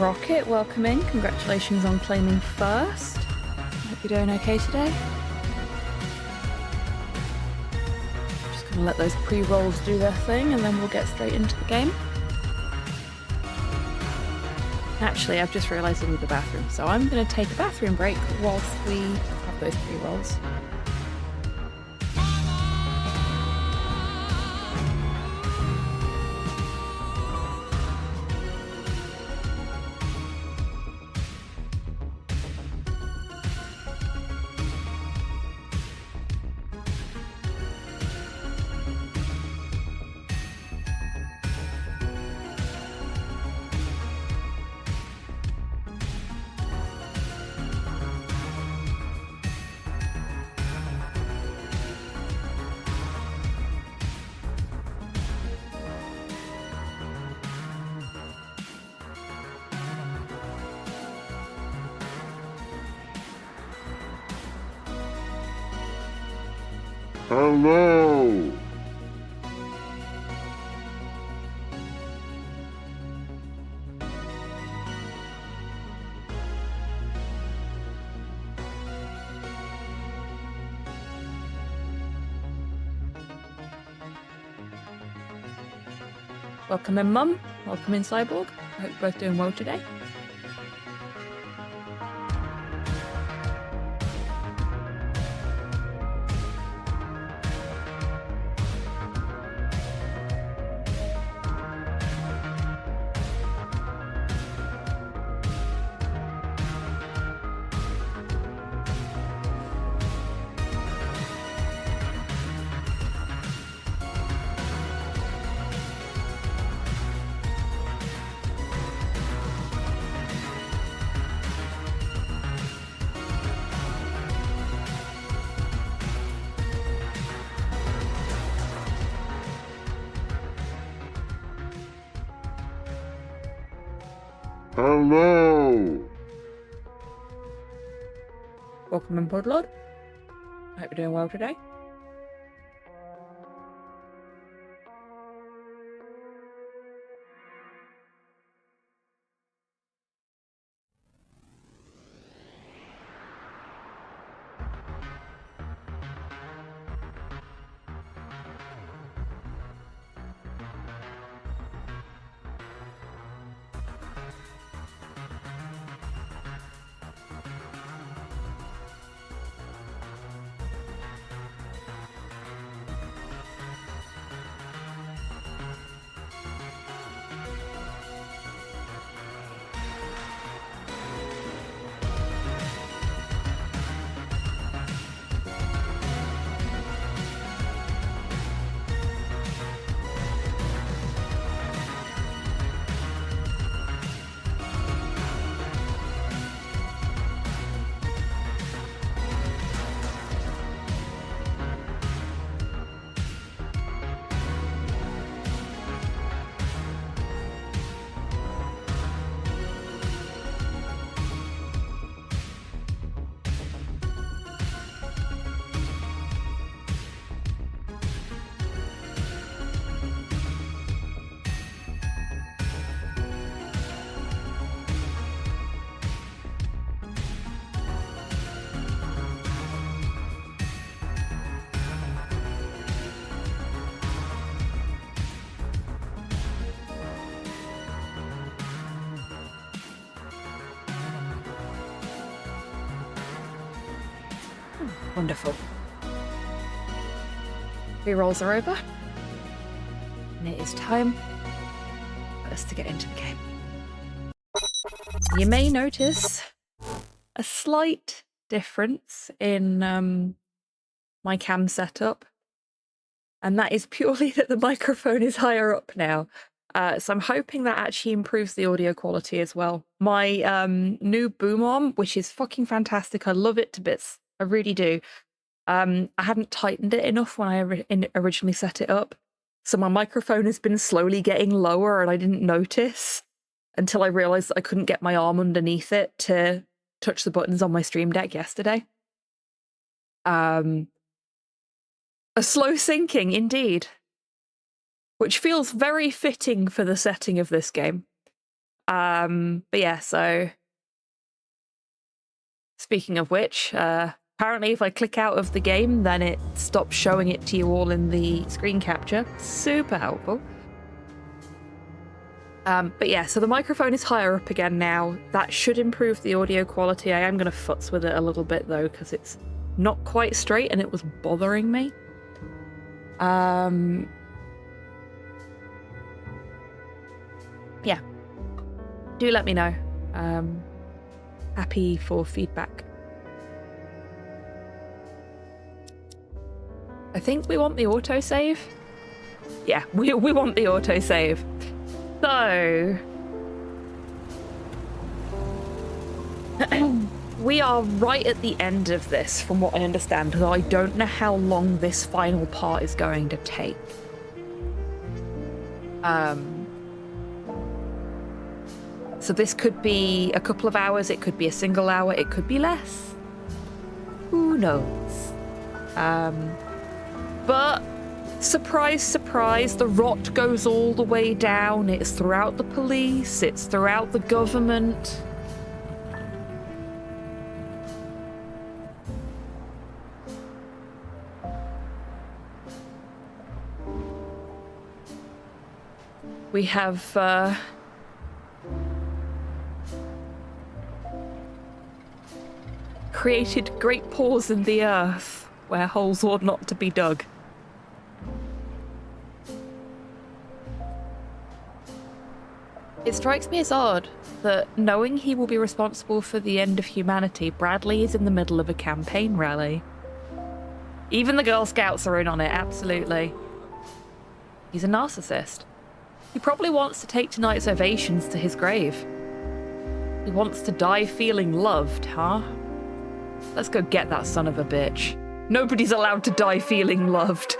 Rocket, welcome in. Congratulations on claiming first. Hope you're doing okay today. Just gonna let those pre-rolls do their thing and then we'll get straight into the game. Actually, I've just realised I need the bathroom, so I'm gonna take a bathroom break whilst we have those pre-rolls. Hello! Welcome in, Mum. Welcome in, Cyborg. I hope you're both doing well today. Hello! Welcome in, Podlord. I hope you're doing well today. Wonderful. Pre-rolls are over. And it is time for us to get into the game. You may notice a slight difference in my cam setup. And that is purely that the microphone is higher up now. So I'm hoping that actually improves the audio quality as well. My new boom arm, which is fucking fantastic. I love it to bits. I really do. I hadn't tightened it enough when I originally set it up. So my microphone has been slowly getting lower and I didn't notice until I realized that I couldn't get my arm underneath it to touch the buttons on my Stream Deck yesterday. A slow sinking indeed, which feels very fitting for the setting of this game. But yeah, so speaking of which, apparently if I click out of the game, then it stops showing it to you all in the screen capture. Super helpful. But yeah, so the microphone is higher up again now. That should improve the audio quality. I am going to futz with it a little bit though, because it's not quite straight and it was bothering me. Yeah, do let me know. Happy for feedback. I think we want the autosave. Yeah, we want the autosave. So we are right at the end of this, from what I understand, though I don't know how long this final part is going to take. So this could be a couple of hours, it could be a single hour, it could be less. Who knows? But surprise, surprise, the rot goes all the way down. It's throughout the police, it's throughout the government. We have created great pores in the earth where holes ought not to be dug. It strikes me as odd that, knowing he will be responsible for the end of humanity, Bradley is in the middle of a campaign rally. Even the Girl Scouts are in on it, absolutely. He's a narcissist. He probably wants to take tonight's ovations to his grave. He wants to die feeling loved, huh? Let's go get that son of a bitch. Nobody's allowed to die feeling loved.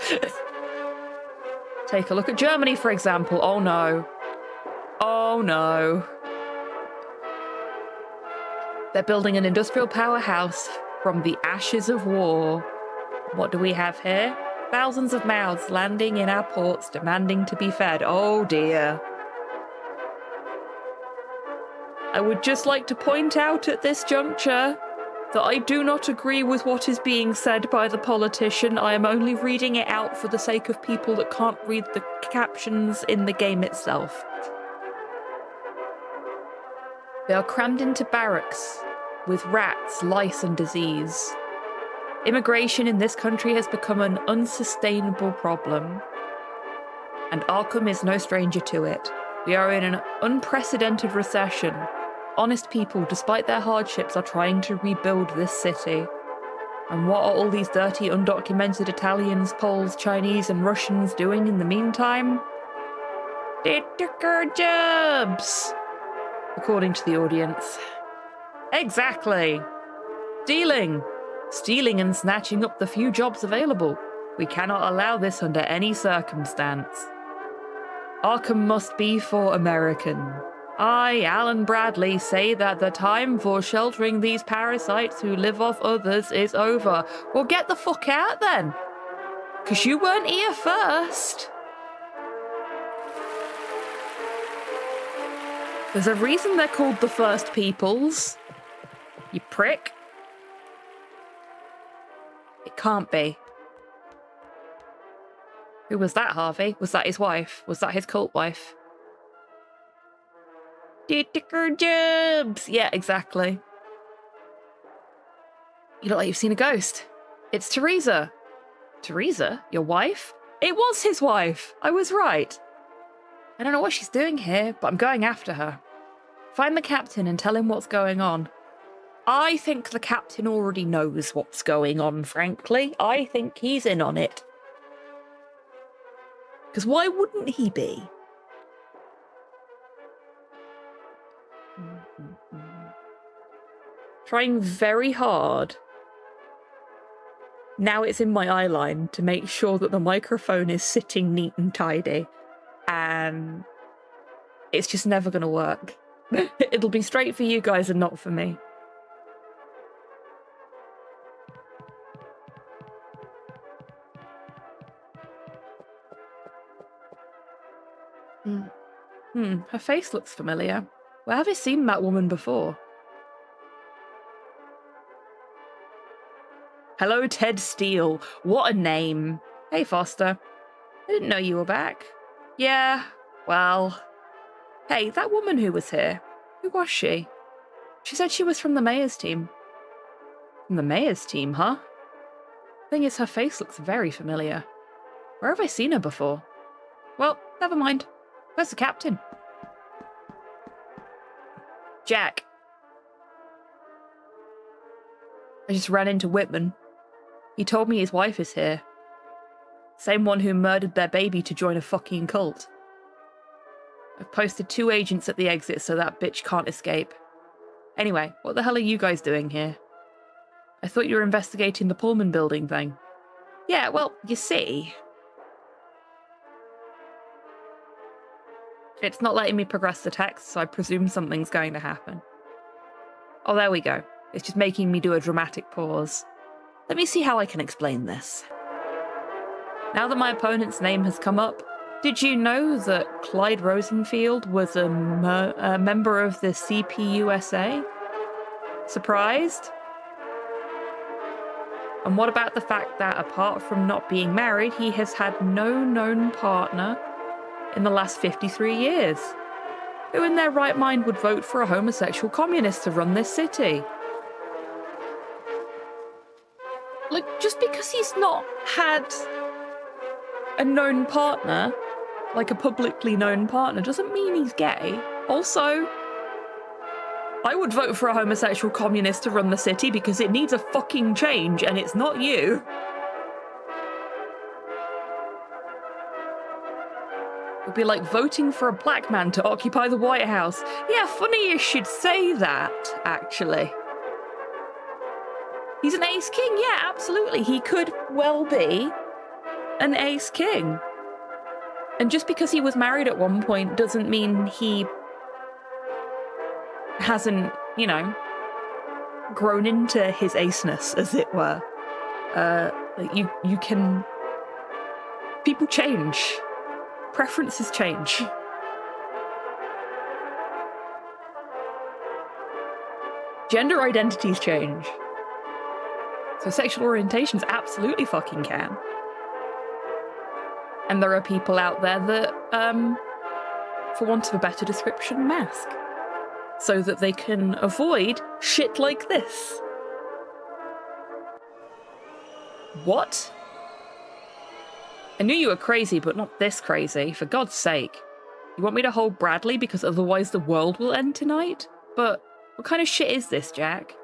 Take a look at Germany, for example. Oh no. Oh no. They're building an industrial powerhouse from the ashes of war. What do we have here? Thousands of mouths landing in our ports, demanding to be fed. Oh dear. I would just like to point out at this juncture that I do not agree with what is being said by the politician. I am only reading it out for the sake of people that can't read the captions in the game itself. They are crammed into barracks with rats, lice, and disease. Immigration in this country has become an unsustainable problem, and Arkham is no stranger to it. We are in an unprecedented recession. Honest people, despite their hardships, are trying to rebuild this city. And what are all these dirty, undocumented Italians, Poles, Chinese, and Russians doing in the meantime? They took our jobs, according to the audience. Exactly. Stealing and snatching up the few jobs available. We cannot allow this under any circumstance. Arkham must be for American. I, Alan Bradley, say that the time for sheltering these parasites who live off others is over. Well, get the fuck out then. 'Cause you weren't here first. There's a reason they're called the First Peoples. You prick. It can't be. Who was that, Harvey? Was that his wife? Was that his cult wife? Dicker jobs! Yeah, exactly. You look like you've seen a ghost. It's Teresa. Teresa? Your wife? It was his wife! I was right. I don't know what she's doing here, but I'm going after her. Find the captain and tell him what's going on. I think the captain already knows what's going on, frankly. I think he's in on it. Because why wouldn't he be? Trying very hard. Now it's in my eye line to make sure that the microphone is sitting neat and tidy. And it's just never going to work. It'll be straight for you guys and not for me. Her face looks familiar. Where have I seen that woman before? Hello, Ted Steele. What a name. Hey, Foster. I didn't know you were back. Yeah, well... Hey, that woman who was here, who was she? She said she was from the mayor's team. From the mayor's team, huh? Thing is, her face looks very familiar. Where have I seen her before? Well, never mind. Where's the captain? Jack. I just ran into Whitman. He told me his wife is here. Same one who murdered their baby to join a fucking cult. I've posted 2 agents at the exit so that bitch can't escape. Anyway, what the hell are you guys doing here? I thought you were investigating the Pullman building thing. Yeah, well, you see... It's not letting me progress the text, so I presume something's going to happen. Oh, there we go. It's just making me do a dramatic pause. Let me see how I can explain this. Now that my opponent's name has come up, did you know that Clyde Rosenfield was a member of the CPUSA? Surprised? And what about the fact that apart from not being married, he has had no known partner in the last 53 years? Who in their right mind would vote for a homosexual communist to run this city? Like, just because he's not had a known partner, like a publicly known partner, doesn't mean he's gay. Also, I would vote for a homosexual communist to run the city because it needs a fucking change, and it's not you. It would be like voting for a black man to occupy the White House. Yeah, funny you should say that, actually. He's an ace king, yeah, absolutely. He could well be an ace king. And just because he was married at one point doesn't mean he hasn't, you know, grown into his aceness, as it were. You can... People change. Preferences change. Gender identities change. So sexual orientations absolutely fucking can. And there are people out there that, for want of a better description, mask. So that they can avoid shit like this. What? I knew you were crazy, but not this crazy, for God's sake. You want me to hold Bradley because otherwise the world will end tonight? But what kind of shit is this, Jack?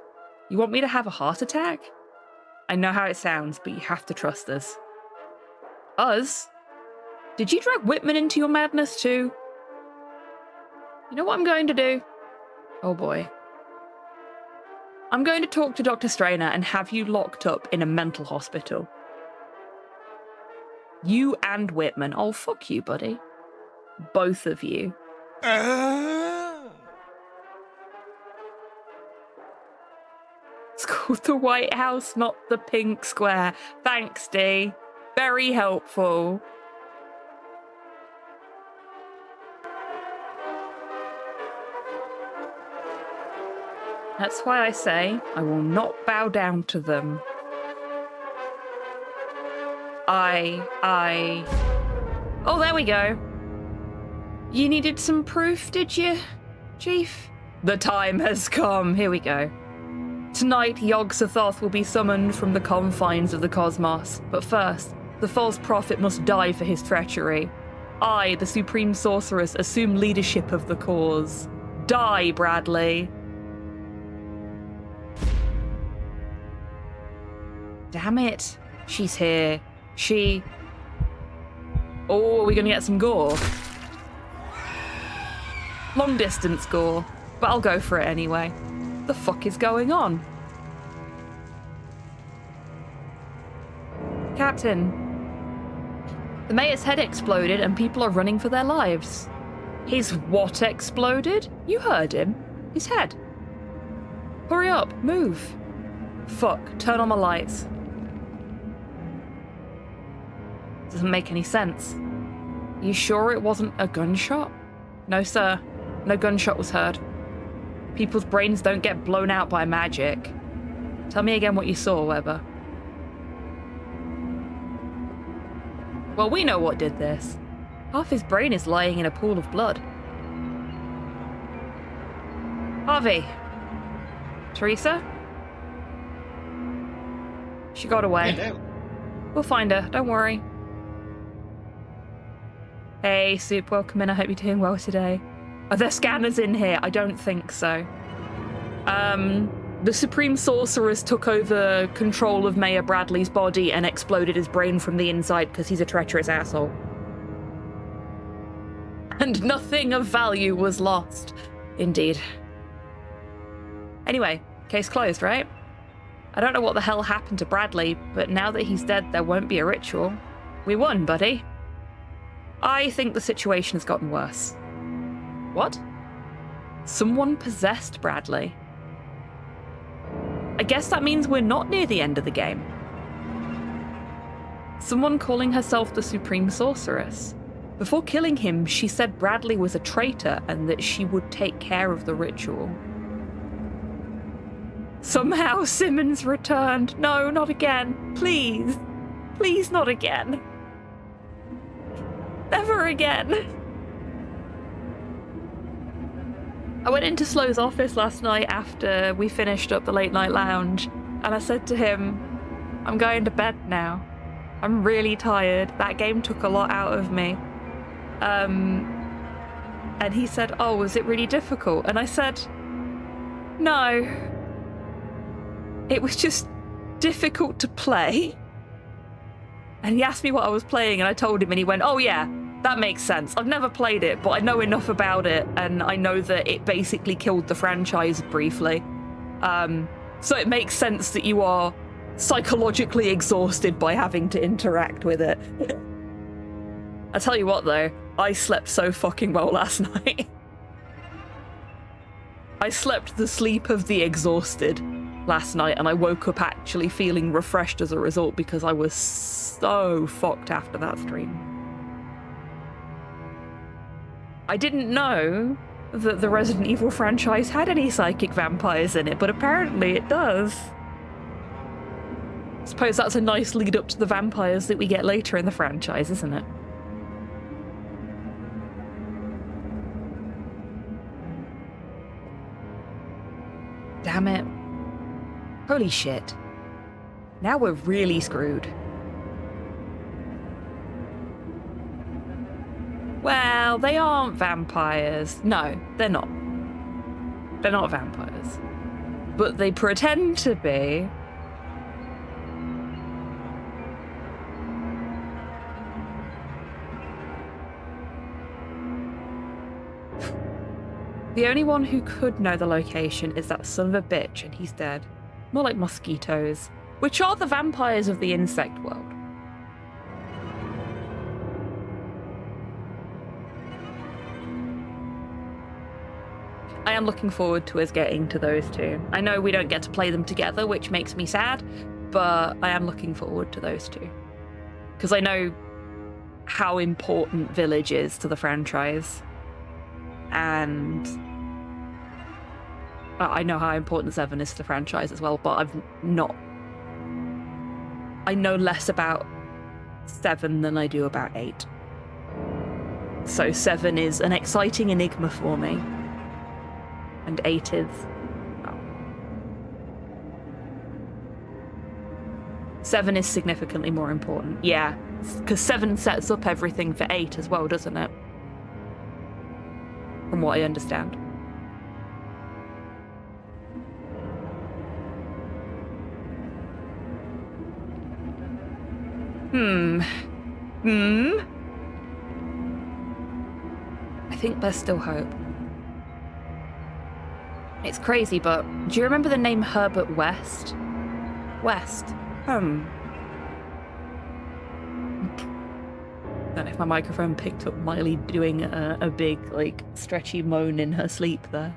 You want me to have a heart attack? I know how it sounds, but you have to trust us. Us? Did you drag Whitman into your madness too? You know what I'm going to do? Oh boy. I'm going to talk to Dr. Strainer and have you locked up in a mental hospital. You and Whitman. Oh, fuck you, buddy. Both of you. It's called the White House, not the Pink Square. Thanks, Dee. Very helpful. That's why I say I will not bow down to them. Oh, there we go. You needed some proof, did you, Chief? The time has come. Here we go. Tonight, Yog-Sothoth will be summoned from the confines of the cosmos. But first, the false prophet must die for his treachery. I, the supreme sorceress, assume leadership of the cause. Die, Bradley. Damn it. She's here. Oh, are we gonna get some gore? Long distance gore, but I'll go for it anyway. The fuck is going on? Captain, the mayor's head exploded and people are running for their lives. His what exploded? You heard him. His head. Hurry up, move. Fuck, turn on the lights. Doesn't make any sense. You sure it wasn't a gunshot? No, sir. No gunshot was heard. People's brains don't get blown out by magic. Tell me again what you saw, Weber. Well, we know what did this. Half his brain is lying in a pool of blood. Harvey. Teresa? She got away. Yeah, no. We'll find her, don't worry. Hey, Soup, welcome in. I hope you're doing well today. Are there scanners in here? I don't think so. The Supreme Sorceress took over control of Mayor Bradley's body and exploded his brain from the inside because he's a treacherous asshole. And nothing of value was lost. Indeed. Anyway, case closed, right? I don't know what the hell happened to Bradley, but now that he's dead, there won't be a ritual. We won, buddy. I think the situation has gotten worse. What? Someone possessed Bradley. I guess that means we're not near the end of the game. Someone calling herself the Supreme Sorceress. Before killing him, she said Bradley was a traitor and that she would take care of the ritual. Somehow Simmons returned. No, not again. Please. Please, not again. Never again. I went into Slow's office last night after we finished up the late night lounge, and I said to him, I'm going to bed now. I'm really tired. That game took a lot out of me. And he said, oh, was it really difficult? And I said, no. It was just difficult to play. And he asked me what I was playing, and I told him, and he went, oh yeah, that makes sense. I've never played it, but I know enough about it, and I know that it basically killed the franchise briefly. So it makes sense that you are psychologically exhausted by having to interact with it. I tell you what, though, I slept so fucking well last night. I slept the sleep of the exhausted last night, and I woke up actually feeling refreshed as a result because I was so fucked after that stream. I didn't know that the Resident Evil franchise had any psychic vampires in it, but apparently it does. I suppose that's a nice lead up to the vampires that we get later in the franchise, isn't it? Damn it. Holy shit. Now we're really screwed. Well, they aren't vampires. No, they're not. They're not vampires. But they pretend to be. The only one who could know the location is that son of a bitch, and he's dead. More like mosquitoes, which are the vampires of the insect world. I am looking forward to us getting to those two. I know we don't get to play them together, which makes me sad, but I am looking forward to those two. Because I know how important Village is to the franchise. And I know how important 7 is to the franchise as well, but I know less about 7 than I do about 8. So 7 is an exciting enigma for me. And 8 is... Oh. 7 is significantly more important. Yeah, because 7 sets up everything for 8 as well, doesn't it? From what I understand. I think there's still hope. It's crazy, but do you remember the name Herbert West? West. Don't know if my microphone picked up Miley doing a big, like, stretchy moan in her sleep there.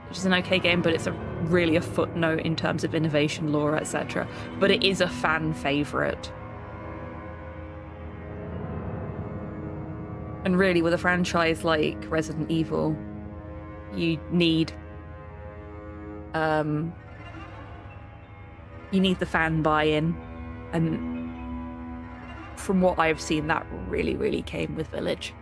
Which is an okay game, but it's really a footnote in terms of innovation, lore, etc. But it is a fan favourite. And really, with a franchise like Resident Evil, you need the fan buy-in, and from what I've seen, that really, really came with Village.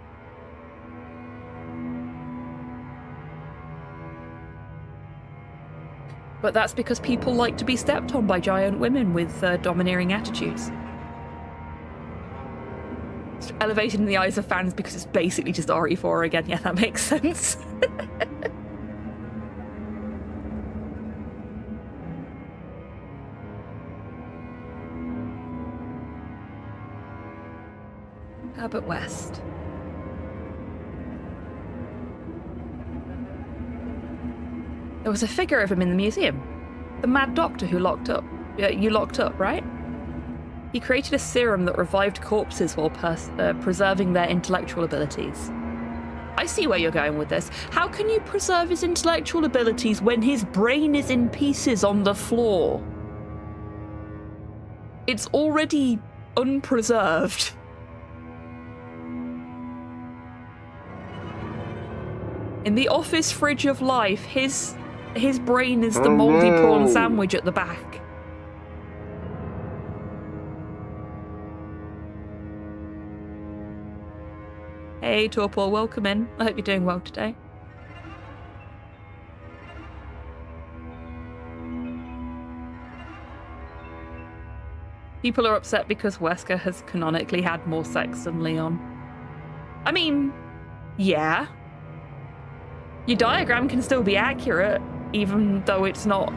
But that's because people like to be stepped on by giant women with domineering attitudes. It's elevated in the eyes of fans because it's basically just RE4 again. Yeah, that makes sense. Herbert West. There was a figure of him in the museum. The mad doctor who you locked up, right? He created a serum that revived corpses while preserving their intellectual abilities. I see where you're going with this. How can you preserve his intellectual abilities when his brain is in pieces on the floor? It's already unpreserved. In the office fridge of life, his brain is the mouldy prawn sandwich at the back. Hey, Torpor, welcome in. I hope you're doing well today. People are upset because Wesker has canonically had more sex than Leon. I mean, yeah. Your diagram can still be accurate, even though it's not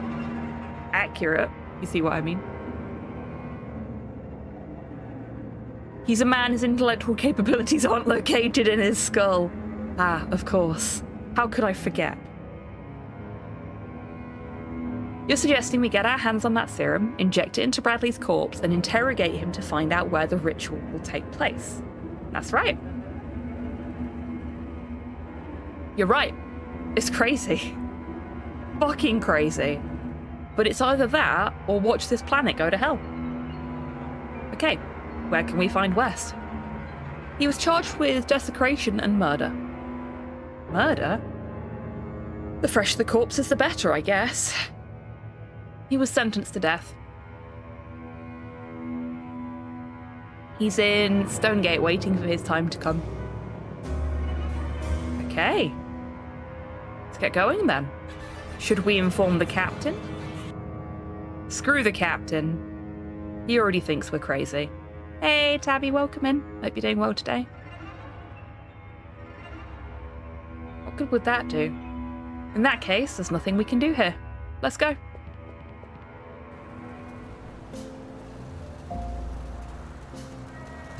accurate. You see what I mean? He's a man, his intellectual capabilities aren't located in his skull. Ah, of course. How could I forget? You're suggesting we get our hands on that serum, inject it into Bradley's corpse, and interrogate him to find out where the ritual will take place. That's right. You're right. It's crazy. Fucking crazy. But it's either that, or watch this planet go to hell. Okay, where can we find West? He was charged with desecration and murder. Murder? The fresher the corpses, the better, I guess. He was sentenced to death. He's in Stonegate waiting for his time to come. Okay. Let's get going then. Should we inform the captain? Screw the captain. He already thinks we're crazy. Hey, Tabby, welcome in. Hope you're doing well today. What good would that do? In that case, there's nothing we can do here. Let's go.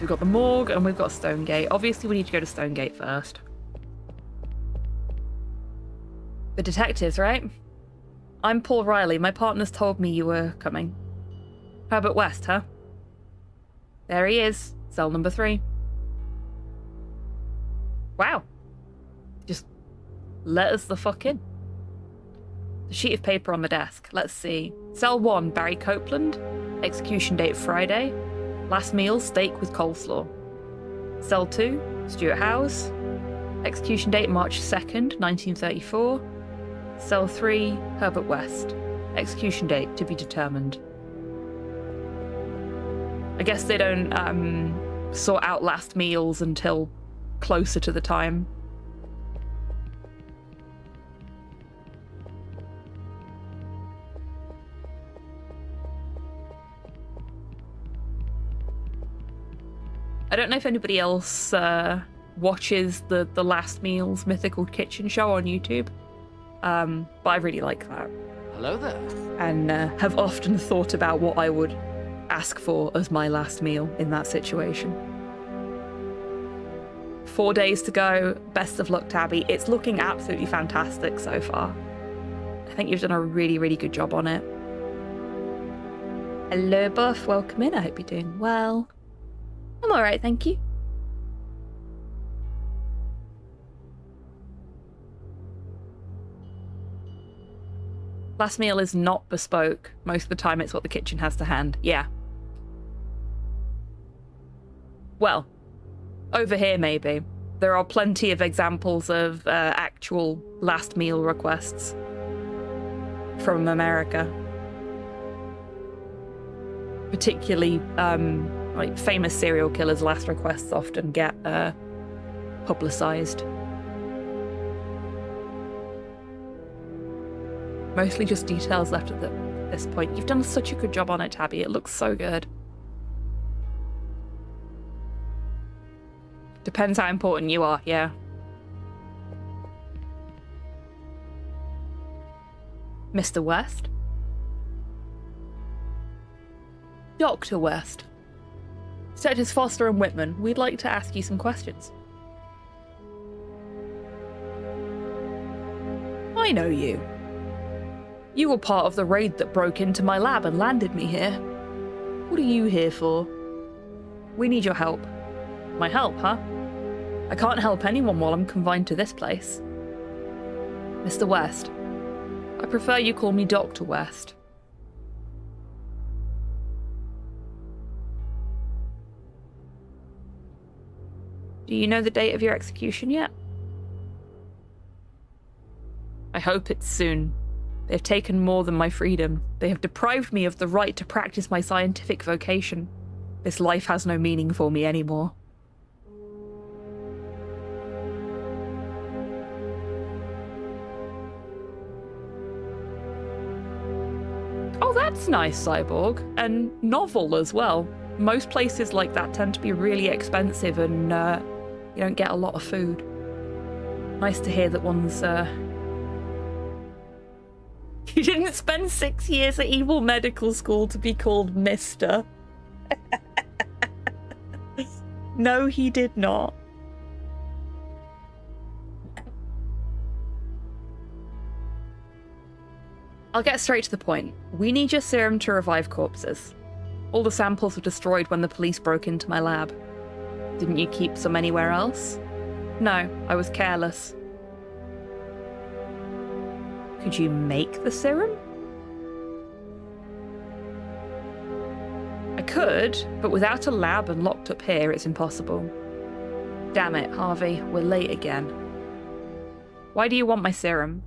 We've got the morgue and we've got Stonegate. Obviously, we need to go to Stonegate first. The detectives, right? I'm Paul Riley. My partner's told me you were coming. Herbert West, huh? There he is. Cell number 3. Wow. Just let us the fuck in. The sheet of paper on the desk. Let's see. Cell 1, Barry Copeland. Execution date Friday. Last meal, steak with coleslaw. Cell 2, Stuart Howes. Execution date March 2nd, 1934. Cell 3, Herbert West. Execution date to be determined. I guess they don't sort out last meals until closer to the time. I don't know if anybody else watches the Last Meals Mythical Kitchen show on YouTube, but I really like that. Hello there. And have often thought about what I would ask for as my last meal in that situation. 4 days to go. Best of luck, Tabby. It's looking absolutely fantastic so far. I think you've done a really, really good job on it. Hello, Buff. Welcome in. I hope you're doing well. I'm alright, thank you. Last meal is not bespoke. Most of the time it's what the kitchen has to hand. Yeah. Well, over here maybe. There are plenty of examples of actual last meal requests from America. Particularly, like famous serial killers' last requests often get publicized. Mostly just details left at this point. You've done such a good job on it, Tabby. It looks so good. Depends how important you are, yeah. Mr. West? Dr. West. Detectives Foster and Whitman, we'd like to ask you some questions. I know you. You were part of the raid that broke into my lab and landed me here. What are you here for? We need your help. My help, huh? I can't help anyone while I'm confined to this place. Mr. West, I prefer you call me Dr. West. Do you know the date of your execution yet? I hope it's soon. They have taken more than my freedom. They have deprived me of the right to practice my scientific vocation. This life has no meaning for me anymore. Oh, that's nice, Cyborg. And novel as well. Most places like that tend to be really expensive and you don't get a lot of food. Nice to hear that one's... You didn't spend 6 years at evil medical school to be called Mister. No, he did not. I'll get straight to the point. We need your serum to revive corpses. All the samples were destroyed when the police broke into my lab. Didn't you keep some anywhere else? No, I was careless. Could you make the serum? I could, but without a lab and locked up here, it's impossible. Damn it, Harvey, we're late again. Why do you want my serum?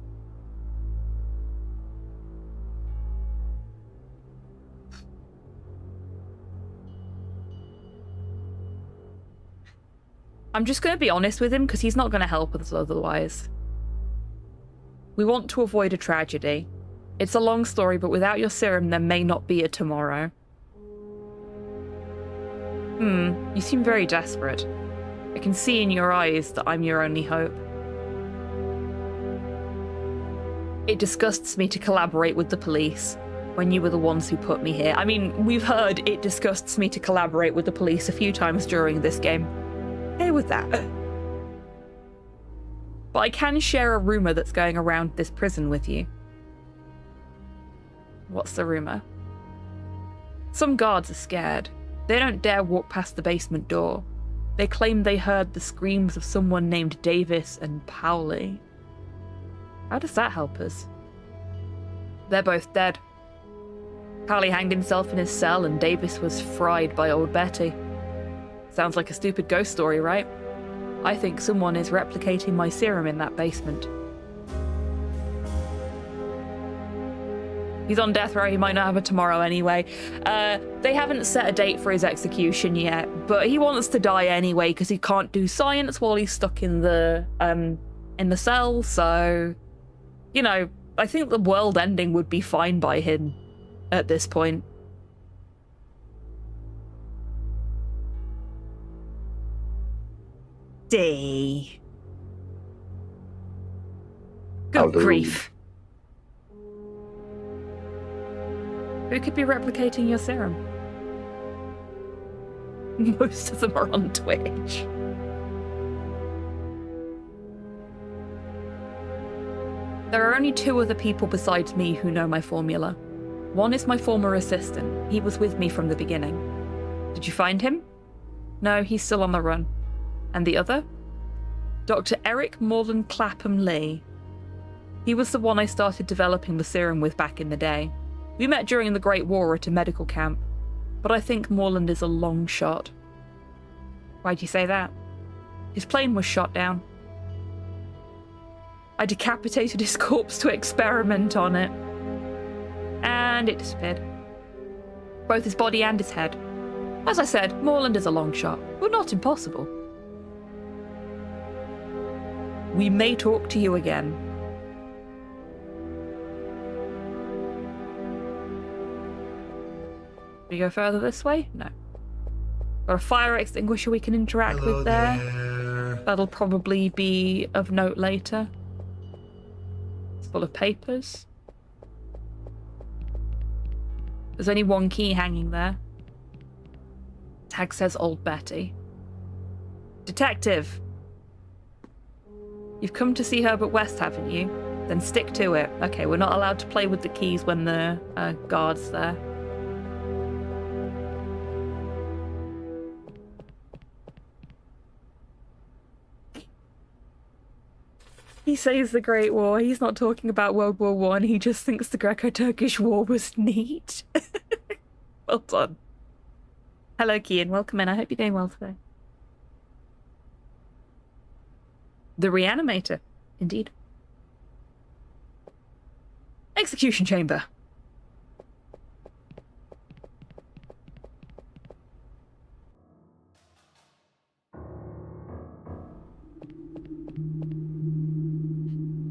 I'm just going to be honest with him because he's not going to help us otherwise. We want to avoid a tragedy. It's a long story, but without your serum, there may not be a tomorrow. You seem very desperate. I can see in your eyes that I'm your only hope. It disgusts me to collaborate with the police when you were the ones who put me here. I mean, we've heard it disgusts me to collaborate with the police a few times during this game. Okay with that. But I can share a rumor that's going around this prison with you. What's the rumor? Some guards are scared. They don't dare walk past the basement door. They claim they heard the screams of someone named Davis and Powley. How does that help us? They're both dead. Powley hanged himself in his cell and Davis was fried by old Betty. Sounds like a stupid ghost story, right? I think someone is replicating my serum in that basement. He's on death row, he might not have a tomorrow anyway. They haven't set a date for his execution yet, but he wants to die anyway because he can't do science while he's stuck in the cell, so... You know, I think the world ending would be fine by him at this point. D. Good grief. Who could be replicating your serum? Most of them are on Twitch. There are only 2 other people besides me who know my formula. One is my former assistant. He was with me from the beginning. Did you find him? No, he's still on the run. And the other? Dr. Eric Morland Clapham Lee. He was the one I started developing the serum with back in the day. We met during the Great War at a medical camp, but I think Morland is a long shot. Why'd you say that? His plane was shot down. I decapitated his corpse to experiment on it. And it disappeared. Both his body and his head. As I said, Moreland is a long shot, but not impossible. We may talk to you again. We go further this way? No. Got a fire extinguisher we can interact with there. That'll probably be of note later. It's full of papers. There's only one key hanging there. Tag says Old Betty. Detective! You've come to see Herbert West, haven't you? Then stick to it. Okay, we're not allowed to play with the keys when the guard's there. He says the Great War. He's not talking about World War I. He just thinks the Greco-Turkish War was neat. Well done. Hello, Kian. Welcome in. I hope you're doing well today. The Reanimator. Indeed. Execution chamber.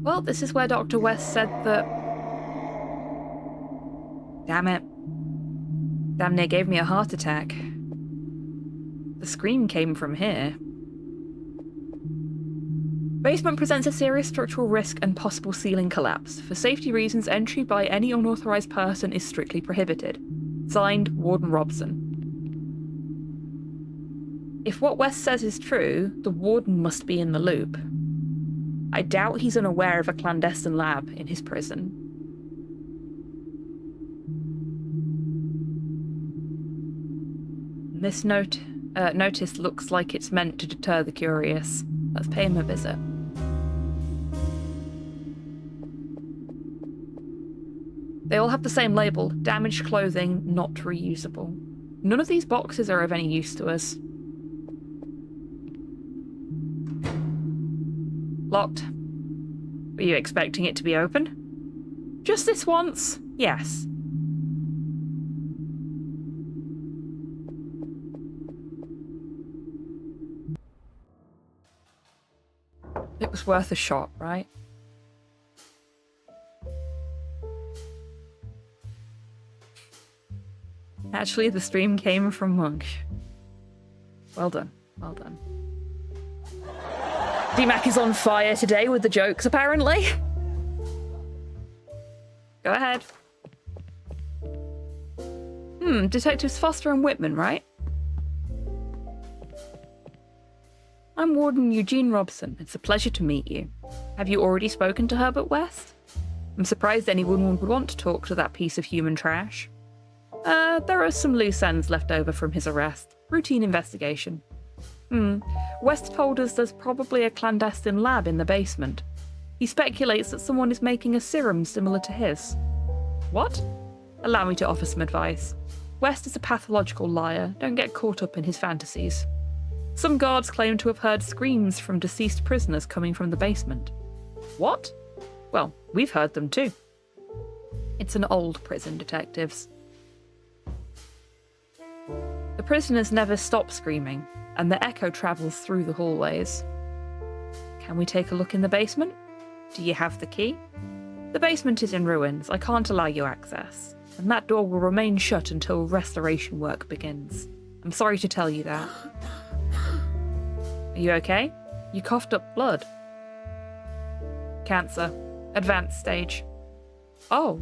Well, this is where Dr. West said that... Damn it. Damn near gave me a heart attack. The scream came from here. Basement presents a serious structural risk and possible ceiling collapse. For safety reasons, entry by any unauthorized person is strictly prohibited. Signed, Warden Robson. If what West says is true, the Warden must be in the loop. I doubt he's unaware of a clandestine lab in his prison. This notice looks like it's meant to deter the curious. Let's pay him a visit. They all have the same label, damaged clothing, not reusable. None of these boxes are of any use to us. Locked. Were you expecting it to be open? Just this once? Yes. It was worth a shot, right? Actually, the stream came from Monk. Well done. Well done. DMAC is on fire today with the jokes, apparently. Go ahead. Detectives Foster and Whitman, right? I'm Warden Eugene Robson. It's a pleasure to meet you. Have you already spoken to Herbert West? I'm surprised anyone would want to talk to that piece of human trash. There are some loose ends left over from his arrest. Routine investigation. West told us there's probably a clandestine lab in the basement. He speculates that someone is making a serum similar to his. What? Allow me to offer some advice. West is a pathological liar. Don't get caught up in his fantasies. Some guards claim to have heard screams from deceased prisoners coming from the basement. What? Well, we've heard them too. It's an old prison, detectives. The prisoners never stop screaming, and the echo travels through the hallways. Can we take a look in the basement? Do you have the key? The basement is in ruins. I can't allow you access, and that door will remain shut until restoration work begins. I'm sorry to tell you that. Are you okay? You coughed up blood. Cancer. Advanced stage. Oh.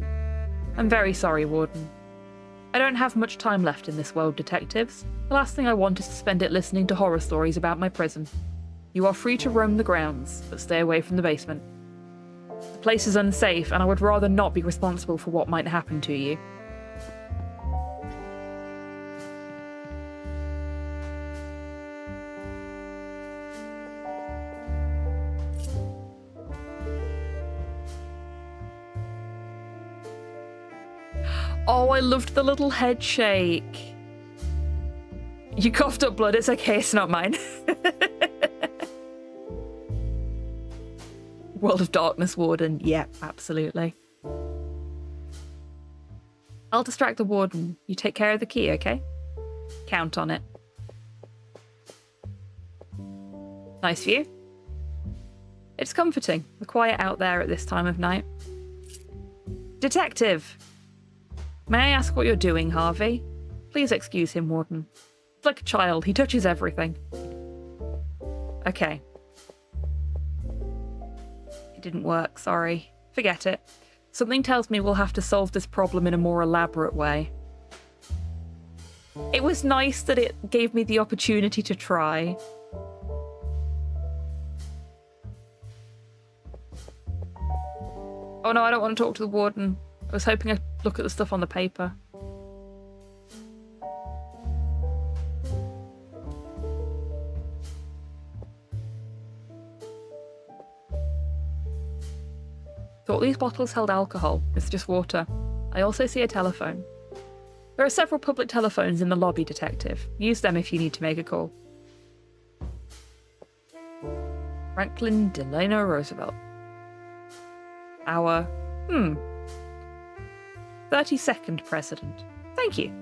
I'm very sorry, Warden. I don't have much time left in this world, detectives. The last thing I want is to spend it listening to horror stories about my prison. You are free to roam the grounds, but stay away from the basement. The place is unsafe, and I would rather not be responsible for what might happen to you. Oh, I loved the little head shake. You coughed up blood. It's okay. It's not mine. World of Darkness warden. Yep, absolutely. I'll distract the warden. You take care of the key, okay? Count on it. Nice view. It's comforting, the quiet out there at this time of night. Detective! May I ask what you're doing, Harvey? Please excuse him, Warden. It's like a child, he touches everything. Okay. It didn't work, sorry. Forget it. Something tells me we'll have to solve this problem in a more elaborate way. It was nice that it gave me the opportunity to try. Oh no, I don't want to talk to the warden. I was hoping I'd look at the stuff on the paper. Thought these bottles held alcohol. It's just water. I also see a telephone. There are several public telephones in the lobby, Detective. Use them if you need to make a call. Franklin Delano Roosevelt. Our 32nd president. Thank you.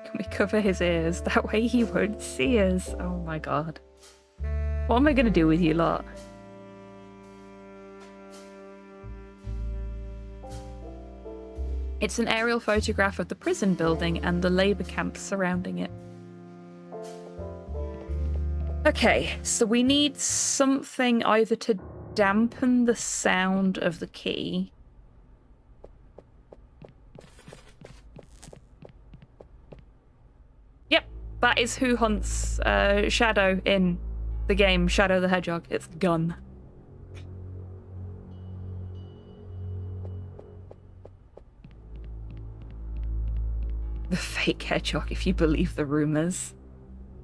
Can we cover his ears? That way he won't see us. Oh my god. What am I going to do with you lot? It's an aerial photograph of the prison building and the labour camps surrounding it. Okay, so we need something either to dampen the sound of the key. Yep, that is who hunts Shadow in the game Shadow the Hedgehog. It's the gun. The fake hedgehog, if you believe the rumours.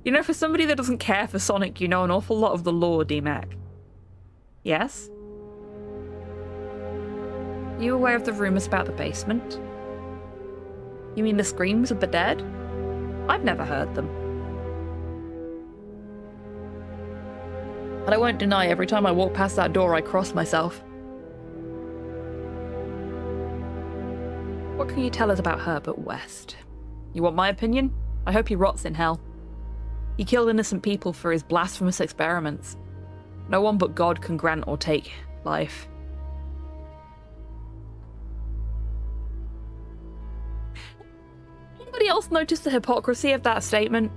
You know, for somebody that doesn't care for Sonic, you know an awful lot of the lore, D-Mac. Yes? You aware of the rumours about the basement? You mean the screams of the dead? I've never heard them. And I won't deny, every time I walk past that door, I cross myself. What can you tell us about Herbert West? You want my opinion? I hope he rots in hell. He killed innocent people for his blasphemous experiments. No one but God can grant or take life. Anybody else notice the hypocrisy of that statement?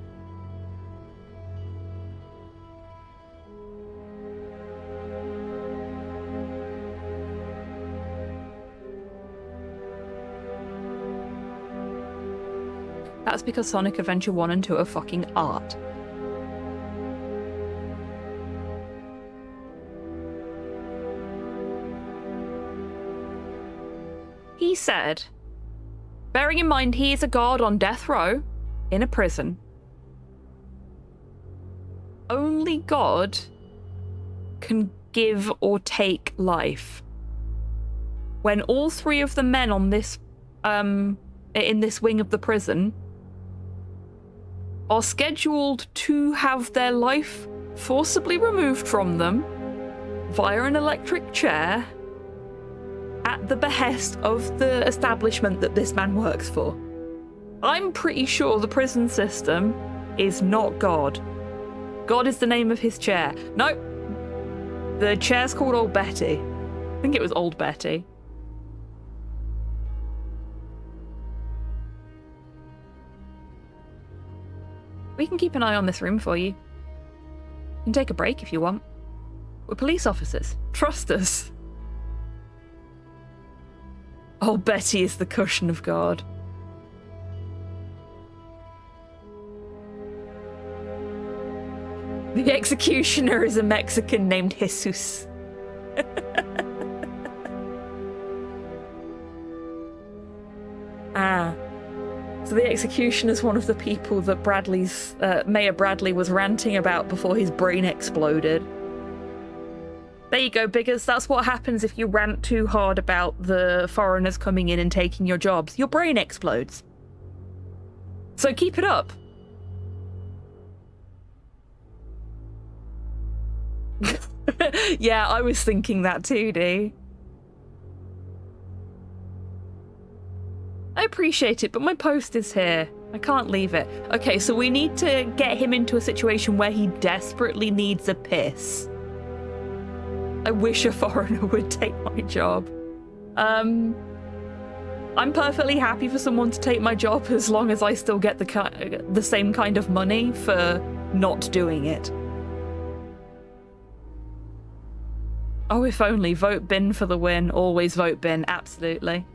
That's because Sonic Adventure 1 and 2 are fucking art. He said, bearing in mind he is a guard on death row, in a prison, only God can give or take life. When all three of the men on this, in this wing of the prison are scheduled to have their life forcibly removed from them via an electric chair at the behest of the establishment that this man works for. I'm pretty sure the prison system is not God. God is the name of his chair. No, the chair's called Old Betty. I think it was Old Betty. We can keep an eye on this room for you. You can take a break if you want. We're police officers. Trust us. Old Betty is the cushion of God. The executioner is a Mexican named Jesus. Ah. So the executioner is one of the people that Mayor Bradley was ranting about before his brain exploded. There you go, Biggers. That's what happens if you rant too hard about the foreigners coming in and taking your jobs. Your brain explodes. So keep it up. Yeah, I was thinking that too, Dee. I appreciate it, but my post is here. I can't leave it. Okay, so we need to get him into a situation where he desperately needs a piss. I wish a foreigner would take my job. I'm perfectly happy for someone to take my job as long as I still get the same kind of money for not doing it. Oh, if only. Vote bin for the win. Always vote bin. Absolutely.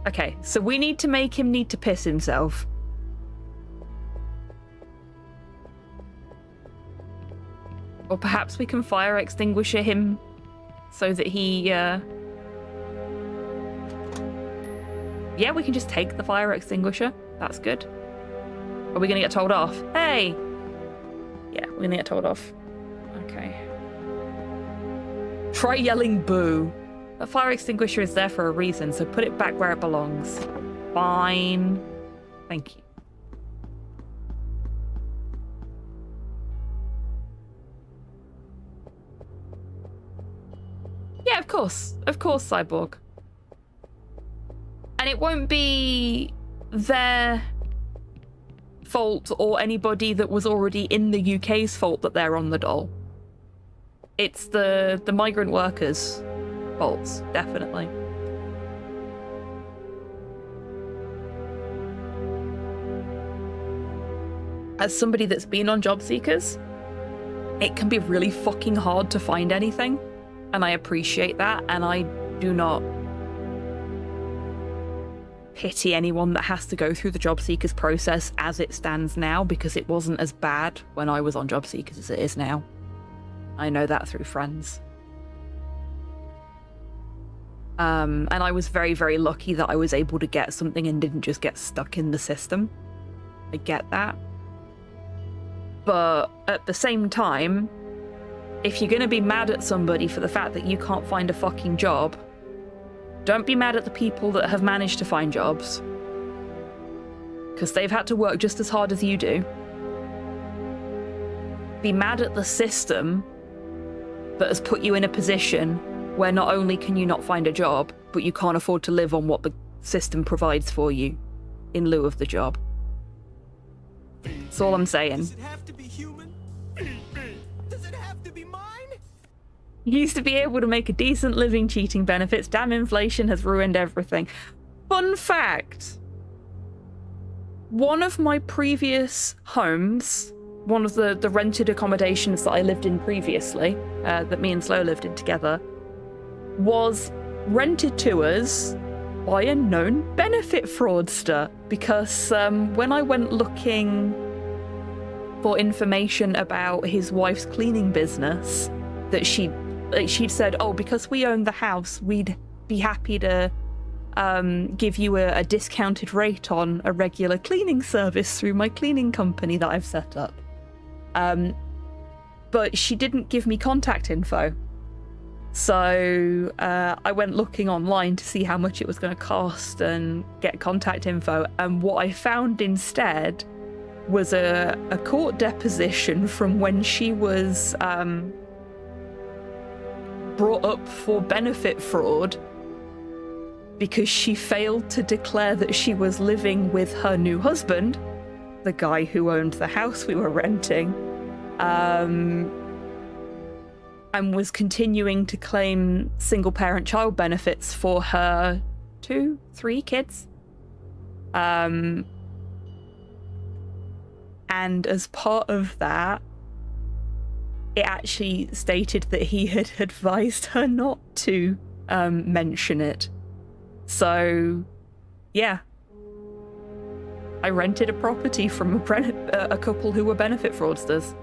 Okay, so we need to make him need to piss himself. Or perhaps we can fire extinguisher him so that he, Yeah, we can just take the fire extinguisher. That's good. Are we gonna get told off? Hey! Yeah, we're gonna get told off. Okay. Try yelling boo. A fire extinguisher is there for a reason, so put it back where it belongs. Fine. Thank you. Yeah, of course. Of course, Cyborg. And it won't be their fault or anybody that was already in the UK's fault that they're on the dole. It's the migrant workers' faults, definitely. As somebody that's been on job seekers, it can be really fucking hard to find anything, and I appreciate that, and I do not pity anyone that has to go through the job seekers process as it stands now, because it wasn't as bad when I was on job seekers as it is now. I know that through friends. And I was very, very lucky that I was able to get something and didn't just get stuck in the system. I get that. But at the same time, if you're going to be mad at somebody for the fact that you can't find a fucking job, don't be mad at the people that have managed to find jobs. Because they've had to work just as hard as you do. Be mad at the system that has put you in a position where not only can you not find a job, but you can't afford to live on what the system provides for you in lieu of the job. That's all I'm saying. Does it have to be human? Does it have to be mine? You used to be able to make a decent living cheating benefits. Damn, inflation has ruined everything. Fun fact. One of my previous homes, one of the rented accommodations that I lived in previously, that me and Slow lived in together, was rented to us by a known benefit fraudster. Because when I went looking for information about his wife's cleaning business, that she'd said, oh, because we own the house, we'd be happy to give you a discounted rate on a regular cleaning service through my cleaning company that I've set up. But she didn't give me contact info. So I went looking online to see how much it was going to cost and get contact info. And what I found instead was a court deposition from when she was brought up for benefit fraud because she failed to declare that she was living with her new husband, the guy who owned the house we were renting, and was continuing to claim single-parent child benefits for her 2-3 kids. And as part of that, it actually stated that he had advised her not to mention it. So, yeah. I rented a property from a couple who were benefit fraudsters.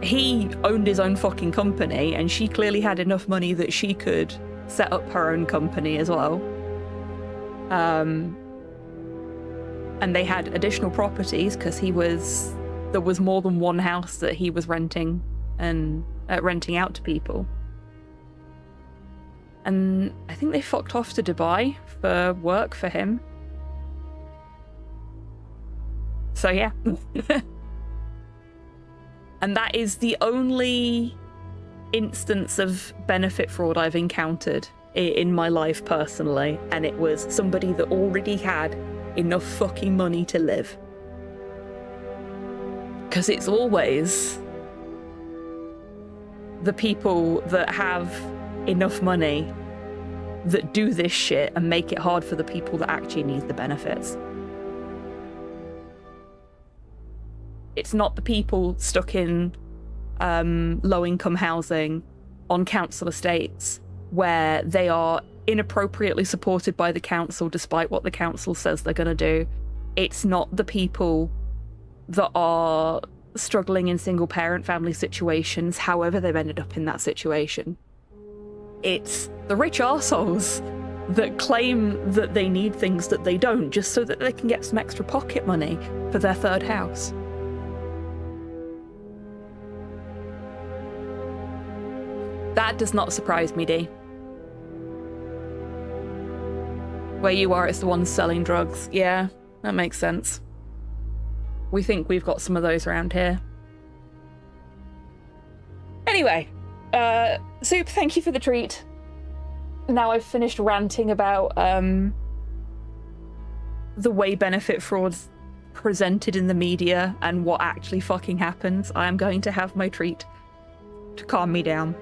He owned his own fucking company, and she clearly had enough money that she could set up her own company as well. And they had additional properties because he was there was more than one house that he was renting and renting out to people. And I think they fucked off to Dubai for work for him. So yeah. And that is the only instance of benefit fraud I've encountered in my life personally, and it was somebody that already had enough fucking money to live. Because it's always the people that have enough money that do this shit and make it hard for the people that actually need the benefits. It's not the people stuck in low-income housing on council estates where they are inappropriately supported by the council despite what the council says they're going to do. It's not the people that are struggling in single-parent family situations, however they've ended up in that situation. It's the rich arseholes that claim that they need things that they don't just so that they can get some extra pocket money for their third house. That does not surprise me, Dee. Where you are, it's the ones selling drugs. Yeah, that makes sense. We think we've got some of those around here. Anyway, Soup, thank you for the treat. Now I've finished ranting about the way benefit fraud's presented in the media and what actually fucking happens. I am going to have my treat to calm me down.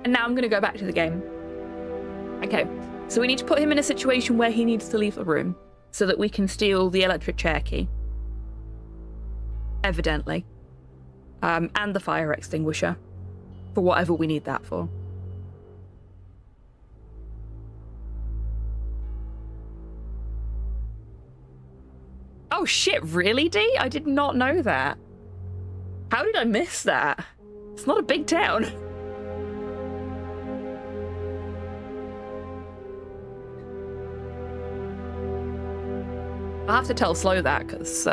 And now I'm going to go back to the game. Okay, so we need to put him in a situation where he needs to leave the room so that we can steal the electric chair key. Evidently. And the fire extinguisher. For whatever we need that for. Oh shit, really, Dee? I did not know that. How did I miss that? It's not a big town. I'll have to tell Slow that, because,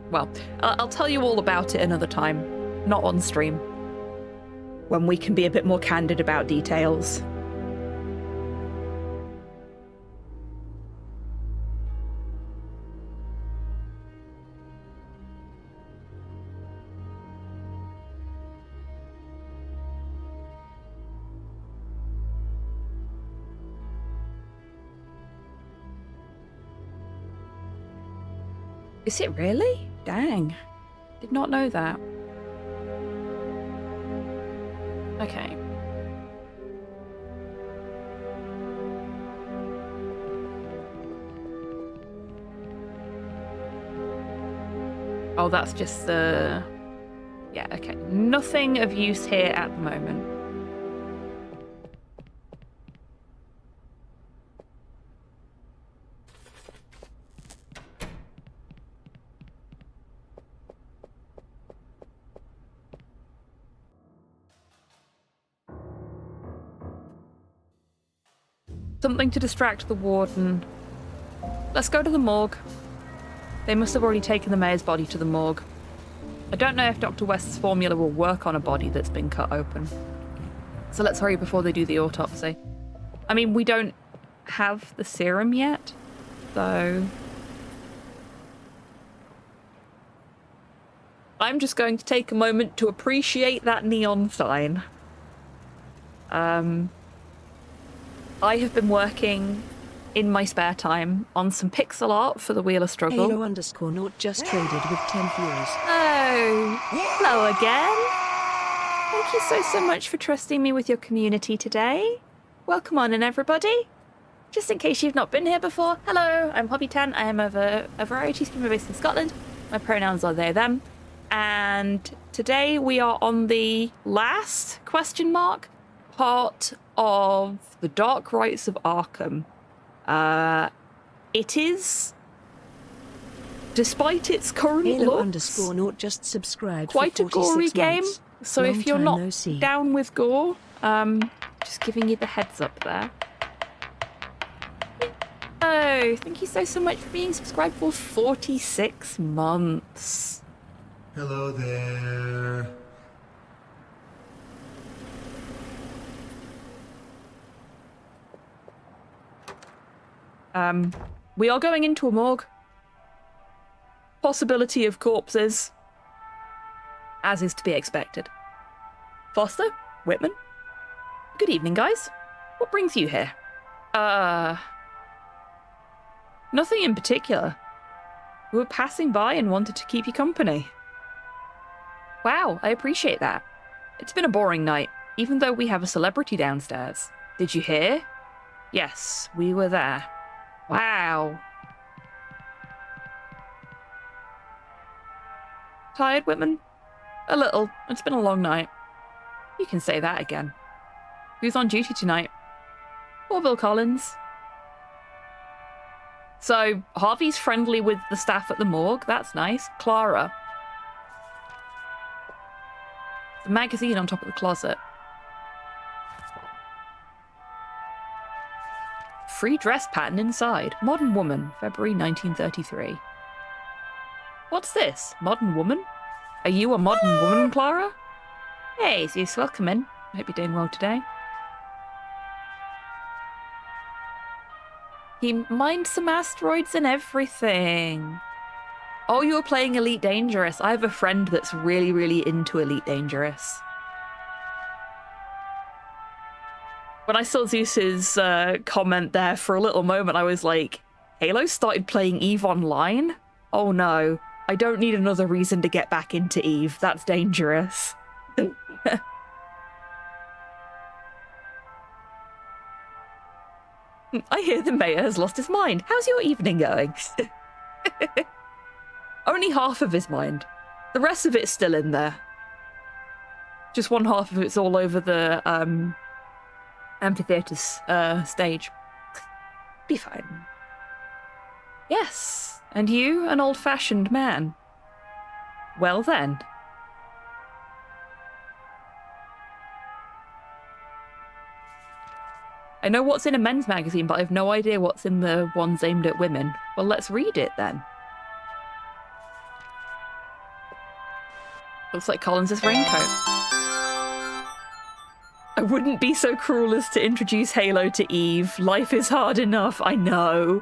well, I'll tell you all about it another time. Not on stream. When we can be a bit more candid about details. Is it really? Dang. Did not know that. Okay. Oh, that's just the... Yeah, okay. Nothing of use here at the moment. Something to distract the warden. Let's go to the morgue. They must have already taken the mayor's body to the morgue. I don't know if Dr. West's formula will work on a body that's been cut open. So let's hurry before they do the autopsy. I mean, we don't have the serum yet, so... I'm just going to take a moment to appreciate that neon sign. I have been working in my spare time on some pixel art for the Wheel of Struggle. Halo_naught just traded with 10 viewers. Oh, hello again. Thank you so much for trusting me with your community today. Welcome on in, everybody. Just in case you've not been here before, hello, I'm HobbyTan. I am a variety streamer based in Scotland. My pronouns are they, them. And today we are on the last part of the Dark Rites of Arkham. It is despite its current Halo looks, _not just subscribed quite for a gory 46 game. months. So Long if you're time not no see. down with gore, just giving you the heads up there. Oh, thank you so much for being subscribed for 46 months. Hello there. We are going into a morgue. Possibility of corpses, as is to be expected. Foster? Whitman? Good evening, guys. What brings you here? Nothing in particular. We were passing by and wanted to keep you company. Wow, I appreciate that. It's been a boring night, even though we have a celebrity downstairs. Did you hear? Yes, we were there. Wow. Tired, Whitman? A little. It's been a long night. You can say that again. Who's on duty tonight? Orville Collins. So, Harvey's friendly with the staff at the morgue. That's nice. Clara. The magazine on top of the closet. Free dress pattern inside. Modern Woman, February 1933. What's this? Modern Woman? Are you a modern woman, Clara? Hey, Zeus, welcome in. I hope you're doing well today. He mined some asteroids and everything. Oh, you were playing Elite Dangerous. I have a friend that's really, really into Elite Dangerous. When I saw Zeus's comment there for a little moment, I was like, Halo started playing EVE Online? Oh no, I don't need another reason to get back into EVE. That's dangerous. I hear the mayor has lost his mind. How's your evening going? Only half of his mind. The rest of it's still in there. Just one half of it's all over the amphitheater's stage. Be fine. Yes, and you, an old-fashioned man. Well then. I know what's in a men's magazine, but I have no idea what's in the ones aimed at women. Well, let's read it then. Looks like Collins' raincoat. I wouldn't be so cruel as to introduce Halo to Eve. Life is hard enough. I know.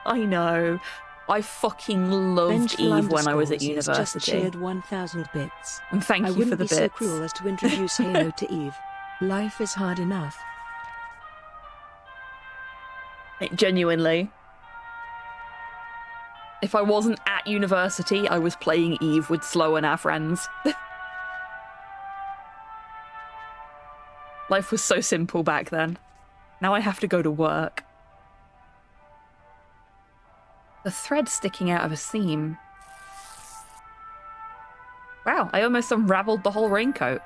I know. I fucking loved Eve when I was at university. Just cheered 1,000 bits. And thank you for the bits. I wouldn't be so cruel as to introduce Halo to Eve. Life is hard enough. Genuinely. If I wasn't at university, I was playing Eve with Slow and our friends. Life was so simple back then. Now I have to go to work. The thread sticking out of a seam. Wow, I almost unraveled the whole raincoat.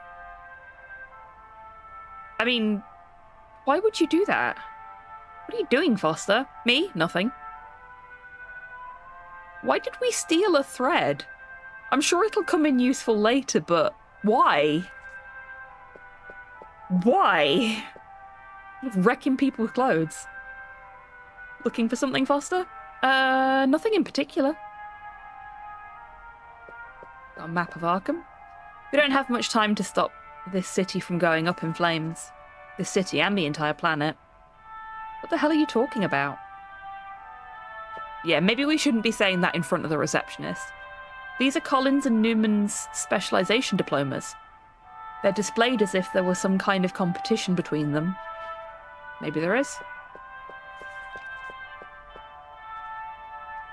I mean, why would you do that? What are you doing, Foster? Me? Nothing. Why did we steal a thread? I'm sure it'll come in useful later, but why? Why? Wrecking people's clothes. Looking for something, Foster? Nothing in particular. Got a map of Arkham. We don't have much time to stop this city from going up in flames. This city and the entire planet. What the hell are you talking about? Yeah, maybe we shouldn't be saying that in front of the receptionist. These are Collins and Newman's specialization diplomas. They're displayed as if there was some kind of competition between them. Maybe there is.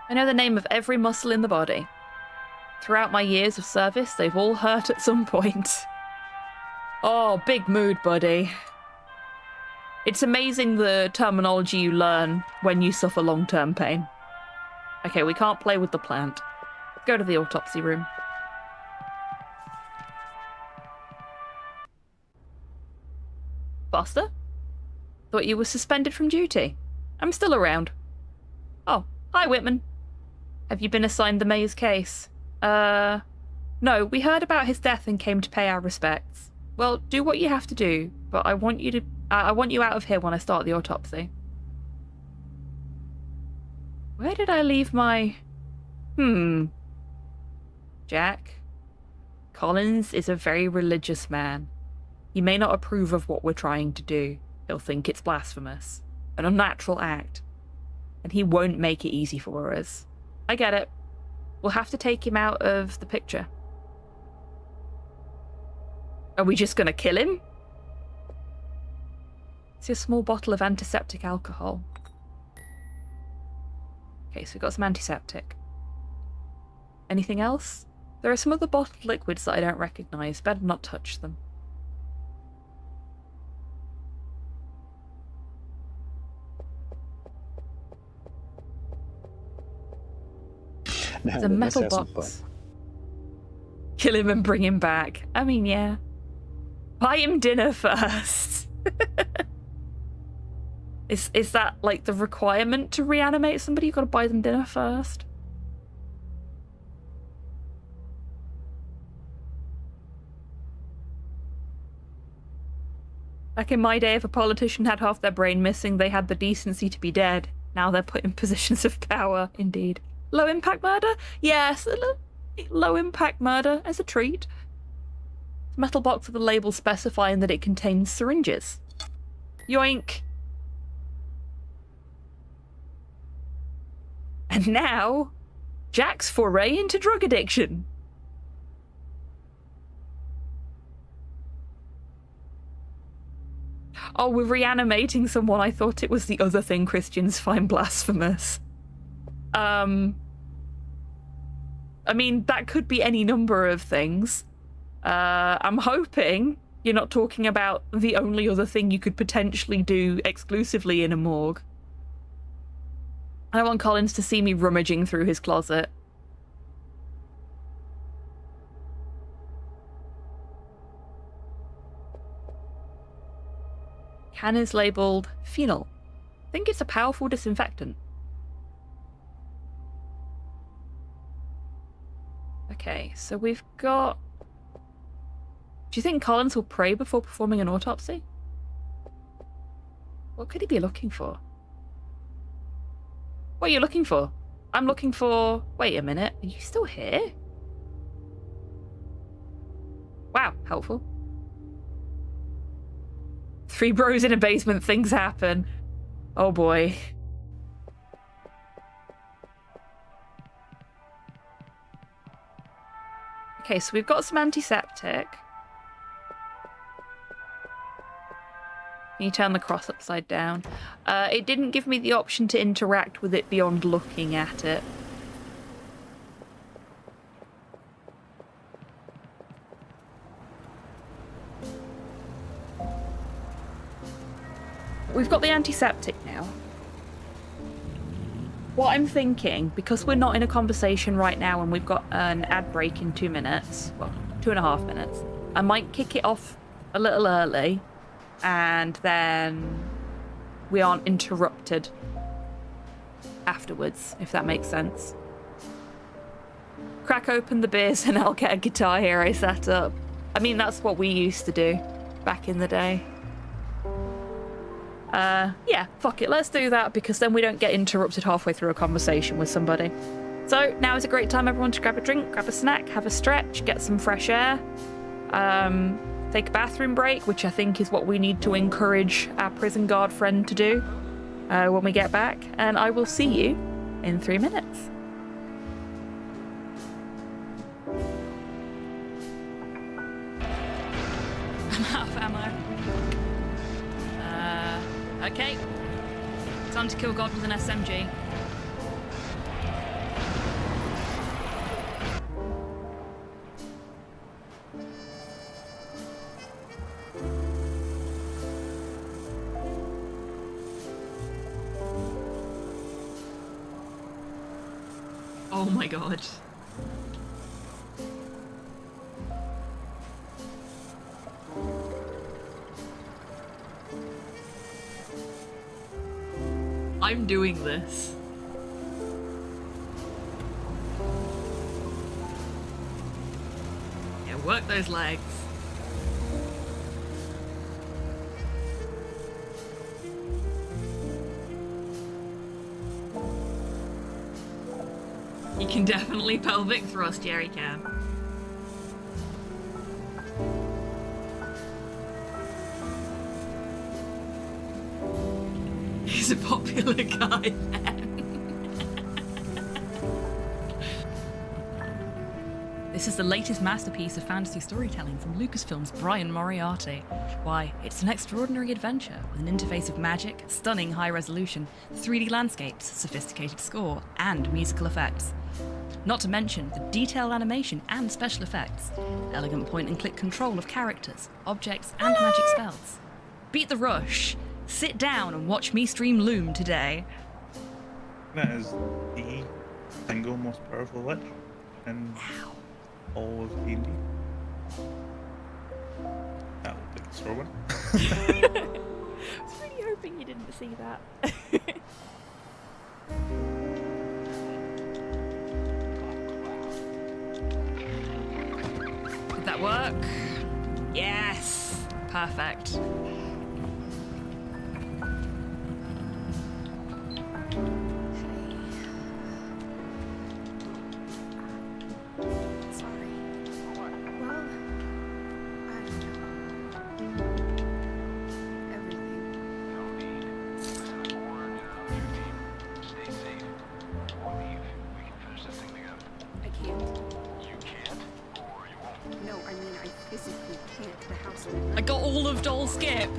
I know the name of every muscle in the body. Throughout my years of service, they've all hurt at some point. Oh, big mood, buddy. It's amazing the terminology you learn when you suffer long-term pain. Okay, we can't play with the plant. Go to the autopsy room. Foster? Thought you were suspended from duty. I'm still around. Oh, hi, Whitman. Have you been assigned the mayor's case? No, we heard about his death and came to pay our respects. Well, do what you have to do, but I want you out of here when I start the autopsy. Where did I leave my... Jack? Collins is a very religious man. He may not approve of what we're trying to do. He'll think it's blasphemous, an unnatural act, and he won't make it easy for us. I get it. We'll have to take him out of the picture. Are we just gonna kill him? See a small bottle of antiseptic alcohol. Okay, so we've got some antiseptic. Anything else? There are some other bottled liquids that I don't recognise. Better not touch them. There's a metal box. Kill him and bring him back. I mean, yeah. Buy him dinner first. Is that like the requirement to reanimate somebody? You've got to buy them dinner first. Back in my day, if a politician had half their brain missing, they had the decency to be dead. Now they're put in positions of power, indeed. Low impact murder? Yes, low impact murder as a treat. Metal box with a label specifying that it contains syringes. Yoink. And now, Jack's foray into drug addiction. Oh, we're reanimating someone. I thought it was the other thing Christians find blasphemous. I mean, that could be any number of things. I'm hoping you're not talking about the only other thing you could potentially do exclusively in a morgue. I don't want Collins to see me rummaging through his closet. Can is labelled phenol. I think it's a powerful disinfectant. Okay, so we've got... Do you think Collins will pray before performing an autopsy? What could he be looking for? What are you looking for? I'm looking for... Wait a minute, are you still here? Wow, helpful. 3 bros in a basement, things happen. Oh boy. Okay, so we've got some antiseptic. Can you turn the cross upside down? It didn't give me the option to interact with it beyond looking at it. We've got the antiseptic now. What I'm thinking, because we're not in a conversation right now and we've got an ad break in 2 minutes, well, 2.5 minutes, I might kick it off a little early and then we aren't interrupted afterwards, if that makes sense. Crack open the beers and I'll get a Guitar Hero set up. I mean, that's what we used to do back in the day. Yeah, fuck it, let's do that, because then we don't get interrupted halfway through a conversation with somebody. So now is a great time, everyone, to grab a drink, grab a snack, have a stretch, get some fresh air, take a bathroom break, which I think is what we need to encourage our prison guard friend to do when we get back, and I will see you in 3 minutes. I'm out of ammo. Okay. Time to kill God with an SMG. Oh my god. I'm doing this. Yeah, work those legs. You can definitely pelvic thrust, Jerry can. He's a popular guy then. This is the latest masterpiece of fantasy storytelling from Lucasfilm's Brian Moriarty. Why, it's an extraordinary adventure with an interface of magic, stunning high resolution, 3D landscapes, sophisticated score, and musical effects. Not to mention the detailed animation and special effects, elegant point-and-click control of characters, objects, and magic spells. Beat the rush. Sit down and watch me stream Loom today. That is the single most powerful lich in all of D&D. That would be the store one. I was really hoping you didn't see that. Did that work? Yes! Perfect. I got all of Doll Skip.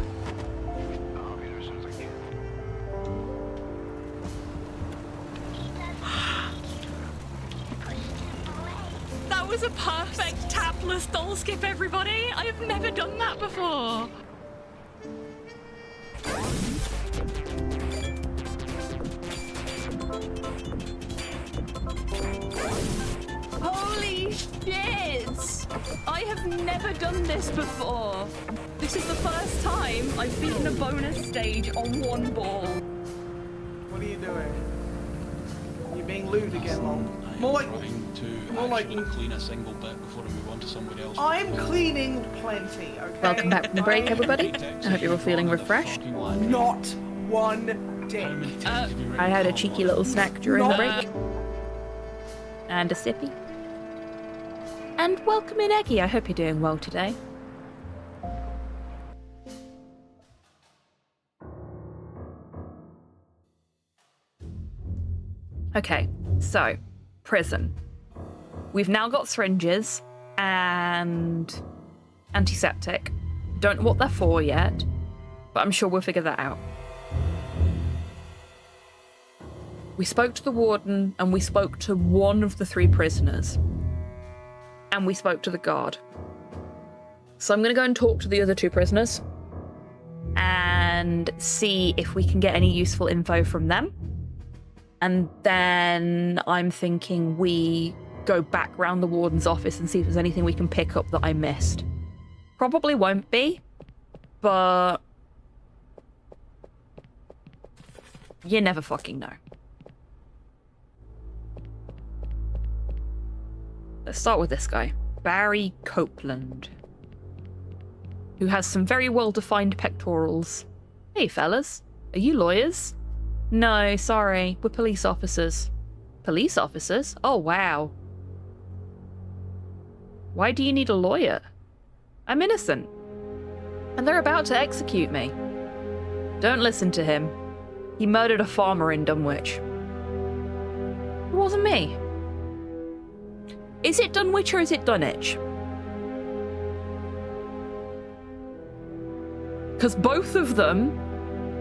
That was a perfect tapless Doll Skip, everybody. I have never done that before. Holy shit! I have never done this before. This is the first time I've beaten a bonus stage on one ball. What are you doing? You're being lewd again, Mom. More like clean a single bit before we move on to somebody else. I'm cleaning plenty, okay? Welcome back from the break, everybody. I hope you're all feeling refreshed. Not one dick. I had a cheeky little snack during the break. And a sippy. And welcome in, Eggy. I hope you're doing well today. Okay, so, prison. We've now got syringes and antiseptic. Don't know what they're for yet, but I'm sure we'll figure that out. We spoke to the warden, and we spoke to one of the 3 prisoners. And we spoke to the guard. So I'm going to go and talk to the other 2 prisoners and see if we can get any useful info from them. And then I'm thinking we go back round the warden's office and see if there's anything we can pick up that I missed. Probably won't be, but you never fucking know. Let's start with this guy, Barry Copeland, who has some very well-defined pectorals. Hey, fellas, are you lawyers? No, sorry, we're police officers. Police officers? Oh, wow. Why do you need a lawyer? I'm innocent. And they're about to execute me. Don't listen to him. He murdered a farmer in Dunwich. It wasn't me. Is it Dunwich or is it Dunwich? Because both of them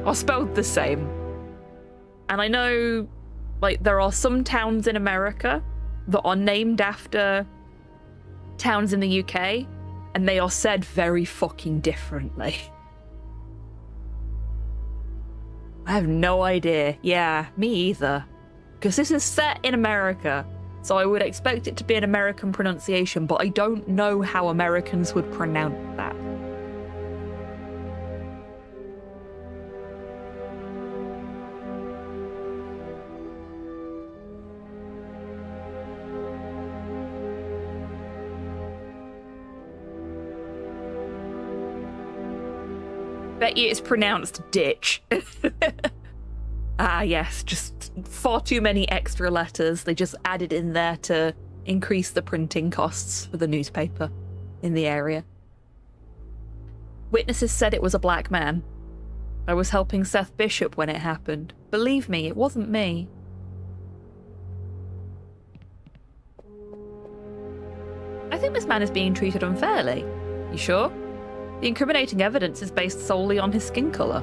are spelled the same. And I know, like, there are some towns in America that are named after towns in the UK, and they are said very fucking differently. I have no idea. Yeah, me either. Because this is set in America, so I would expect it to be an American pronunciation, but I don't know how Americans would pronounce that. Bet you it's pronounced ditch. Ah, yes, just far too many extra letters. They just added in there to increase the printing costs for the newspaper in the area. Witnesses said it was a black man. I was helping Seth Bishop when it happened. Believe me, it wasn't me. I think this man is being treated unfairly. You sure? The incriminating evidence is based solely on his skin colour.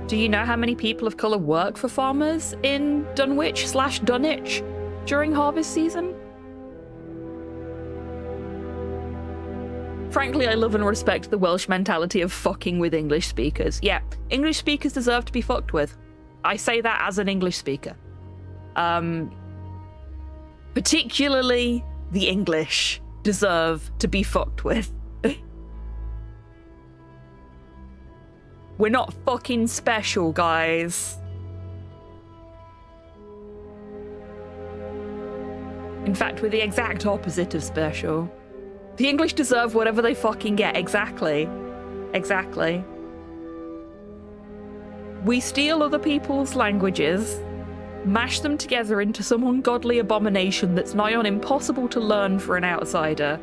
Do you know how many people of colour work for farmers in Dunwich/Dunwich during harvest season? Frankly, I love and respect the Welsh mentality of fucking with English speakers. Yeah, English speakers deserve to be fucked with. I say that as an English speaker. Particularly the English deserve to be fucked with. We're not fucking special, guys. In fact, we're the exact opposite of special. The English deserve whatever they fucking get. Exactly. Exactly. We steal other people's languages, mash them together into some ungodly abomination that's nigh on impossible to learn for an outsider,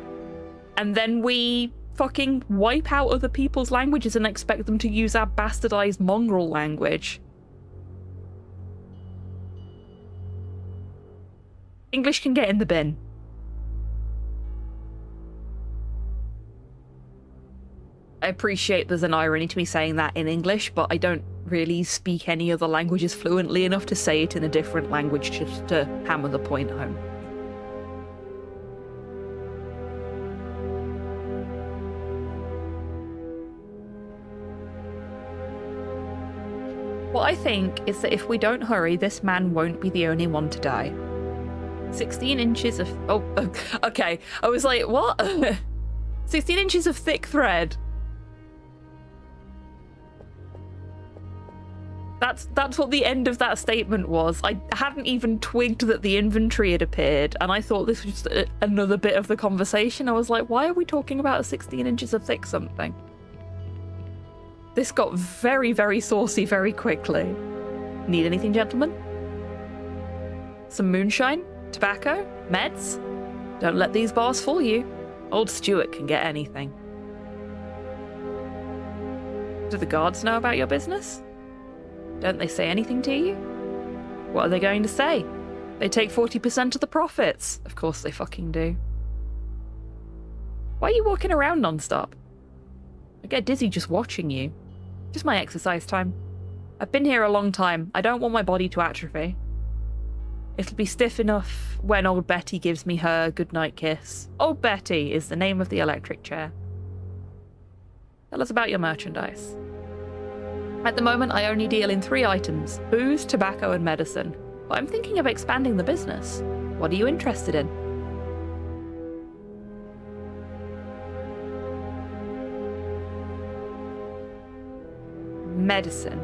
and then we fucking wipe out other people's languages and expect them to use our bastardized mongrel language. English can get in the bin. I appreciate there's an irony to me saying that in English, but I don't really speak any other languages fluently enough to say it in a different language just to hammer the point home. What I think is that if we don't hurry, this man won't be the only one to die. 16 inches of... Oh, okay. I was like, what? 16 inches of thick thread. That's what the end of that statement was. I hadn't even twigged that the inventory had appeared, and I thought this was just another bit of the conversation. I was like, why are we talking about 16 inches of thick something? This got very, very saucy very quickly. Need anything, gentlemen? Some moonshine? Tobacco? Meds? Don't let these bars fool you. Old Stuart can get anything. Do the guards know about your business? Don't they say anything to you? What are they going to say? They take 40% of the profits. Of course they fucking do. Why are you walking around non-stop? I get dizzy just watching you. Just my exercise time. I've been here a long time. I don't want my body to atrophy. It'll be stiff enough when old Betty gives me her goodnight kiss. Old Betty is the name of the electric chair. Tell us about your merchandise. At the moment, I only deal in 3 items: booze, tobacco, and medicine. But I'm thinking of expanding the business. What are you interested in? Medicine.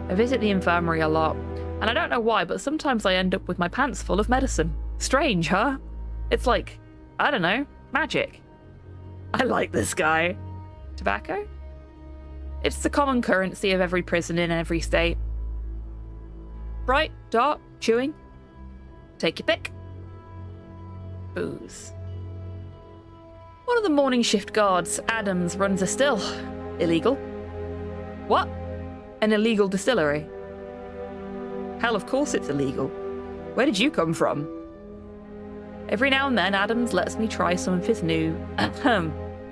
I visit the infirmary a lot, and I don't know why, but sometimes I end up with my pants full of medicine. Strange, huh? It's like, I don't know, magic. I like this guy. Tobacco? It's the common currency of every prison in every state. Bright, dark, chewing. Take your pick. Booze. One of the morning shift guards, Adams, runs a still. Illegal. What? An illegal distillery? Hell, of course it's illegal. Where did you come from? Every now and then, Adams lets me try some of his new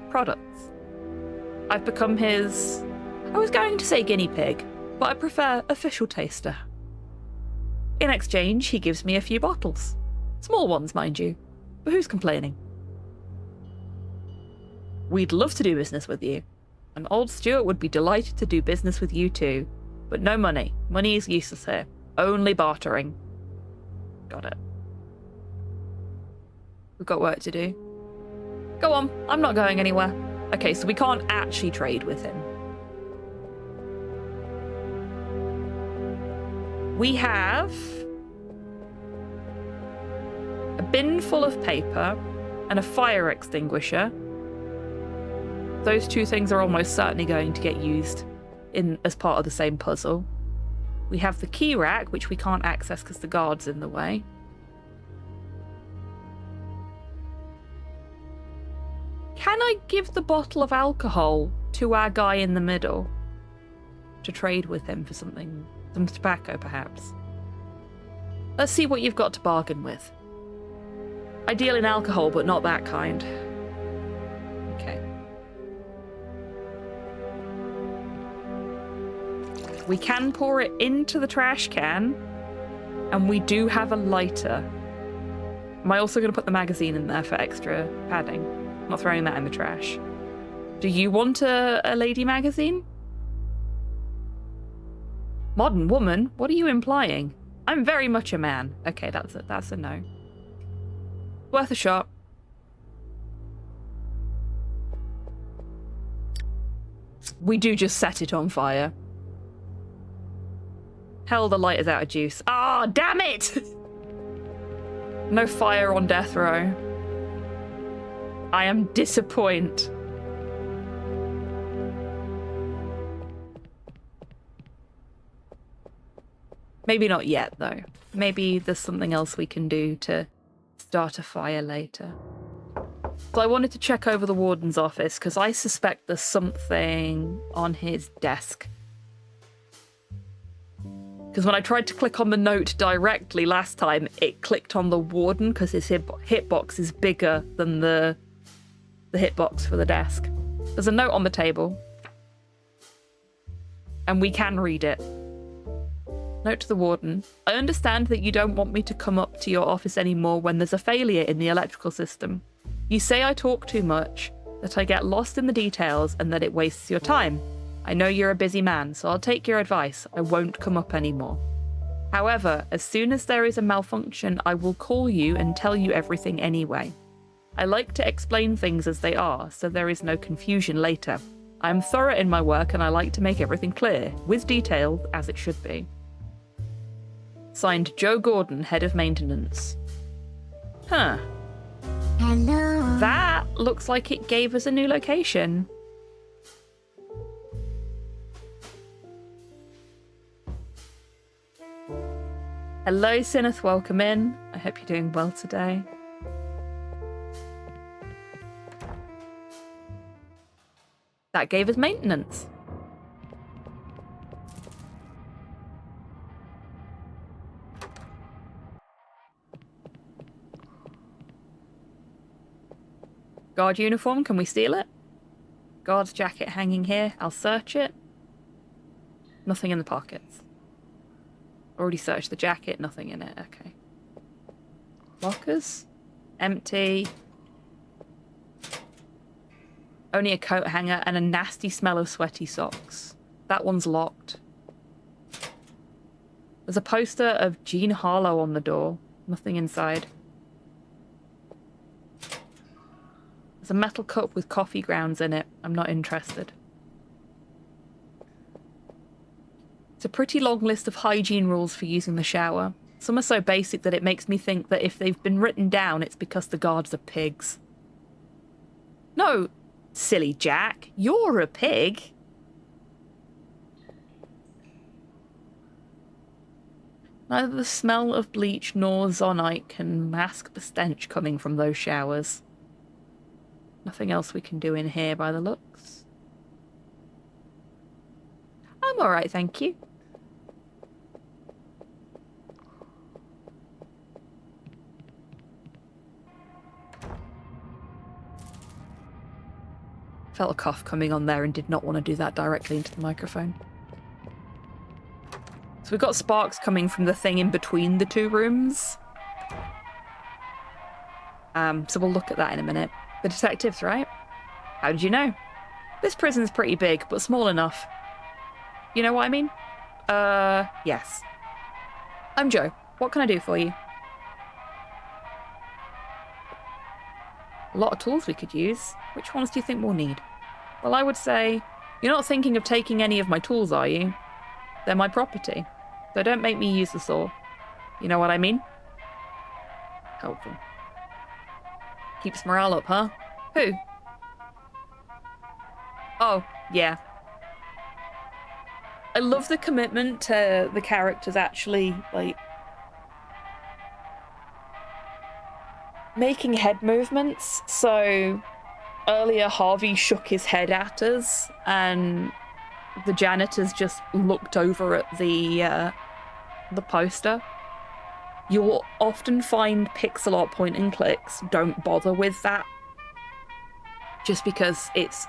products. I've become his... I was going to say guinea pig, but I prefer official taster. In exchange, he gives me a few bottles. Small ones, mind you. But who's complaining? We'd love to do business with you. And old Stuart would be delighted to do business with you too. But no money. Money is useless here. Only bartering. Got it. We've got work to do. Go on, I'm not going anywhere. Okay, so we can't actually trade with him. We have a bin full of paper and a fire extinguisher. those two things are almost certainly going to get used as part of the same puzzle. We have the key rack, which we can't access because the guard's in the way. Can I give the bottle of alcohol to our guy in the middle to trade with him for something? Some tobacco, perhaps? Let's see what you've got to bargain with. I deal in alcohol, but not that kind. Okay. We can pour it into the trash can, and we do have a lighter. Am I also going to put the magazine in there for extra padding? I'm not throwing that in the trash. Do you want a lady magazine? Modern woman? What are you implying? I'm very much a man. Okay, that's a no. Worth a shot. We do just set it on fire. Hell, the light is out of juice. Ah, damn it! No fire on death row. I am disappointed. Maybe not yet, though. Maybe there's something else we can do to start a fire later. So I wanted to check over the warden's office, because I suspect there's something on his desk. Because when I tried to click on the note directly last time, it clicked on the warden, because his hitbox is bigger than the hitbox for the desk. There's a note on the table. And we can read it. Note to the warden. I understand that you don't want me to come up to your office anymore when there's a failure in the electrical system. You say I talk too much, that I get lost in the details, and that it wastes your time. I know you're a busy man, so I'll take your advice. I won't come up anymore. However, as soon as there is a malfunction, I will call you and tell you everything anyway. I like to explain things as they are, so there is no confusion later. I am thorough in my work and I like to make everything clear, with detail, as it should be. Signed, Joe Gordon, Head of Maintenance. Huh. Hello. That looks like it gave us a new location. Hello, Sineth, welcome in. I hope you're doing well today. That gave us maintenance. Guard uniform, can we steal it? Guard's jacket hanging here. I'll search it. Nothing in the pockets. Already searched the jacket, nothing in it. Okay. Lockers? Empty. Only a coat hanger and a nasty smell of sweaty socks. That one's locked. There's a poster of Jean Harlow on the door. Nothing inside. There's a metal cup with coffee grounds in it. I'm not interested. It's a pretty long list of hygiene rules for using the shower. Some are so basic that it makes me think that if they've been written down, it's because the guards are pigs. No, silly Jack, you're a pig. Neither the smell of bleach nor zonite can mask the stench coming from those showers. Nothing else we can do in here by the looks. I'm alright, thank you. Felt a cough coming on there and did not want to do that directly into the microphone. So we've got sparks coming from the thing in between the two rooms. So we'll look at that in a minute. The detectives, right? How did you know? This prison's pretty big, but small enough. You know what I mean? Yes. I'm Joe. What can I do for you? A lot of tools we could use. Which ones do you think we'll need? Well, I would say, you're not thinking of taking any of my tools, are you? They're my property. So don't make me use the saw. You know what I mean? Helpful. Keeps morale up, huh? Who? Oh, yeah. I love the commitment to the characters actually, like, making head movements. So earlier Harvey shook his head at us and the janitors just looked over at the poster. You'll often find pixel art point and clicks don't bother with that just because it's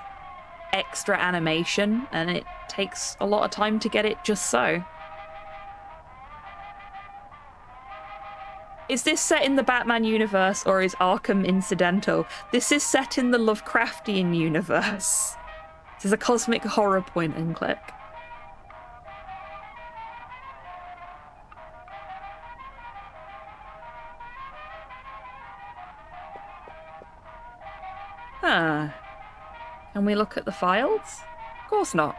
extra animation and it takes a lot of time to get it just so. Is this set in the Batman universe or is Arkham incidental? This is set in the Lovecraftian universe. This is a cosmic horror point and click. Huh. Can we look at the files? Of course not.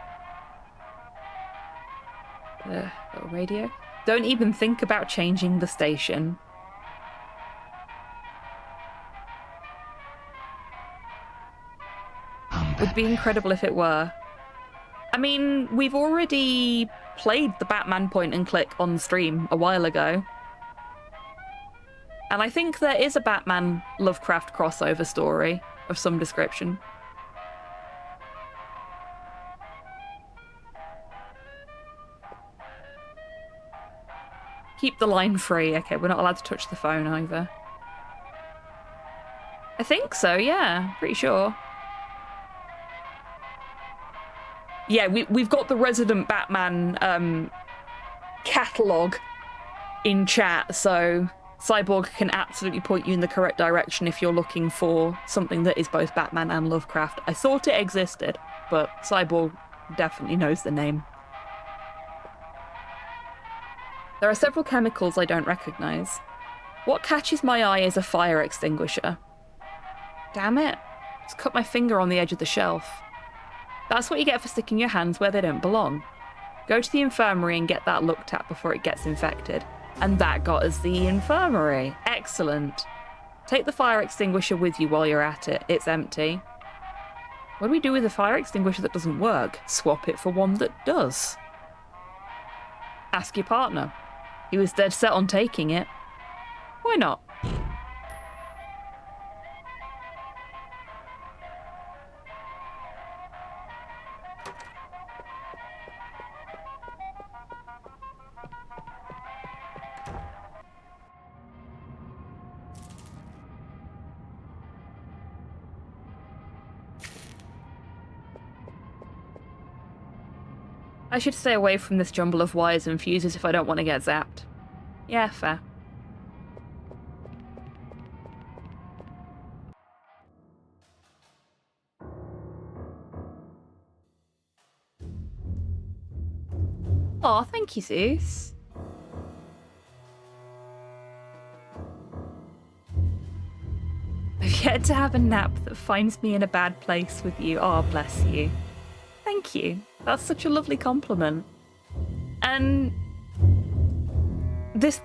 Little radio. Don't even think about changing the station. Would be incredible if it were. I mean, we've already played the Batman point and click on stream a while ago. And I think there is a Batman Lovecraft crossover story of some description. Keep the line free. Okay, we're not allowed to touch the phone either. I think so, yeah. Pretty sure. Yeah, we've got the resident Batman catalogue in chat, so Cyborg can absolutely point you in the correct direction if you're looking for something that is both Batman and Lovecraft. I thought it existed, but Cyborg definitely knows the name. There are several chemicals I don't recognise. What catches my eye is a fire extinguisher. Damn it. Just cut my finger on the edge of the shelf. That's what you get for sticking your hands where they don't belong. Go to the infirmary and get that looked at before it gets infected. And that got us the infirmary. Excellent. Take the fire extinguisher with you while you're at it. It's empty. What do we do with a fire extinguisher that doesn't work? Swap it for one that does. Ask your partner. He was dead set on taking it. Why not? I should stay away from this jumble of wires and fuses if I don't want to get zapped. Yeah, fair. Aw, thank you, Zeus. I've yet to have a nap that finds me in a bad place with you. Oh, bless you. Thank you. That's such a lovely compliment. And this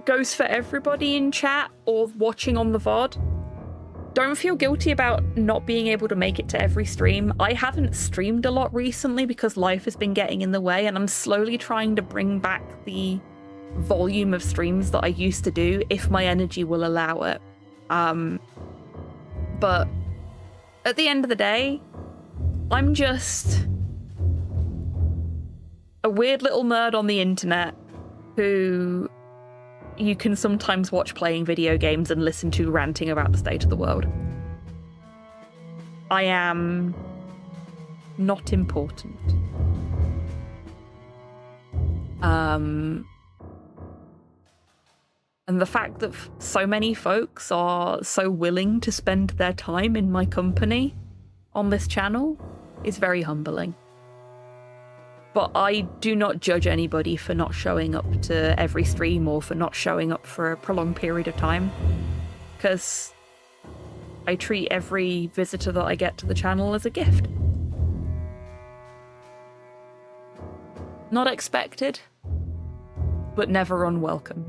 goes for everybody in chat or watching on the VOD. Don't feel guilty about not being able to make it to every stream. I haven't streamed a lot recently because life has been getting in the way, and I'm slowly trying to bring back the volume of streams that I used to do if my energy will allow it. But at the end of the day, I'm just a weird little nerd on the internet who you can sometimes watch playing video games and listen to ranting about the state of the world. I am not important. And the fact that so many folks are so willing to spend their time in my company on this channel is very humbling. But I do not judge anybody for not showing up to every stream or for not showing up for a prolonged period of time, because I treat every visitor that I get to the channel as a gift. Not expected, but never unwelcome.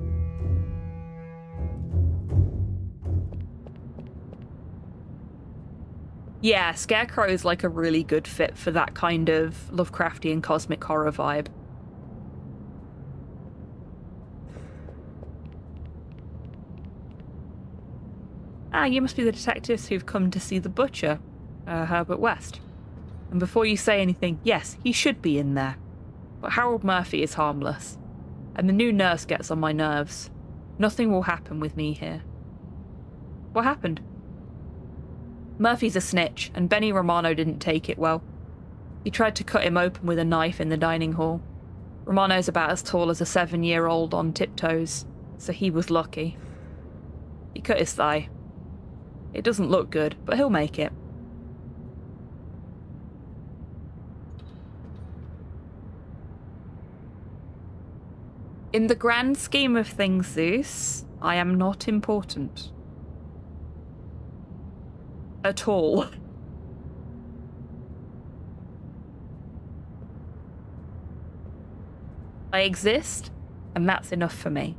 Yeah, Scarecrow is like a really good fit for that kind of Lovecraftian cosmic horror vibe. Ah, you must be the detectives who've come to see the butcher, Herbert West. And before you say anything, yes, he should be in there. But Harold Murphy is harmless. And the new nurse gets on my nerves. Nothing will happen with me here. What happened? Murphy's a snitch, and Benny Romano didn't take it well. He tried to cut him open with a knife in the dining hall. Romano's about as tall as a 7-year-old on tiptoes, so he was lucky. He cut his thigh. It doesn't look good, but he'll make it. In the grand scheme of things, Zeus, I am not important. At all. I exist, and that's enough for me.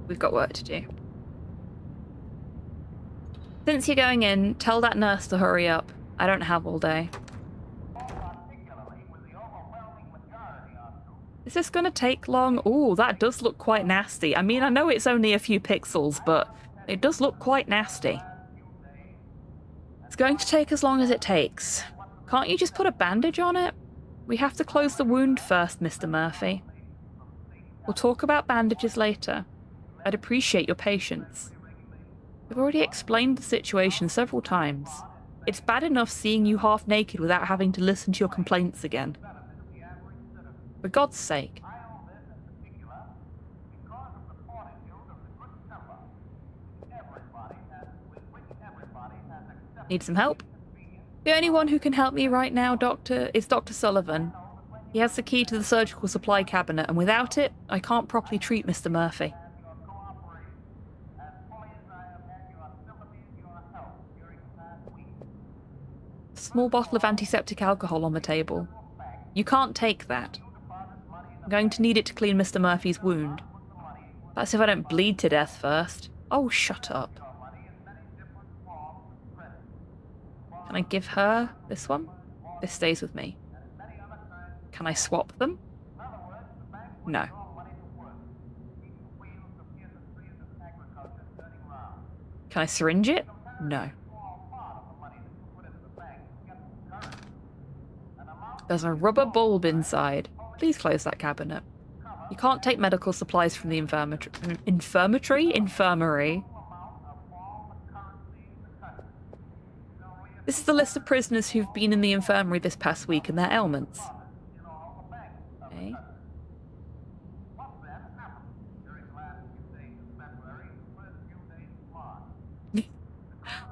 We've got work to do. Since you're going in, tell that nurse to hurry up. I don't have all day. Is this gonna take long? Ooh, that does look quite nasty. I mean, I know it's only a few pixels, but it does look quite nasty. It's going to take as long as it takes. Can't you just put a bandage on it? We have to close the wound first, Mr. Murphy. We'll talk about bandages later. I'd appreciate your patience. I've already explained the situation several times. It's bad enough seeing you half naked without having to listen to your complaints again. For God's sake. Need some help? The only one who can help me right now, Doctor, is Dr. Sullivan. He has the key to the surgical supply cabinet, and without it, I can't properly treat Mr. Murphy. Small bottle of antiseptic alcohol on the table. You can't take that. I'm going to need it to clean Mr. Murphy's wound. That's if I don't bleed to death first. Oh, shut up. Can I give her this one? This stays with me. Can I swap them? No. Can I syringe it? No. There's a rubber bulb inside. Please close that cabinet. You can't take medical supplies from the infirmary. This is the list of prisoners who've been in the infirmary this past week and their ailments. Okay.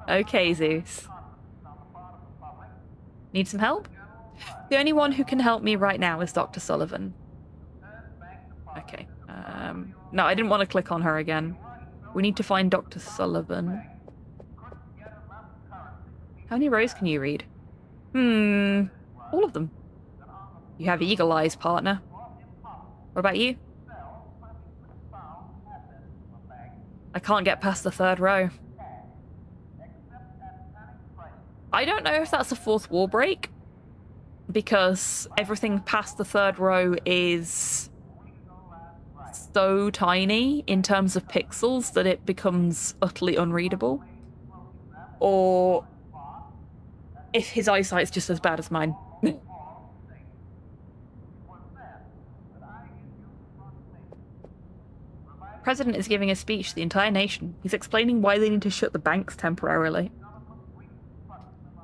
Okay, Zeus. Need some help? The only one who can help me right now is Dr. Sullivan. Okay. No, I didn't want to click on her again. We need to find Dr. Sullivan. How many rows can you read? All of them. You have eagle eyes, partner. What about you? I can't get past the 3rd row. I don't know if that's a 4th wall break, because everything past the 3rd row is so tiny in terms of pixels that it becomes utterly unreadable. Or if his eyesight's just as bad as mine. The president is giving a speech to the entire nation. He's explaining why they need to shut the banks temporarily.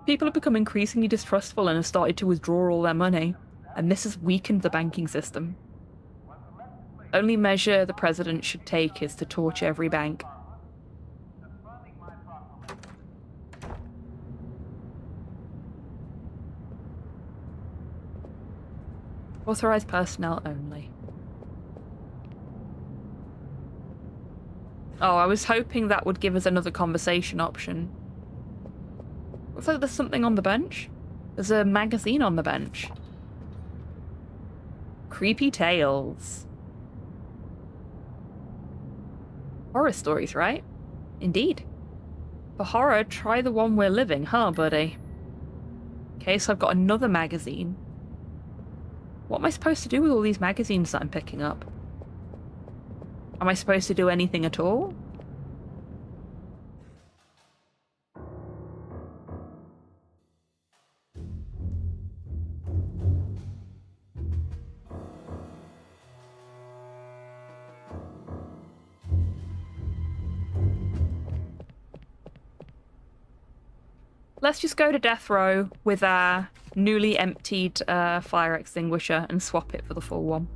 People have become increasingly distrustful and have started to withdraw all their money, and this has weakened the banking system. Only measure the president should take is to torch every bank. Authorized personnel only. Oh, I was hoping that would give us another conversation option. Looks like there's something on the bench. There's a magazine on the bench. Creepy Tales. Horror stories, right? Indeed. For horror, try the one we're living, huh, buddy? Okay, so I've got another magazine. What am I supposed to do with all these magazines that I'm picking up? Am I supposed to do anything at all? Let's just go to death row with our newly emptied fire extinguisher and swap it for the full one.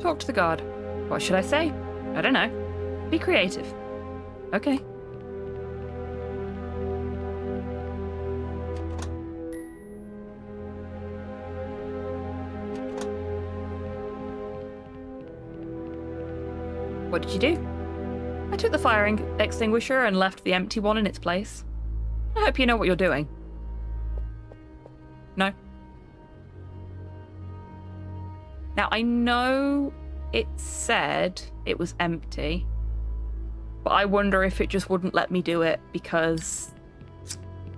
Talk to the guard. What should I say? I don't know. Be creative. Okay. What did you do? I took the fire extinguisher and left the empty one in its place. I hope you know what you're doing. No? Now, I know it said it was empty, but I wonder if it just wouldn't let me do it because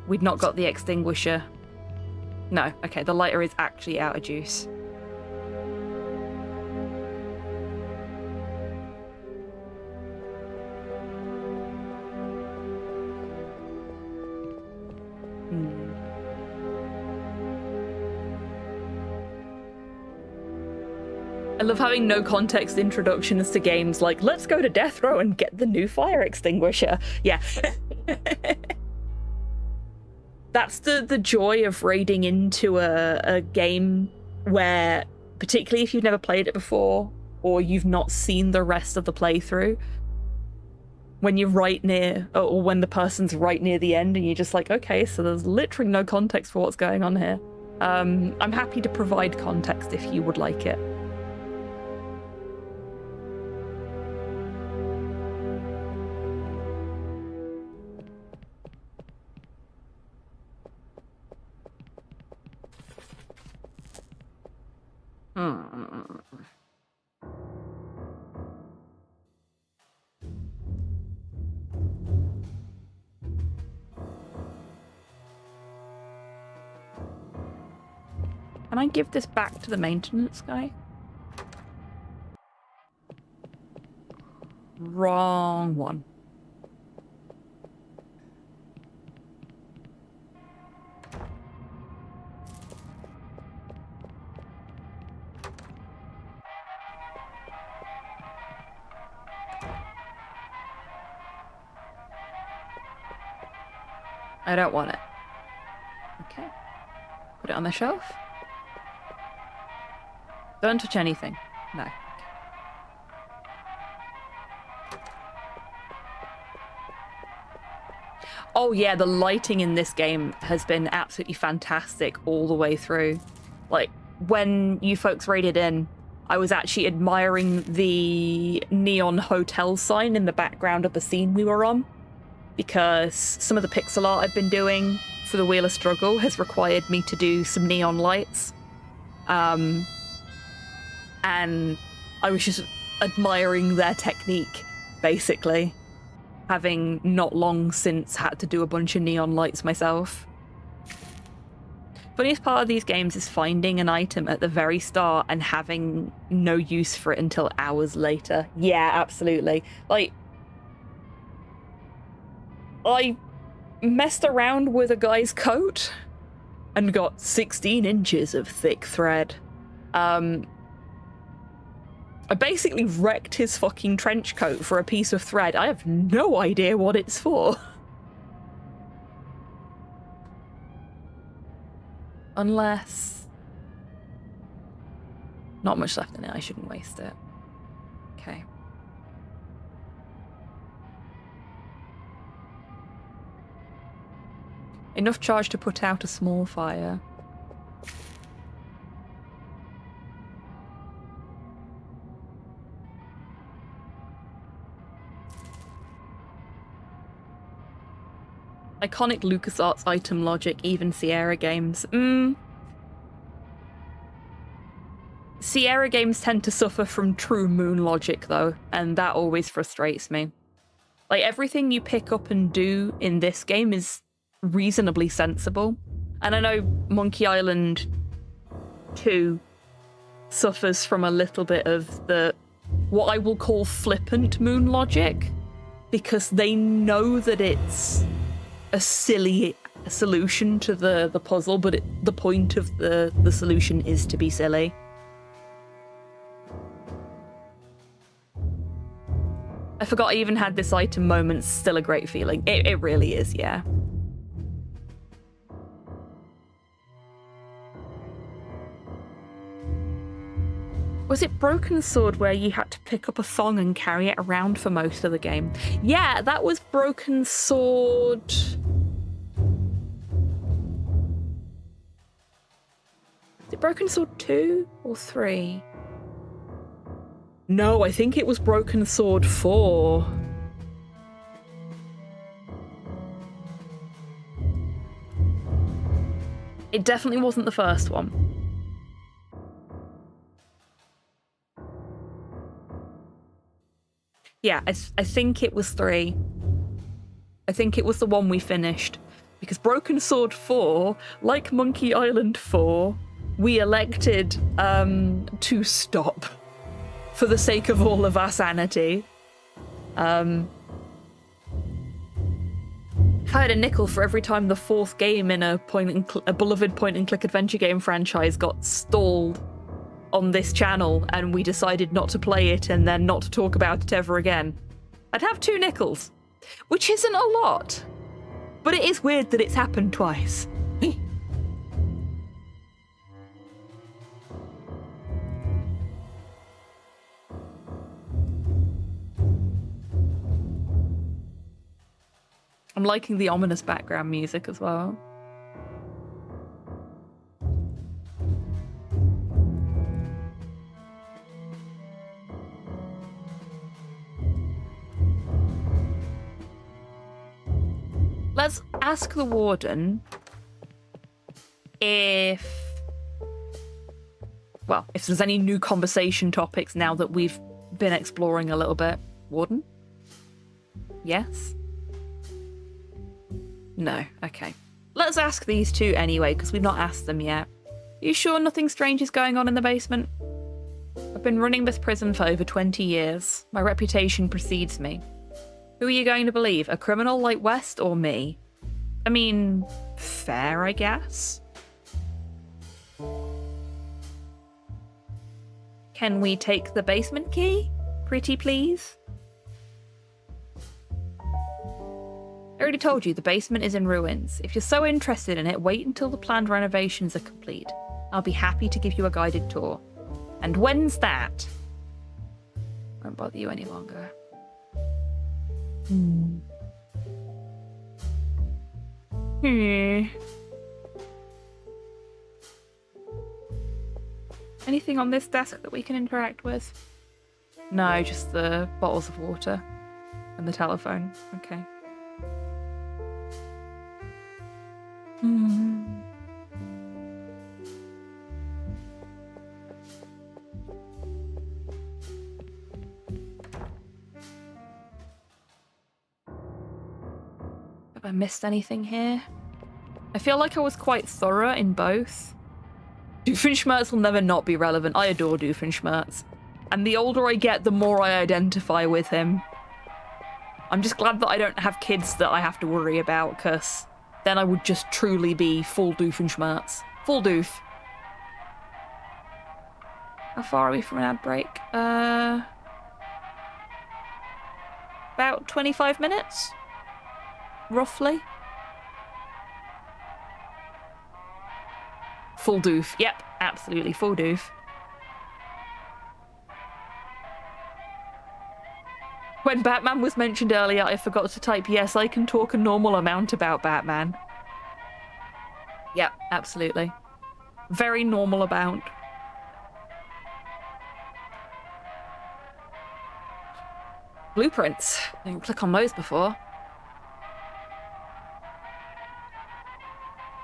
we'd not got the extinguisher. No, okay, the lighter is actually out of juice. I love having no context introductions to games like, let's go to death row and get the new fire extinguisher. Yeah. That's the joy of raiding into a game where, particularly if you've never played it before or you've not seen the rest of the playthrough, when you're right near, or when the person's right near the end and you're just like, okay, so there's literally no context for what's going on here. I'm happy to provide context if you would like it. Can I give this back to the maintenance guy? Wrong one. I don't want it. Okay. Put it on the shelf. Don't touch anything. No. Oh yeah, the lighting in this game has been absolutely fantastic all the way through. Like, when you folks raided in, I was actually admiring the neon hotel sign in the background of the scene we were on, because some of the pixel art I've been doing for the Wheel of Struggle has required me to do some neon lights. And I was just admiring their technique, basically, having not long since had to do a bunch of neon lights myself. Funniest part of these games is finding an item at the very start and having no use for it until hours later. Yeah, absolutely. Like, I messed around with a guy's coat and got 16 inches of thick thread. I basically wrecked his fucking trench coat for a piece of thread. I have no idea what it's for. Unless... Not much left in it, I shouldn't waste it. Okay. Enough charge to put out a small fire. Iconic LucasArts item logic, even Sierra games. Sierra games tend to suffer from true moon logic, though, and that always frustrates me. Like, everything you pick up and do in this game is reasonably sensible. And I know Monkey Island 2 suffers from a little bit of the, what I will call flippant moon logic, because they know that it's a silly solution to the puzzle, but the point of the solution is to be silly. I forgot I even had this item moment, still a great feeling. It really is, yeah. Was it Broken Sword where you had to pick up a thong and carry it around for most of the game? Yeah, that was Broken Sword. Is it Broken Sword 2 or 3? No, I think it was Broken Sword 4. It definitely wasn't the first one. Yeah, I think it was 3. I think it was the one we finished. Because Broken Sword 4, like Monkey Island 4, we elected to stop for the sake of all of our sanity. If I had a nickel for every time the 4th game in a beloved point-and-click adventure game franchise got stalled on this channel and we decided not to play it and then not to talk about it ever again, I'd have 2 nickels, which isn't a lot, but it is weird that it's happened twice. I'm liking the ominous background music as well. Let's ask the warden if there's any new conversation topics now that we've been exploring a little bit. Warden? Yes? No, okay. Let's ask these two anyway, because we've not asked them yet. Are you sure nothing strange is going on in the basement? I've been running this prison for over 20 years. My reputation precedes me. Who are you going to believe? A criminal like West or me? I mean, fair, I guess. Can we take the basement key? Pretty please? I already told you, the basement is in ruins. If you're so interested in it, wait until the planned renovations are complete. I'll be happy to give you a guided tour. And when's that? Won't bother you any longer. Anything on this desk that we can interact with? No, just the bottles of water and the telephone. Okay. Have I missed anything here? I feel like I was quite thorough in both. Doofenshmirtz will never not be relevant. I adore Doofenshmirtz. And the older I get, the more I identify with him. I'm just glad that I don't have kids that I have to worry about, because then I would just truly be full Doofenshmirtz. Full doof. How far are we from an ad break? About 25 minutes? Roughly. Full doof. Yep, absolutely full doof. When Batman was mentioned earlier, I forgot to type, yes, I can talk a normal amount about Batman. Yep, absolutely. Very normal amount. Blueprints. I didn't click on those before.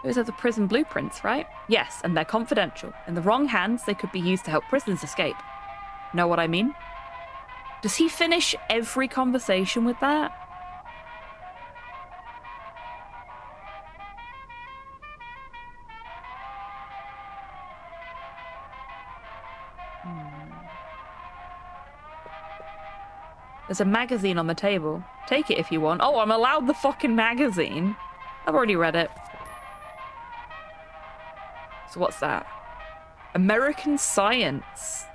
Those are the prison blueprints, right? Yes, and they're confidential. In the wrong hands, they could be used to help prisoners escape. Know what I mean? Does he finish every conversation with that? There's a magazine on the table. Take it if you want. Oh, I'm allowed the fucking magazine. I've already read it. So what's that? American Science.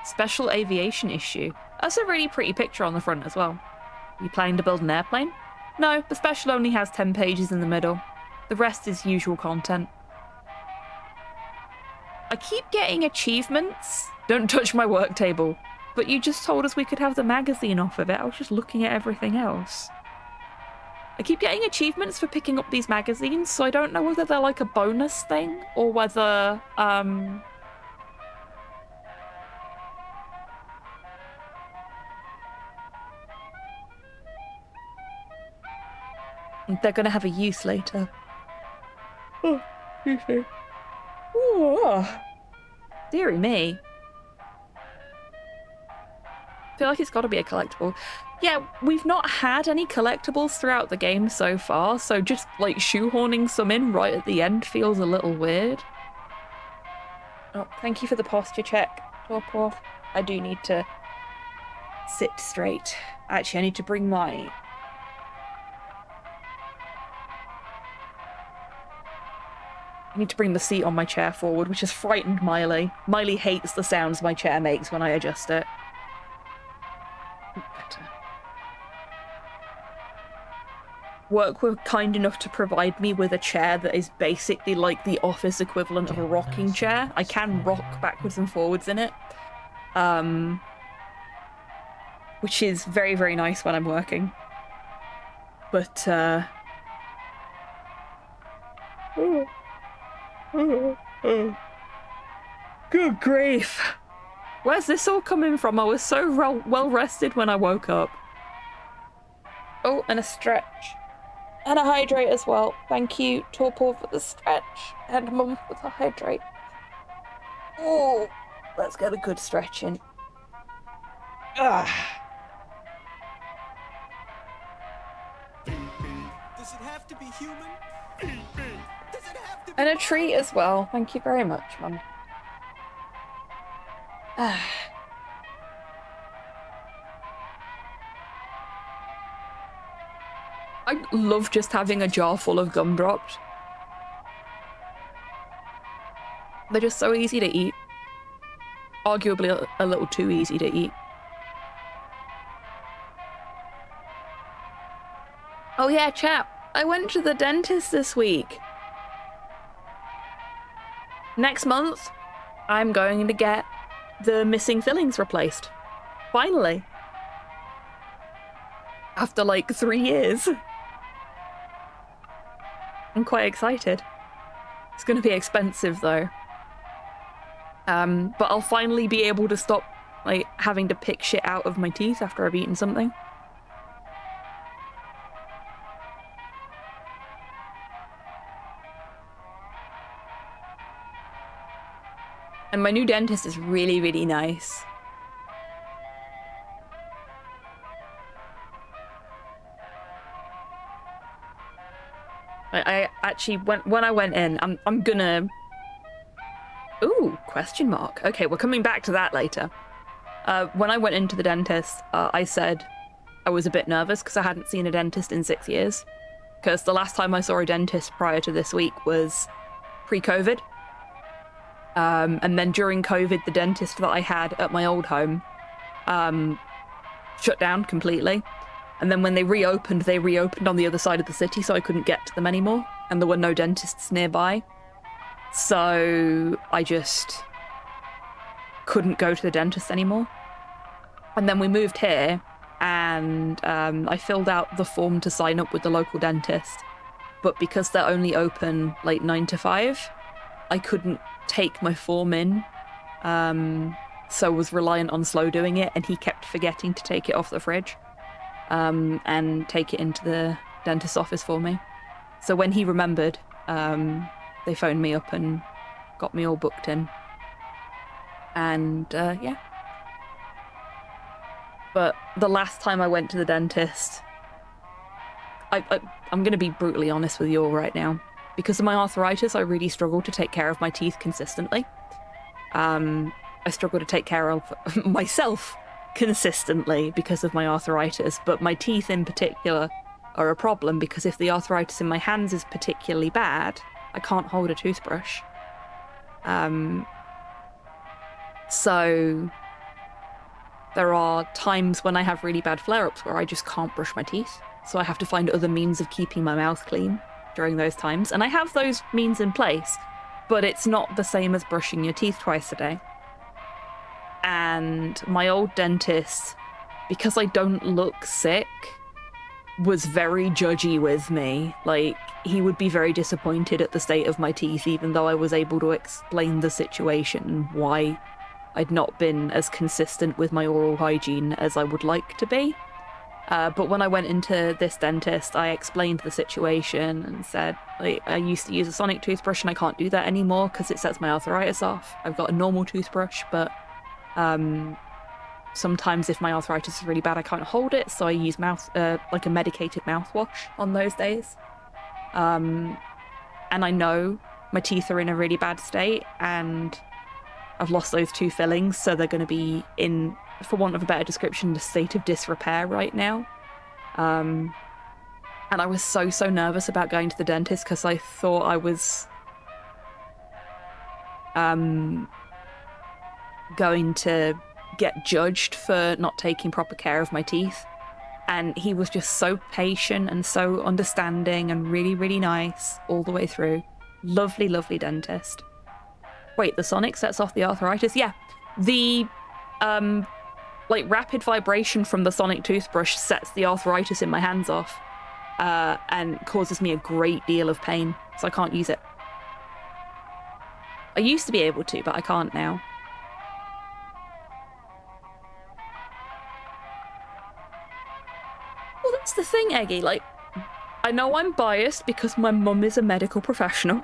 Special aviation issue. That's a really pretty picture on the front as well. You planning to build an airplane? No, the special only has 10 pages in the middle. The rest is usual content. I keep getting achievements. Don't touch my work table. But you just told us we could have the magazine off of it. I was just looking at everything else. I keep getting achievements for picking up these magazines, so I don't know whether they're like a bonus thing or whether, they're gonna have a use later. Oh, excuse me. Oh, dearie me. I feel like it's got to be a collectible. Yeah, we've not had any collectibles throughout the game so far, so just like shoehorning some in right at the end feels a little weird. Oh, thank you for the posture check, Torpor. I do need to sit straight. Actually, I need to bring my... I need to bring the seat on my chair forward, which has frightened Miley. Miley hates the sounds my chair makes when I adjust it. Better. Work were kind enough to provide me with a chair that is basically like the office equivalent of a rocking chair. I can rock backwards and forwards in it. Which is very, very nice when I'm working. But, good grief. Where's this all coming from? I was so well rested when I woke up. Oh, and a stretch. And a hydrate as well. Thank you, Torpor, for the stretch. And Mum for the hydrate. Oh, let's get a good stretch in. Ah. Does it have to be human? Does it have to be... And a treat as well. Thank you very much, Mum. Ah. I love just having a jar full of gumdrops. They're just so easy to eat. Arguably a little too easy to eat. Oh yeah, chap. I went to the dentist this week. Next month, I'm going to get the missing fillings replaced. Finally. After like 3 years. I'm quite excited. It's going to be expensive though. But I'll finally be able to stop like having to pick shit out of my teeth after I've eaten something. And my new dentist is really, really nice. I actually, when I went in, I'm gonna... Ooh, question mark. Okay, we're coming back to that later. When I went into the dentist, I said I was a bit nervous because I hadn't seen a dentist in 6 years. Because the last time I saw a dentist prior to this week was pre-COVID. And then during COVID, the dentist that I had at my old home shut down completely. And then when they reopened on the other side of the city, so I couldn't get to them anymore. And there were no dentists nearby. So I just couldn't go to the dentist anymore. And then we moved here, and I filled out the form to sign up with the local dentist. But because they're only open like 9 to 5, I couldn't take my form in. So was reliant on Slow doing it, and he kept forgetting to take it off the fridge. And take it into the dentist's office for me. So when he remembered, they phoned me up and got me all booked in. And yeah. But the last time I went to the dentist, I'm going to be brutally honest with you all right now. Because of my arthritis, I really struggle to take care of my teeth consistently. I struggle to take care of myself consistently because of my arthritis, but my teeth in particular are a problem because if the arthritis in my hands is particularly bad, I can't hold a toothbrush. So there are times when I have really bad flare-ups where I just can't brush my teeth. So I have to find other means of keeping my mouth clean during those times. And I have those means in place, but it's not the same as brushing your teeth twice a day. And my old dentist, because I don't look sick, was very judgy with me. Like, he would be very disappointed at the state of my teeth, even though I was able to explain the situation and why I'd not been as consistent with my oral hygiene as I would like to be. But when I went into this dentist, I explained the situation and said, like, I used to use a sonic toothbrush and I can't do that anymore because it sets my arthritis off. I've got a normal toothbrush, but sometimes if my arthritis is really bad, I can't hold it, so I use like a medicated mouthwash on those days. And I know my teeth are in a really bad state, and I've lost those 2 fillings, so they're going to be in, for want of a better description, a state of disrepair right now. And I was so nervous about going to the dentist because I thought I was going to get judged for not taking proper care of my teeth. And he was just so patient and so understanding and really nice all the way through. Lovely dentist. Wait, the sonic sets off the arthritis? Yeah. The like rapid vibration from the sonic toothbrush sets the arthritis in my hands off and causes me a great deal of pain, so I can't use it. I used to be able to, but I can't now. Well, that's the thing, Eggy. Like, I know I'm biased because my mum is a medical professional,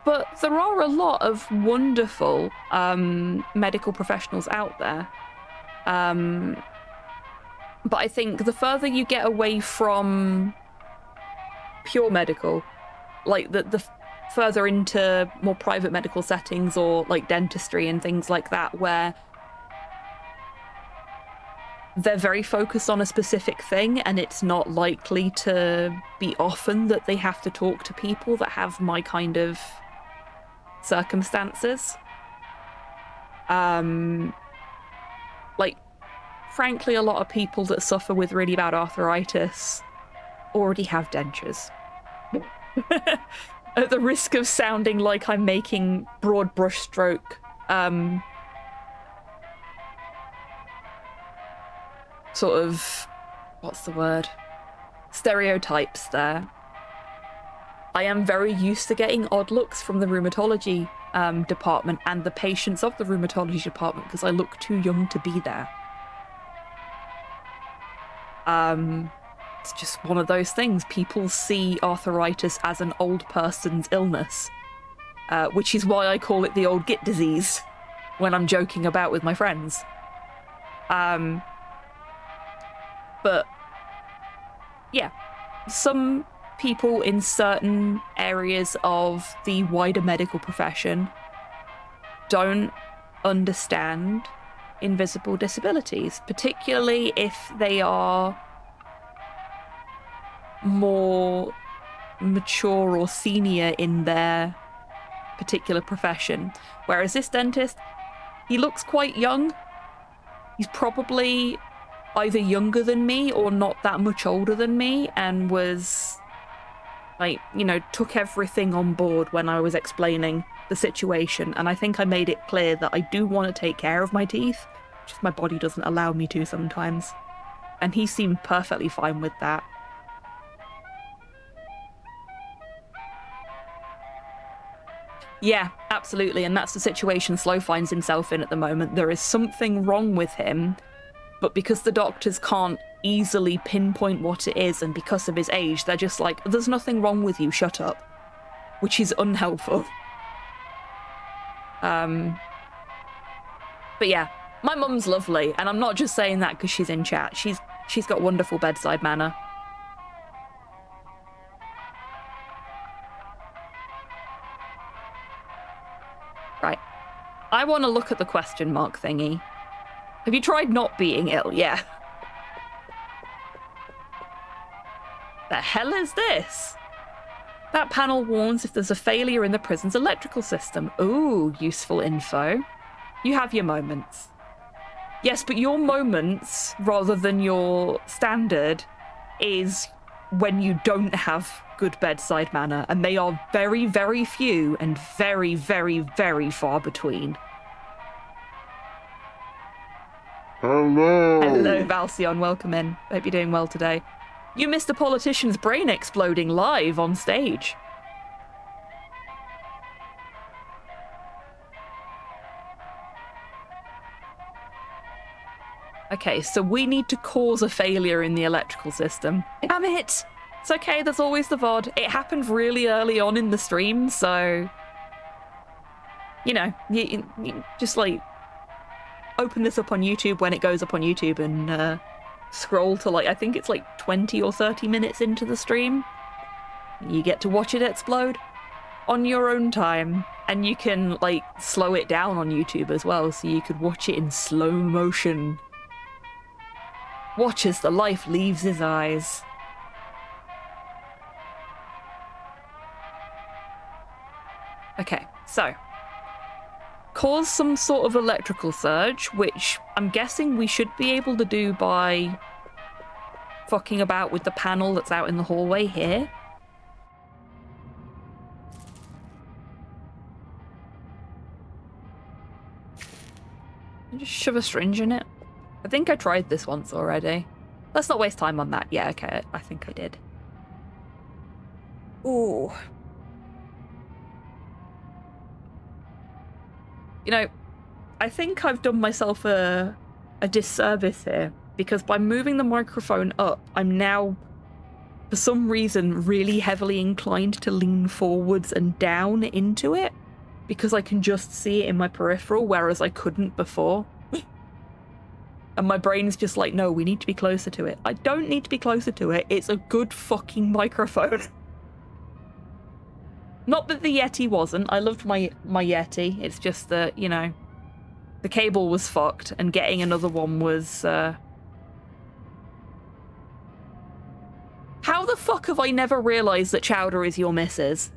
but there are a lot of wonderful medical professionals out there. But I think the further you get away from pure medical, like the further into more private medical settings or like dentistry and things like that, where they're very focused on a specific thing and it's not likely to be often that they have to talk to people that have my kind of circumstances. Like, frankly, a lot of people that suffer with really bad arthritis already have dentures. At the risk of sounding like I'm making broad brushstroke sort of, what's the word? Stereotypes there. I am very used to getting odd looks from the rheumatology department and the patients of the rheumatology department because I look too young to be there. It's just one of those things. People see arthritis as an old person's illness, which is why I call it the old git disease when I'm joking about with my friends. But yeah, some people in certain areas of the wider medical profession don't understand invisible disabilities, particularly if they are more mature or senior in their particular profession. Whereas this dentist, he looks quite young. He's probably either younger than me or not that much older than me, and was like, you know, took everything on board when I was explaining the situation. And I think I made it clear that I do want to take care of my teeth, just my body doesn't allow me to sometimes. And he seemed perfectly fine with that. Yeah, absolutely, and that's the situation Slow finds himself in at the moment. There is something wrong with him, but because the doctors can't easily pinpoint what it is, and because of his age, they're just like, there's nothing wrong with you, shut up. Which is unhelpful. But yeah, my mum's lovely, and I'm not just saying that because she's in chat. She's got wonderful bedside manner. Right. I want to look at the question mark thingy. Have you tried not being ill? Yeah. The hell is this? That panel warns if there's a failure in the prison's electrical system. Ooh, useful info. You have your moments. Yes, but your moments, rather than your standard, is when you don't have good bedside manner, and they are very, very few and very, very, very far between. Hello. Hello, Valsion. Welcome in. Hope you're doing well today. You missed a politician's brain exploding live on stage. Okay, so we need to cause a failure in the electrical system. Damn it! It's okay, there's always the VOD. It happened really early on in the stream, so... You know, you just, like, open this up on YouTube when it goes up on YouTube and scroll to, like, I think it's, like, 20 or 30 minutes into the stream. You get to watch it explode on your own time. And you can, like, slow it down on YouTube as well, so you could watch it in slow motion. Watch as the life leaves his eyes. Okay, so. Cause some sort of electrical surge, which I'm guessing we should be able to do by fucking about with the panel that's out in the hallway here. Just shove a syringe in it. I think I tried this once already. Let's not waste time on that. Yeah, okay, I think I did. Ooh. You know, I think I've done myself a disservice here, because by moving the microphone up, I'm now, for some reason, really heavily inclined to lean forwards and down into it, because I can just see it in my peripheral, whereas I couldn't before. And my brain's just like, no, we need to be closer to it. I don't need to be closer to it. It's a good fucking microphone. Not that the Yeti wasn't. I loved my Yeti. It's just that, you know, the cable was fucked and getting another one was... How the fuck have I never realised that Chowder is your missus?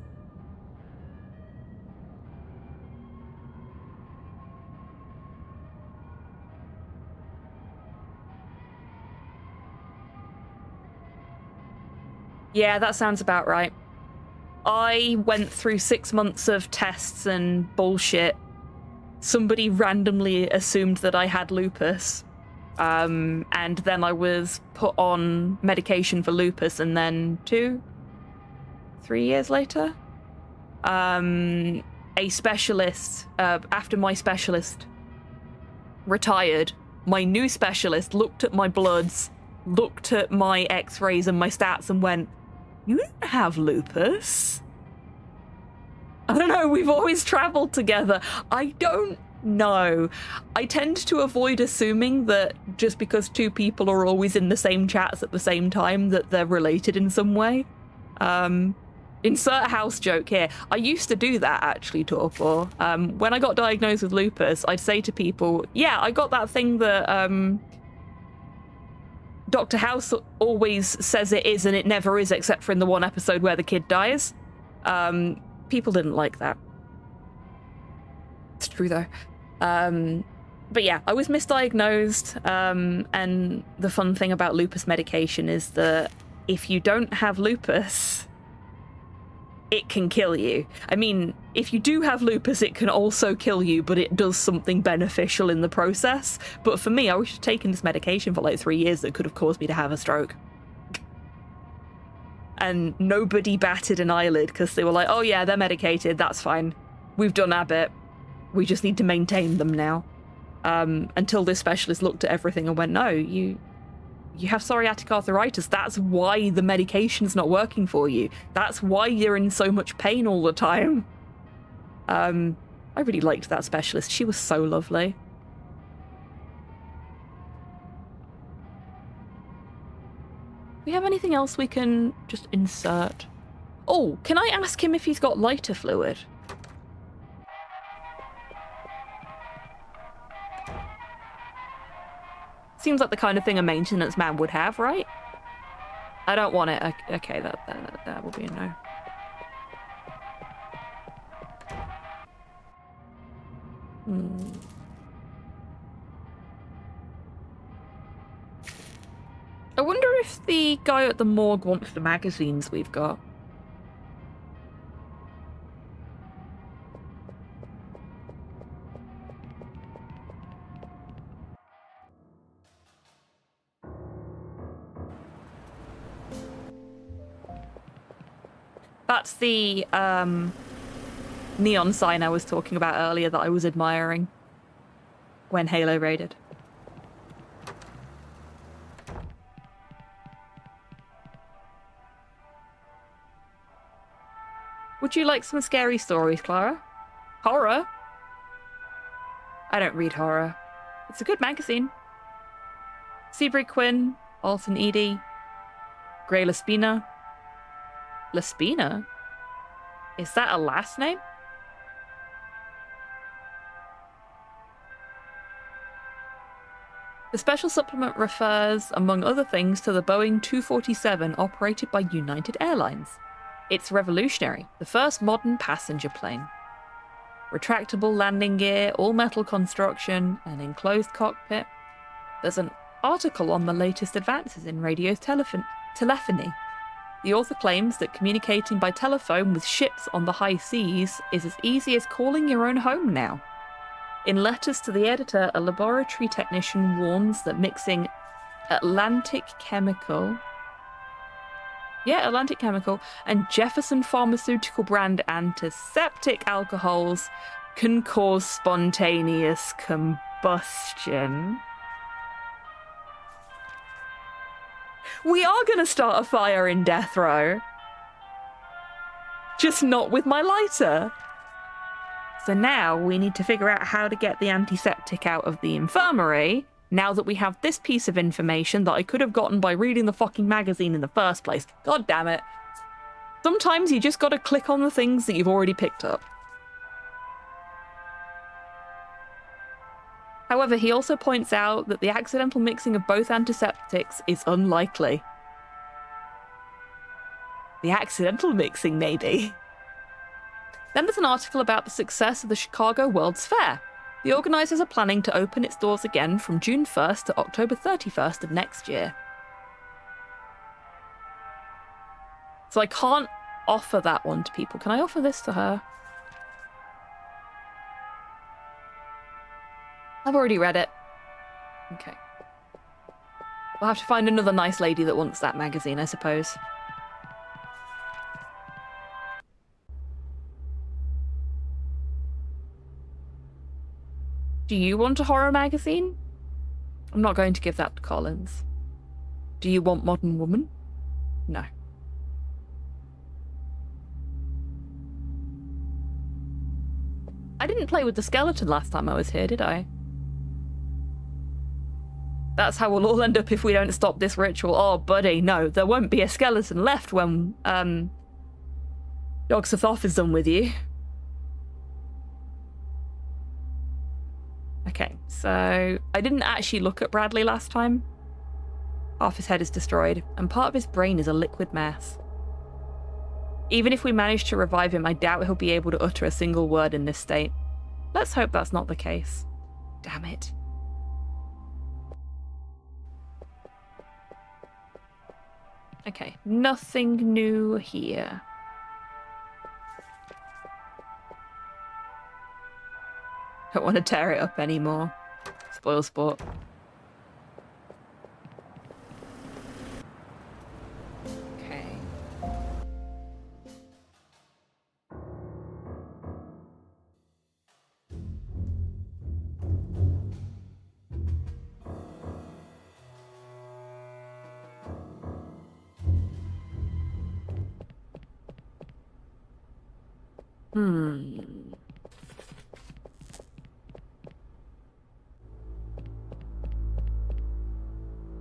Yeah, that sounds about right. I went through 6 months of tests and bullshit. Somebody randomly assumed that I had lupus. And then I was put on medication for lupus, and then 2-3 years later, a specialist, after my specialist retired, my new specialist looked at my bloods, looked at my x-rays and my stats and went, "You don't have lupus." I don't know, we've always travelled together. I don't know. I tend to avoid assuming that just because two people are always in the same chats at the same time that they're related in some way. Insert house joke here. I used to do that, actually, Torpor. When I got diagnosed with lupus, I'd say to people, yeah, I got that thing that Dr. House always says it is and it never is, except for in the one episode where the kid dies. People didn't like that. It's true, though. But yeah, I was misdiagnosed, and the fun thing about lupus medication is that if you don't have lupus, it can kill you. I mean, if you do have lupus, it can also kill you, but it does something beneficial in the process. But for me, I was taking this medication for like 3 years that could have caused me to have a stroke. And nobody batted an eyelid because they were like, oh yeah, they're medicated, that's fine. We've done our bit. We just need to maintain them now. Until this specialist looked at everything and went, no, you You have psoriatic arthritis. That's why the medication's not working for you. That's why you're in so much pain all the time. I really liked that specialist. She was so lovely. Do we have anything else we can just insert? Oh, can I ask him if he's got lighter fluid? Seems like the kind of thing a maintenance man would have, right? I don't want it. Okay, that will be a no. I wonder if the guy at the morgue wants the magazines we've got. That's the neon sign I was talking about earlier that I was admiring when Halo raided. Would you like some scary stories, Clara? Horror? I don't read horror. It's a good magazine. Seabury Quinn, Alton Edie, Grey Laspina. Laspina? Is that a last name? The special supplement refers, among other things, to the Boeing 247 operated by United Airlines. It's revolutionary, the first modern passenger plane. Retractable landing gear, all-metal construction, an enclosed cockpit. There's an article on the latest advances in radio telephony. The author claims that communicating by telephone with ships on the high seas is as easy as calling your own home now. In letters to the editor, a laboratory technician warns that mixing Atlantic Chemical and Jefferson Pharmaceutical brand antiseptic alcohols can cause spontaneous combustion. We are going to start a fire in Death Row. Just not with my lighter. So now we need to figure out how to get the antiseptic out of the infirmary, now that we have this piece of information that I could have gotten by reading the fucking magazine in the first place. God damn it. Sometimes you just gotta click on the things that you've already picked up. However, he also points out that the accidental mixing of both antiseptics is unlikely. The accidental mixing, maybe. Then there's an article about the success of the Chicago World's Fair. The organisers are planning to open its doors again from June 1st to October 31st of next year. So I can't offer that one to people. Can I offer this to her? I've already read it. Okay. We'll have to find another nice lady that wants that magazine, I suppose. Do you want a horror magazine? I'm not going to give that to Collins. Do you want Modern Woman? No. I didn't play with the skeleton last time I was here, did I? That's how we'll all end up if we don't stop this ritual. Oh, buddy, no, there won't be a skeleton left when, Dog Sothoth is done with you. Okay, so I didn't actually look at Bradley last time. Half his head is destroyed, and part of his brain is a liquid mass. Even if we manage to revive him, I doubt he'll be able to utter a single word in this state. Let's hope that's not the case. Damn it. Okay, nothing new here. Don't want to tear it up anymore. Spoil sport. Okay. Hmm.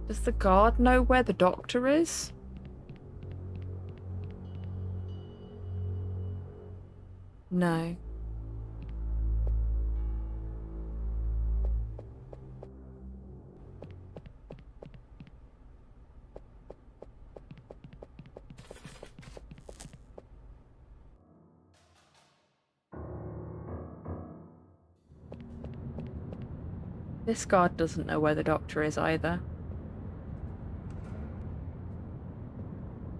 Does the guard know where the doctor is? No. This guard doesn't know where the doctor is either.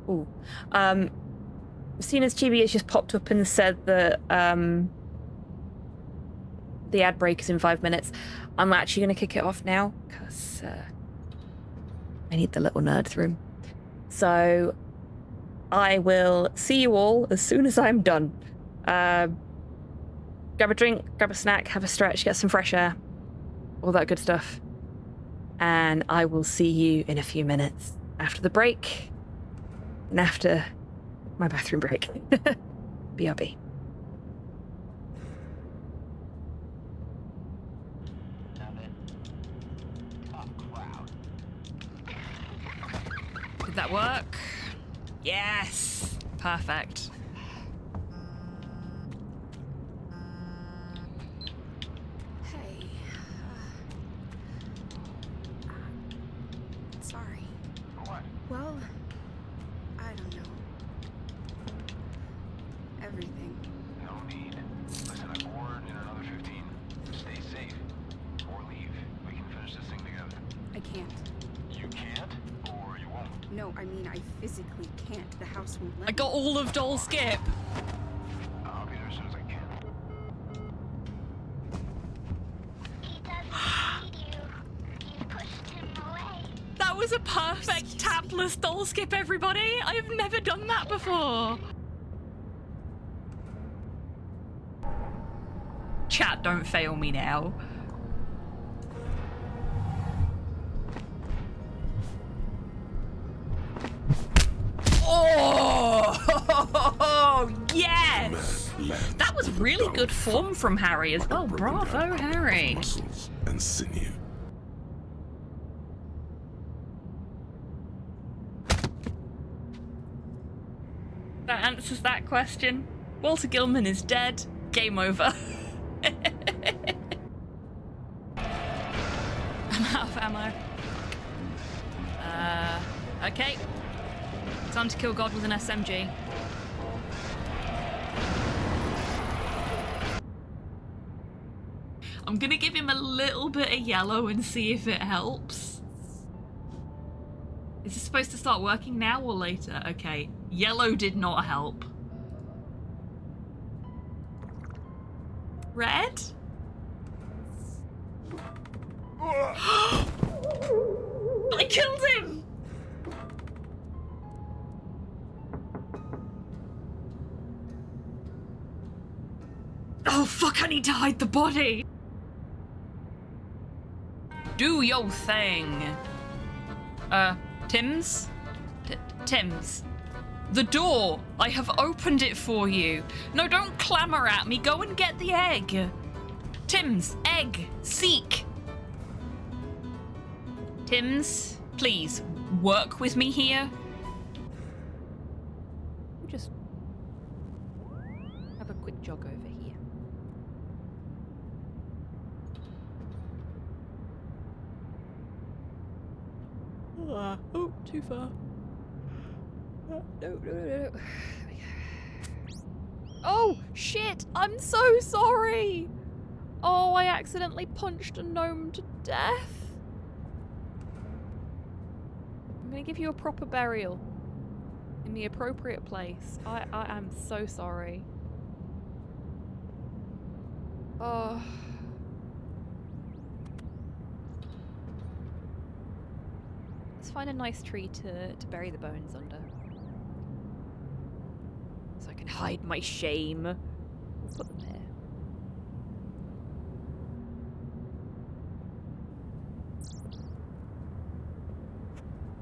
Ooh. Seeing as Chibi has just popped up and said that the ad break is in 5 minutes, I'm actually going to kick it off now because I need the little nerd room. So I will see you all as soon as I'm done. Grab a drink, grab a snack, have a stretch, get some fresh air, all that good stuff. And I will see you in a few minutes after the break and after my bathroom break. BRB. Did that work? Yes! Perfect. Hey. Sorry. What? Well, I don't know. Everything. No need. Listen, I'm bored in another 15. Stay safe. Or leave. We can finish this thing together. I can't. You can't? Or you won't? No, I mean, I physically can't. The house won't let I got all of Doll Skip. I'll be there as soon as I can. That was a perfect tapless Doll Skip, everybody. I have never done that before. Chat, don't fail me now. Oh, yes! That was really good form from Harry as well. Bravo, Harry. Muscles and sinew. That answers that question. Walter Gilman is dead. Game over. I'm out of ammo. Okay. Time to kill God with an SMG. I'm gonna give him a little bit of yellow and see if it helps. Is this supposed to start working now or later? Okay. Yellow did not help. Red? I killed him! Oh fuck, I need to hide the body! Do your thing. Tims? Tims. The door! I have opened it for you. No, don't clamour at me. Go and get the egg. Tims, egg, seek. Tims, please, work with me here. We'll just have a quick jog over here. Oh, too far. No. Oh, shit! I'm so sorry! Oh, I accidentally punched a gnome to death. I'm gonna give you a proper burial. In the appropriate place. I am so sorry. Oh. Let's find a nice tree to bury the bones under. So I can hide my shame. We'll put them there.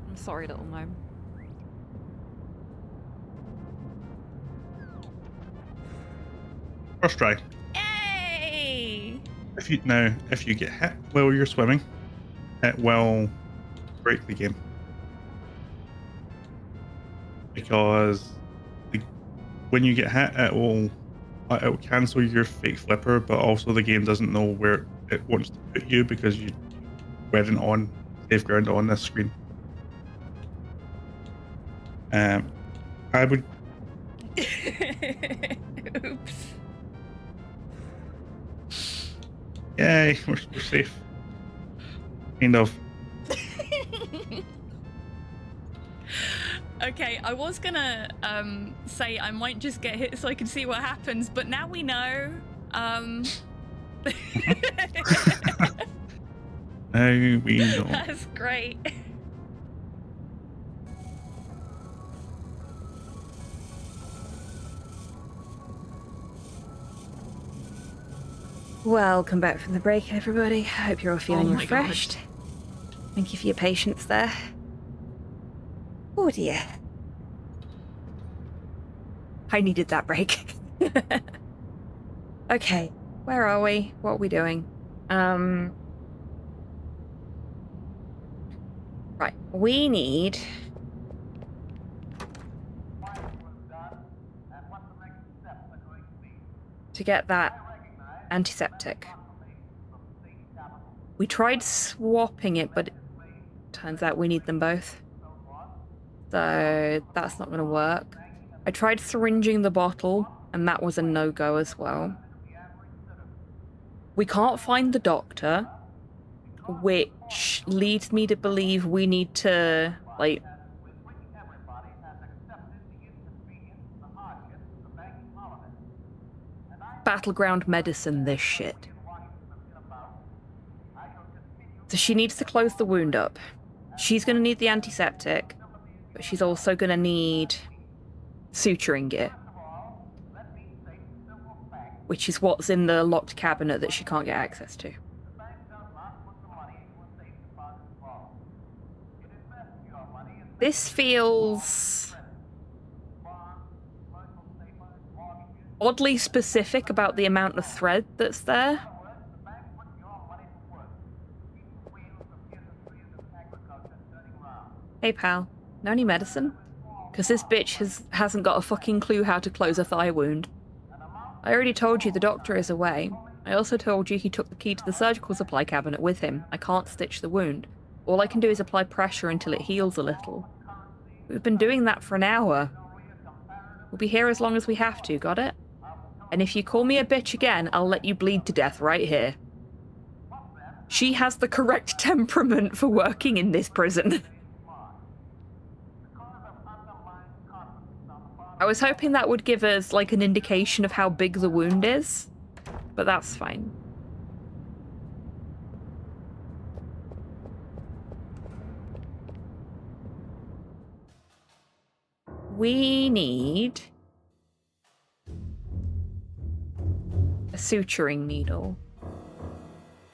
I'm sorry, little gnome. First try. Yay! If you get hit while you're swimming, it will break the game. Because when you get hit, it will cancel your fake flipper, but also the game doesn't know where it wants to put you because you weren't on safe ground on this screen. I would. Oops. Yay, we're safe. Kind of. Okay, I was gonna say I might just get hit so I can see what happens, but now we know. Now we know. That's great. Welcome back from the break, everybody. I hope you're all feeling my God. refreshed. Thank you for your patience there. Oh dear. I needed that break. Okay, where are we? What are we doing? Right, we need... to get that antiseptic. We tried swapping it, but it turns out we need them both. So that's not going to work. I tried syringing the bottle, and that was a no-go as well. We can't find the doctor, which leads me to believe we need to, like, battleground medicine this shit. So she needs to close the wound up. She's going to need the antiseptic, but she's also going to need suturing gear, which is what's in the locked cabinet that she can't get access to. This feels oddly specific about the amount of thread that's there. Hey pal, know any medicine? Because this bitch hasn't got a fucking clue how to close a thigh wound. I already told you the doctor is away. I also told you he took the key to the surgical supply cabinet with him. I can't stitch the wound. All I can do is apply pressure until it heals a little. We've been doing that for an hour. We'll be here as long as we have to, got it? And if you call me a bitch again, I'll let you bleed to death right here. She has the correct temperament for working in this prison. I was hoping that would give us, like, an indication of how big the wound is, but that's fine. We need a suturing needle.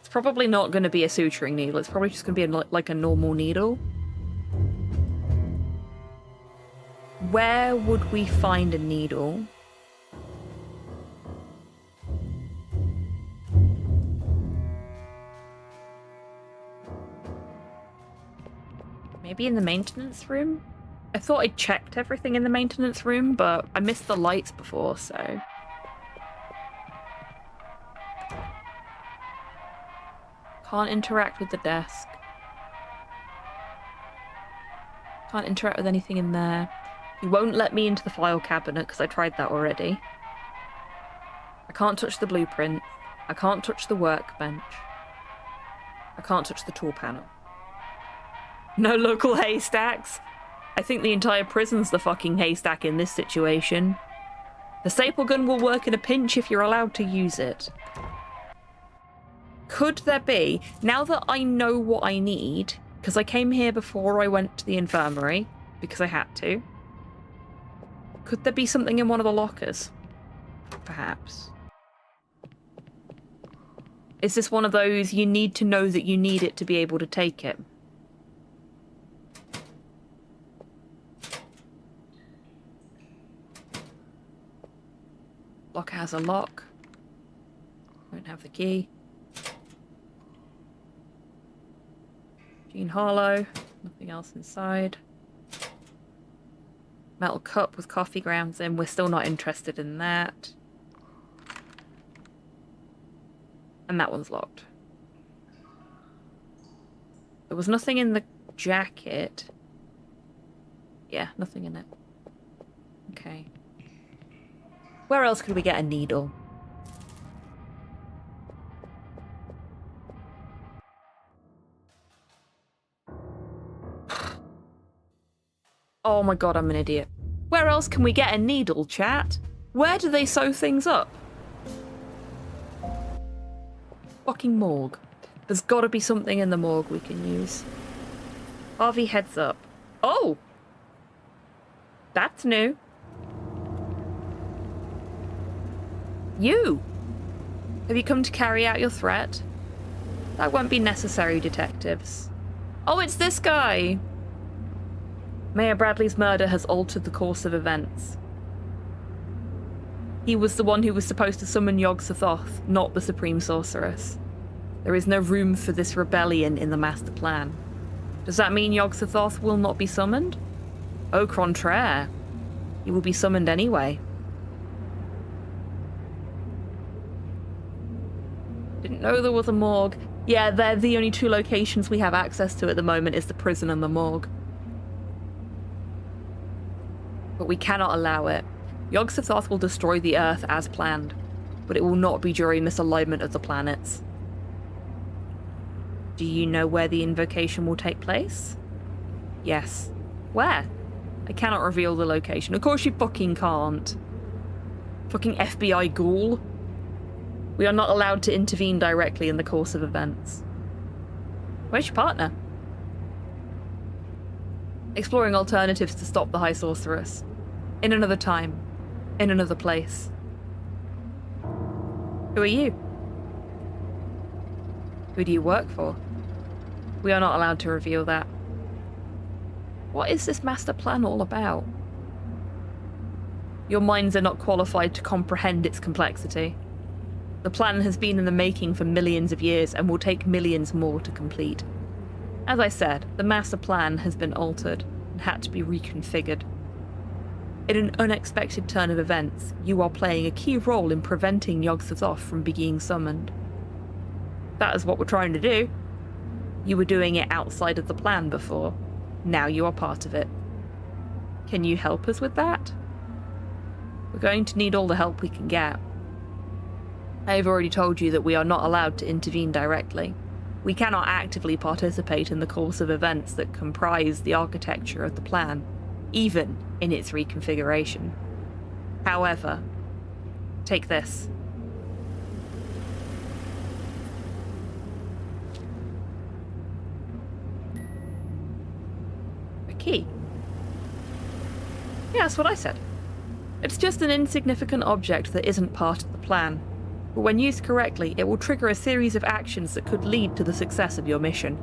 It's probably not going to be a suturing needle. It's probably just going to be like a normal needle. Where would we find a needle? Maybe in the maintenance room? I thought I checked everything in the maintenance room, but I missed the lights before, so... Can't interact with the desk. Can't interact with anything in there. He won't let me into the file cabinet because I tried that already. I can't touch the blueprint. I can't touch the workbench. I can't touch the tool panel. No local haystacks. I think the entire prison's the fucking haystack in this situation. The staple gun will work in a pinch if you're allowed to use it. Could there be, now that I know what I need, because I came here before I went to the infirmary, because I had to, could there be something in one of the lockers? Perhaps. Is this one of those you need to know that you need it to be able to take it? Locker has a lock. Don't have the key. Jean Harlow. Nothing else inside. Metal cup with coffee grounds in. We're still not interested in that. And that one's locked. There was nothing in the jacket. Yeah, nothing in it. Okay. Where else could we get a needle? Oh my god, I'm an idiot. Where else can we get a needle, chat? Where do they sew things up? Fucking morgue. There's gotta be something in the morgue we can use. Harvey heads up. Oh! That's new. You! Have you come to carry out your threat? That won't be necessary, detectives. Oh, it's this guy! Mayor Bradley's murder has altered the course of events. He was the one who was supposed to summon Yog-Sothoth, not the Supreme Sorceress. There is no room for this rebellion in the master plan. Does that mean Yog-Sothoth will not be summoned? Au contraire. He will be summoned anyway. Didn't know there was a morgue. Yeah, they're the only two locations we have access to at the moment is the prison and the morgue. But we cannot allow it. Yog-Sothoth will destroy the Earth as planned, but it will not be during this alignment of the planets. Do you know where the invocation will take place? Yes. Where? I cannot reveal the location. Of course you fucking can't. Fucking FBI ghoul. We are not allowed to intervene directly in the course of events. Where's your partner? Exploring alternatives to stop the High Sorceress. In another time. In another place. Who are you? Who do you work for? We are not allowed to reveal that. What is this master plan all about? Your minds are not qualified to comprehend its complexity. The plan has been in the making for millions of years and will take millions more to complete. As I said, the master plan has been altered and had to be reconfigured. In an unexpected turn of events, you are playing a key role in preventing Yog-Sothoth from being summoned. That is what we're trying to do. You were doing it outside of the plan before. Now you are part of it. Can you help us with that? We're going to need all the help we can get. I have already told you that we are not allowed to intervene directly. We cannot actively participate in the course of events that comprise the architecture of the plan, even in its reconfiguration. However, take this. A key. Yeah, that's what I said. It's just an insignificant object that isn't part of the plan. But when used correctly, it will trigger a series of actions that could lead to the success of your mission.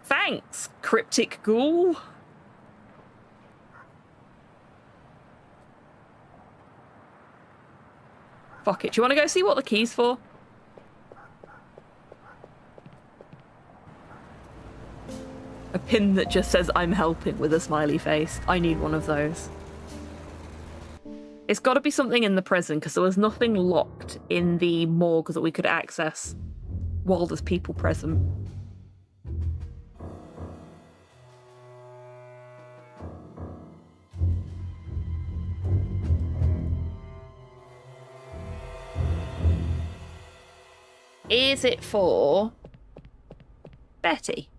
Thanks, cryptic ghoul. Fuck it, do you want to go see what the key's for? A pin that just says I'm helping with a smiley face. I need one of those. It's got to be something in the prison, because there was nothing locked in the morgue that we could access while there's people present. Is it for Betty?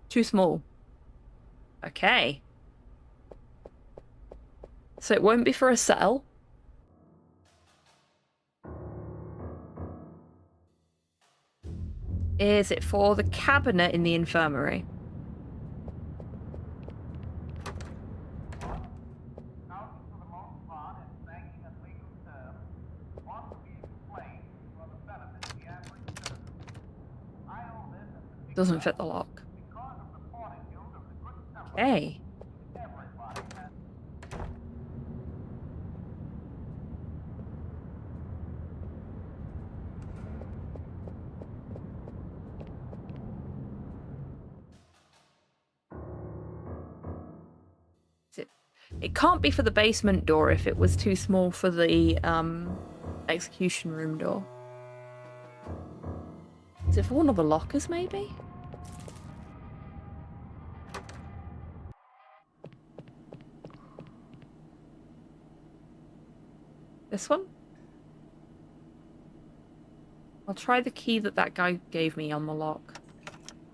Too small. Okay. So it won't be for a cell. Is it for the cabinet in the infirmary? Doesn't fit the lock. Hey. It can't be for the basement door if it was too small for the execution room door. Is it for one of the lockers, maybe? This one? I'll try the key that guy gave me on the lock.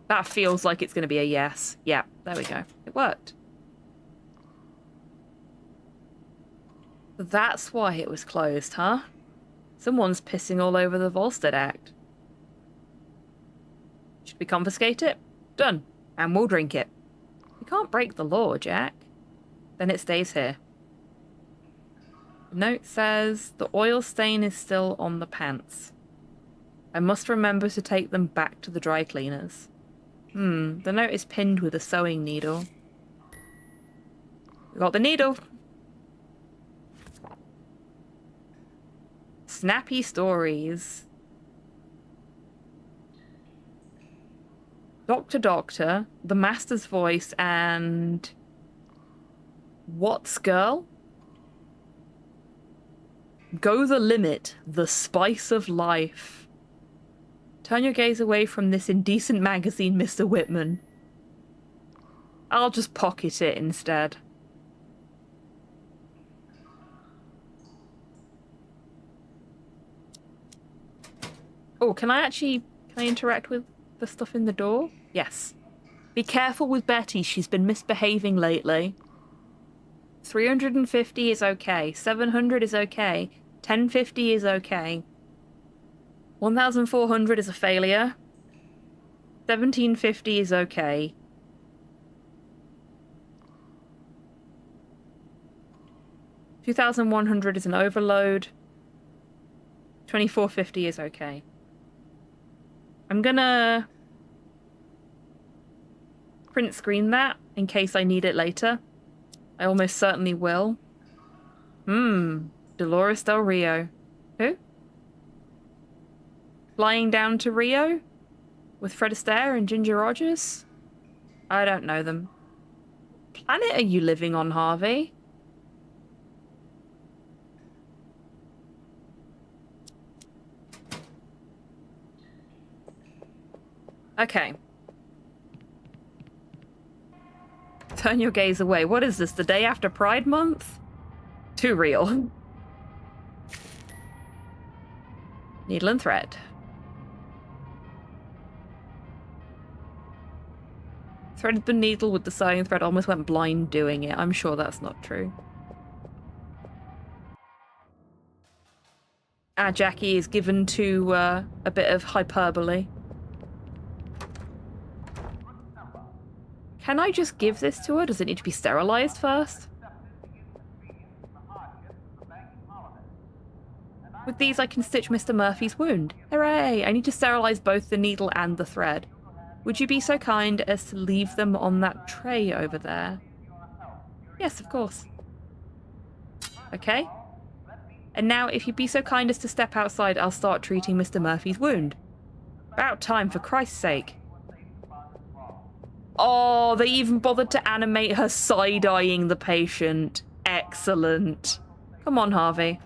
That feels like it's going to be a yes. Yeah, there we go. It worked. That's why it was closed, huh? Someone's pissing all over the Volstead Act. Should we confiscate it? Done. And we'll drink it. You can't break the law, Jack. Then it stays here. The note says, the oil stain is still on the pants. I must remember to take them back to the dry cleaners. The note is pinned with a sewing needle. We got the needle. Snappy stories. Doctor, the Master's voice, and... What's girl? Go the limit, the spice of life. Turn your gaze away from this indecent magazine, Mr. Whitman. I'll just pocket it instead. Oh, can I interact with the stuff in the door? Yes. Be careful with Betty, she's been misbehaving lately. 350 is okay. 700 is okay. 1050 is okay. 1400 is a failure. 1750 is okay. $2,100 is an overload. 2450 is okay. I'm gonna print screen that in case I need it later. I almost certainly will. Dolores Del Rio. Who? Flying down to Rio? With Fred Astaire and Ginger Rogers? I don't know them. What planet are you living on, Harvey? Okay. Turn your gaze away. What is this, the day after Pride Month? Too real. Needle and thread. Threaded the needle with the sewing thread, almost went blind doing it. I'm sure that's not true. Jackie is given to a bit of hyperbole. Can I just give this to her? Does it need to be sterilized first? With these, I can stitch Mr. Murphy's wound. Hooray! I need to sterilize both the needle and the thread. Would you be so kind as to leave them on that tray over there? Yes, of course. Okay. And now, if you'd be so kind as to step outside, I'll start treating Mr. Murphy's wound. About time, for Christ's sake. Oh, they even bothered to animate her side-eyeing the patient. Excellent. Come on, Harvey.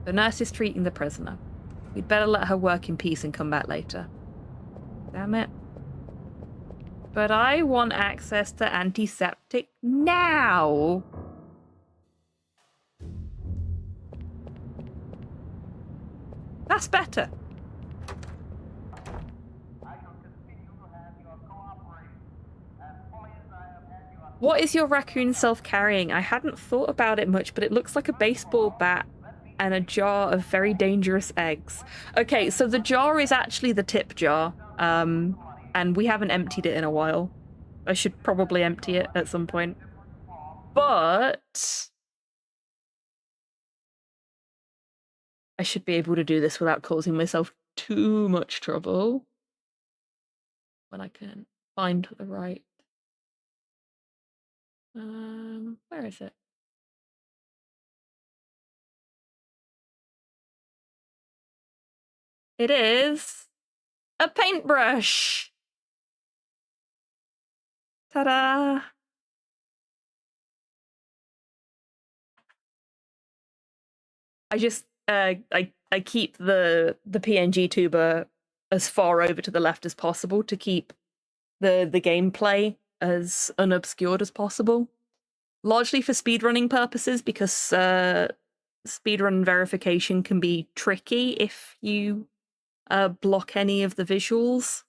The nurse is treating the prisoner. We'd better let her work in peace and come back later. Damn it. But I want access to antiseptic now. That's better. What is your raccoon self-carrying? I hadn't thought about it much, but it looks like a baseball bat and a jar of very dangerous eggs. Okay, so the jar is actually the tip jar, and we haven't emptied it in a while. I should probably empty it at some point. But I should be able to do this without causing myself too much trouble. when I can find the right. Where is it? It is a paintbrush. Ta-da! I just I keep the PNG tuber as far over to the left as possible to keep the gameplay as unobscured as possible. Largely for speedrunning purposes, because speedrun verification can be tricky if you block any of the visuals.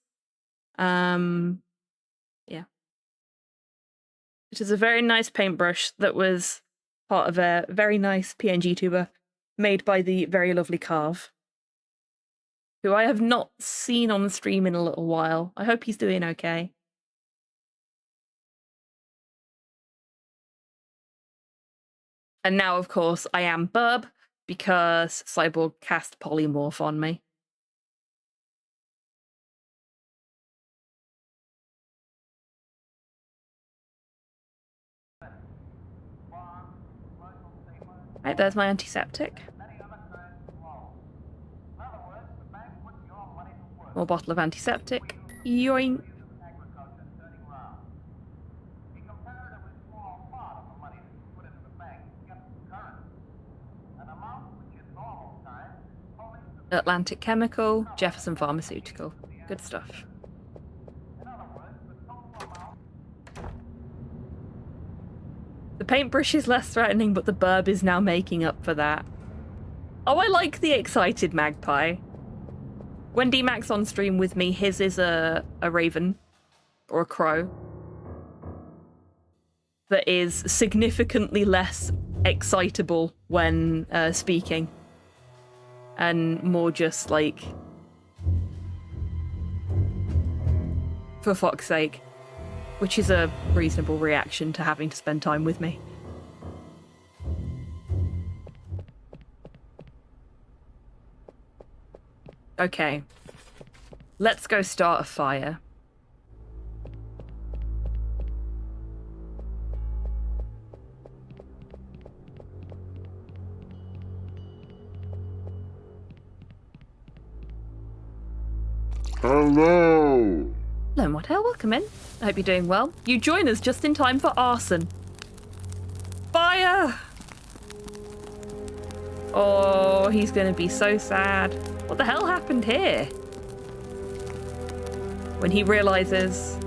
Yeah. It is a very nice paintbrush that was part of a very nice PNG tuber made by the very lovely Carve, who I have not seen on stream in a little while. I hope he's doing okay. And now, of course, I am Burb, because Cyborg cast Polymorph on me. Right, there's my antiseptic. More bottle of antiseptic. Yoink. Atlantic Chemical, Jefferson Pharmaceutical. Good stuff. The paintbrush is less threatening, but the burb is now making up for that. Oh, I like the excited magpie. When D-Mac's on stream with me, his is a raven, or a crow, that is significantly less excitable when speaking. And more just like, for fuck's sake. Which is a reasonable reaction to having to spend time with me. Okay. Let's go start a fire. Hello! Hello, Motel. Welcome in. I hope you're doing well. You join us just in time for arson. Fire! Oh, he's going to be so sad. What the hell happened here? When he realizes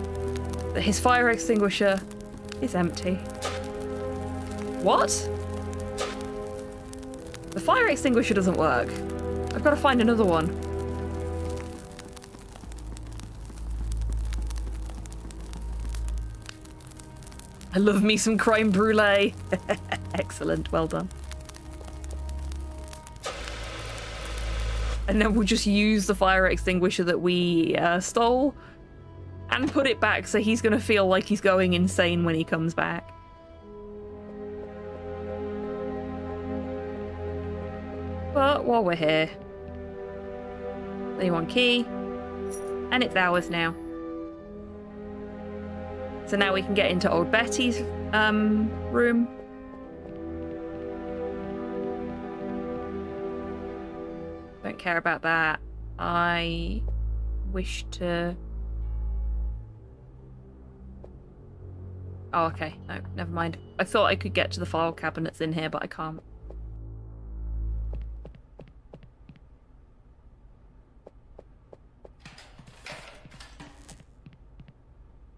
that his fire extinguisher is empty. What? The fire extinguisher doesn't work. I've got to find another one. I love me some creme brulee. Excellent, well done. And then we'll just use the fire extinguisher that we stole and put it back, so he's going to feel like he's going insane when he comes back. But while we're here, anyone key, and it's ours now. So now we can get into old Betty's room. Don't care about that. I wish to... Oh, okay. No, never mind. I thought I could get to the file cabinets in here, but I can't.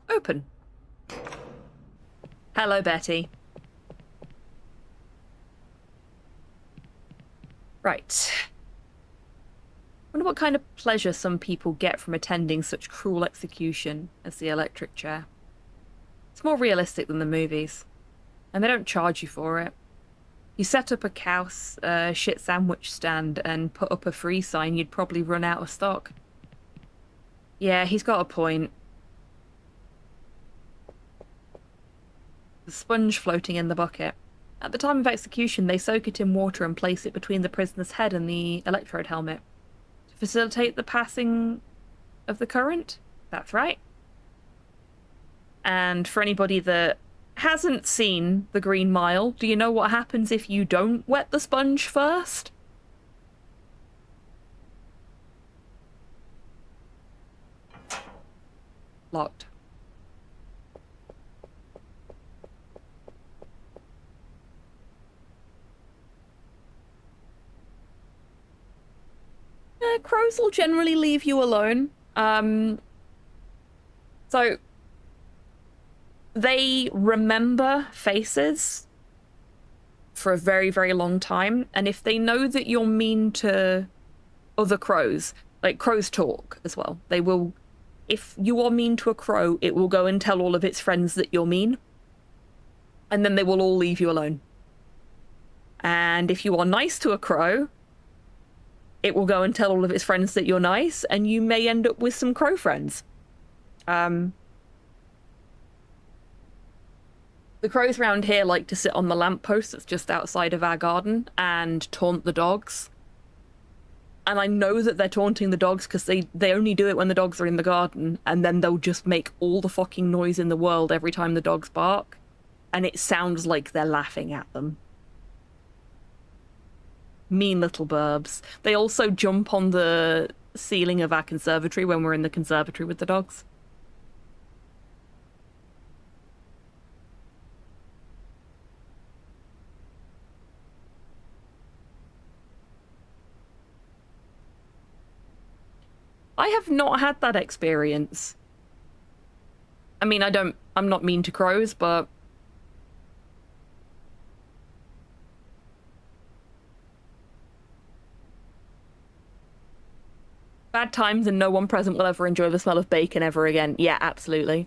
Open. Hello, Betty. Right. Wonder what kind of pleasure some people get from attending such cruel execution as the electric chair. It's more realistic than the movies, and they don't charge you for it. You set up a Kaus shit sandwich stand and put up a free sign, you'd probably run out of stock. Yeah, he's got a point. The sponge floating in the bucket. At the time of execution, they soak it in water and place it between the prisoner's head and the electrode helmet. To facilitate the passing of the current? That's right. And for anybody that hasn't seen The Green Mile, do you know what happens if you don't wet the sponge first? Locked. Crows will generally leave you alone. So they remember faces for a very, very long time, and if they know that you're mean to other crows, like crows talk as well, they will, if you are mean to a crow, it will go and tell all of its friends that you're mean, and then they will all leave you alone. And if you are nice to a crow, it will go and tell all of its friends that you're nice, and you may end up with some crow friends. The crows around here like to sit on the lamppost that's just outside of our garden and taunt the dogs. And I know that they're taunting the dogs because they only do it when the dogs are in the garden, and then they'll just make all the fucking noise in the world every time the dogs bark, and it sounds like they're laughing at them. Mean little burbs. They also jump on the ceiling of our conservatory when we're in the conservatory with the dogs. I have not had that experience. I mean, I'm not mean to crows, but bad times and no one present will ever enjoy the smell of bacon ever again. Yeah, absolutely.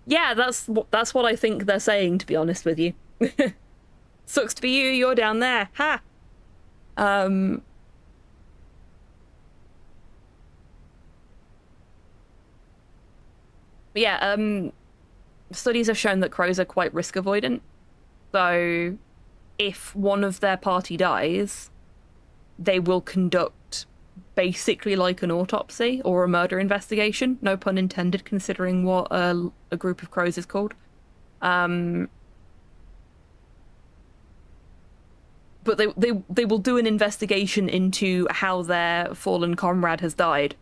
Yeah, that's what I think they're saying, to be honest with you. Sucks to be you, you're down there. Ha! Yeah, studies have shown that crows are quite risk avoidant. So if one of their party dies, they will conduct basically like an autopsy or a murder investigation. No pun intended, considering what a group of crows is called. But they will do an investigation into how their fallen comrade has died,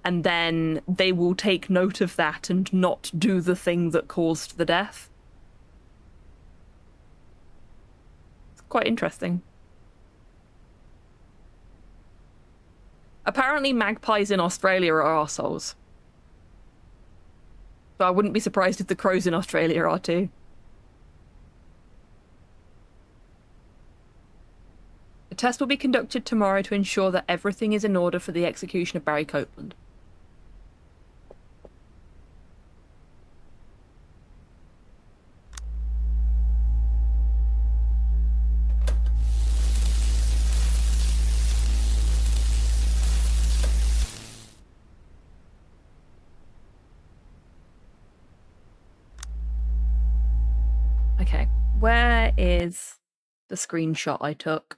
and then they will take note of that and not do the thing that caused the death. It's quite interesting. Apparently magpies in Australia are arseholes. So I wouldn't be surprised if the crows in Australia are too. The test will be conducted tomorrow to ensure that everything is in order for the execution of Barry Copeland. Okay, where is the screenshot I took?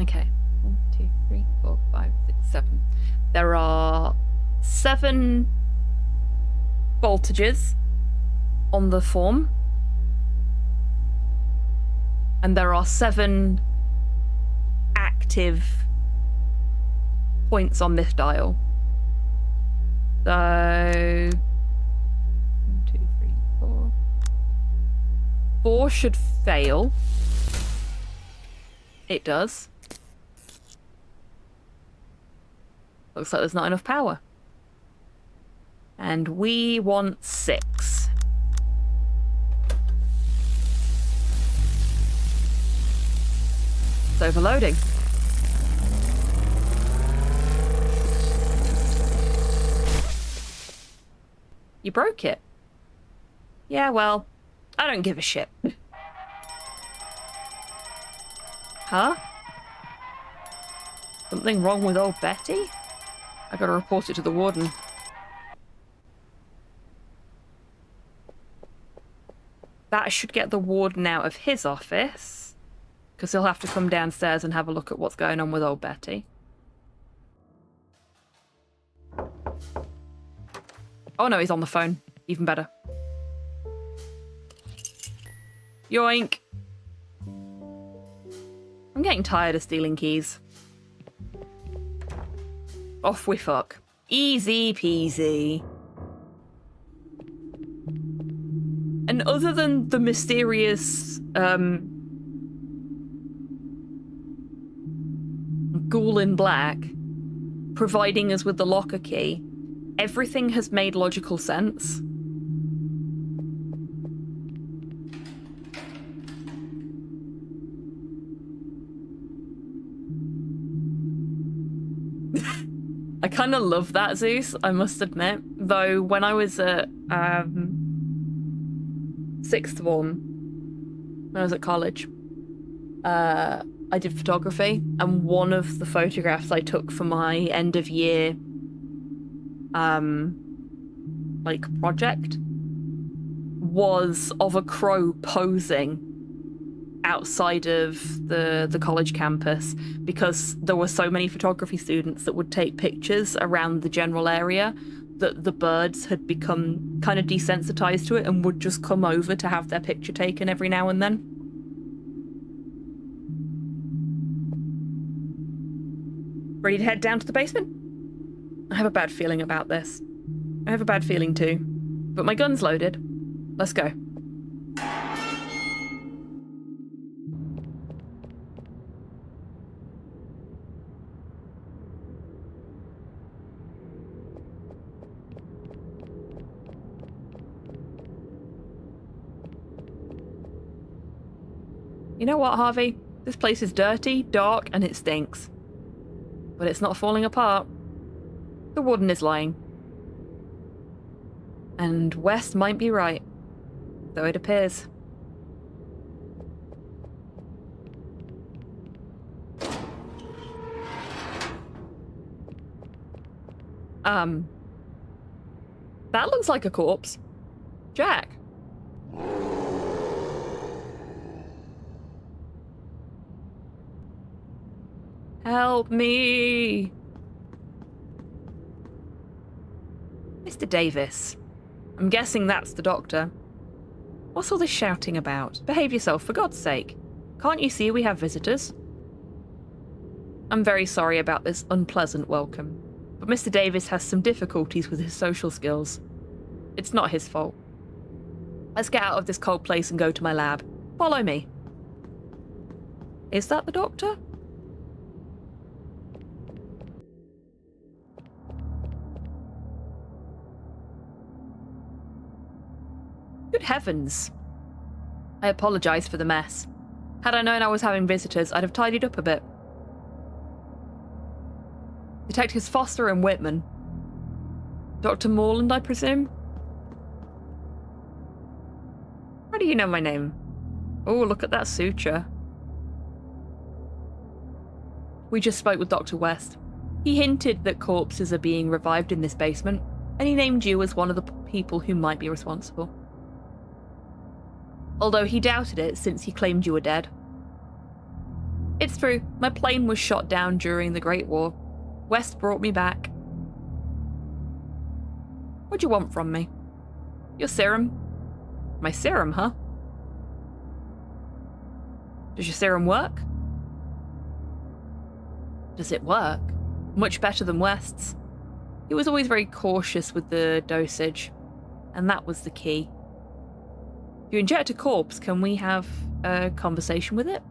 Okay, 1, 2, 3, 4, 5, 6, 7. There are 7 voltages on the form, and there are 7 active points on this dial. So 1, 2, 3, 4. 4 should fail. It does. Looks like there's not enough power. And we want 6. It's overloading. You broke it. Yeah, well, I don't give a shit. Huh? Something wrong with old Betty? I gotta report it to the warden. that should get the warden out of his office, because he'll have to come downstairs and have a look at what's going on with old Betty. Oh no, he's on the phone. Even better. Yoink. I'm getting tired of stealing keys. Off we fuck. Easy peasy. And other than the mysterious ghoul in black providing us with the locker key, everything has made logical sense. I kind of love that, Zeus, I must admit. Though when I was at sixth form, when I was at college, I did photography, and one of the photographs I took for my end of year like project was of a crow posing outside of the college campus, because there were so many photography students that would take pictures around the general area that the birds had become kind of desensitized to it and would just come over to have their picture taken every now and then. Ready to head down to the basement? I have a bad feeling about this. I have a bad feeling too. But my gun's loaded. Let's go. You know what, Harvey? This place is dirty, dark, and it stinks. But it's not falling apart. The warden is lying. And West might be right, though it appears. That looks like a corpse. Jack. Help me! Mr. Davis. I'm guessing that's the doctor. What's all this shouting about? Behave yourself, for God's sake. Can't you see we have visitors? I'm very sorry about this unpleasant welcome, but Mr. Davis has some difficulties with his social skills. It's not his fault. Let's get out of this cold place and go to my lab. Follow me. Is that the doctor? Good heavens. I apologise for the mess. Had I known I was having visitors, I'd have tidied up a bit. Detectives Foster and Whitman. Dr. Morland, I presume? How do you know my name? Oh, look at that suture. We just spoke with Dr. West. He hinted that corpses are being revived in this basement, and he named you as one of the people who might be responsible. Although he doubted it since he claimed you were dead. It's true, my plane was shot down during the Great War. West brought me back. What do you want from me? Your serum? My serum, huh? Does your serum work? Does it work? Much better than West's. He was always very cautious with the dosage, and that was the key. If you inject a corpse, can we have a conversation with it?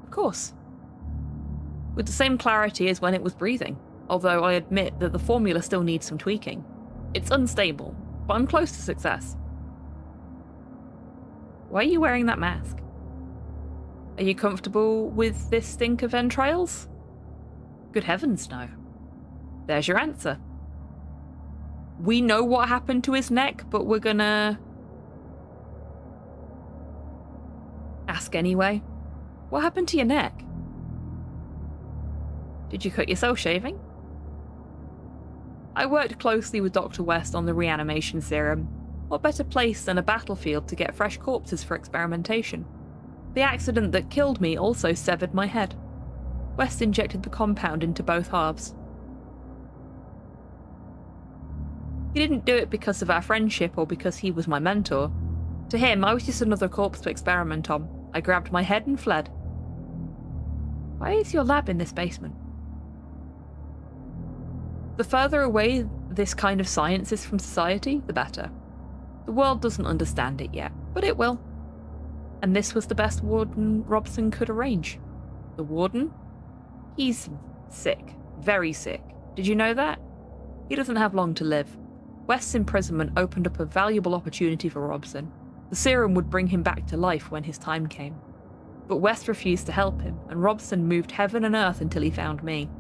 Of course. With the same clarity as when it was breathing, although I admit that the formula still needs some tweaking. It's unstable, but I'm close to success. Why are you wearing that mask? Are you comfortable with this stink of entrails? Good heavens, no. There's your answer. We know what happened to his neck, but we're gonna ask anyway. What happened to your neck? Did you cut yourself shaving? I worked closely with Dr. West on the reanimation serum. What better place than a battlefield to get fresh corpses for experimentation? The accident that killed me also severed my head. West injected the compound into both halves. He didn't do it because of our friendship or because he was my mentor. To him, I was just another corpse to experiment on. I grabbed my head and fled. Why is your lab in this basement? The further away this kind of science is from society, the better. The world doesn't understand it yet, but it will. And this was the best Warden Robson could arrange. The Warden? He's sick. Very sick. Did you know that? He doesn't have long to live. West's imprisonment opened up a valuable opportunity for Robson. The serum would bring him back to life when his time came. But West refused to help him, and Robson moved heaven and earth until he found me.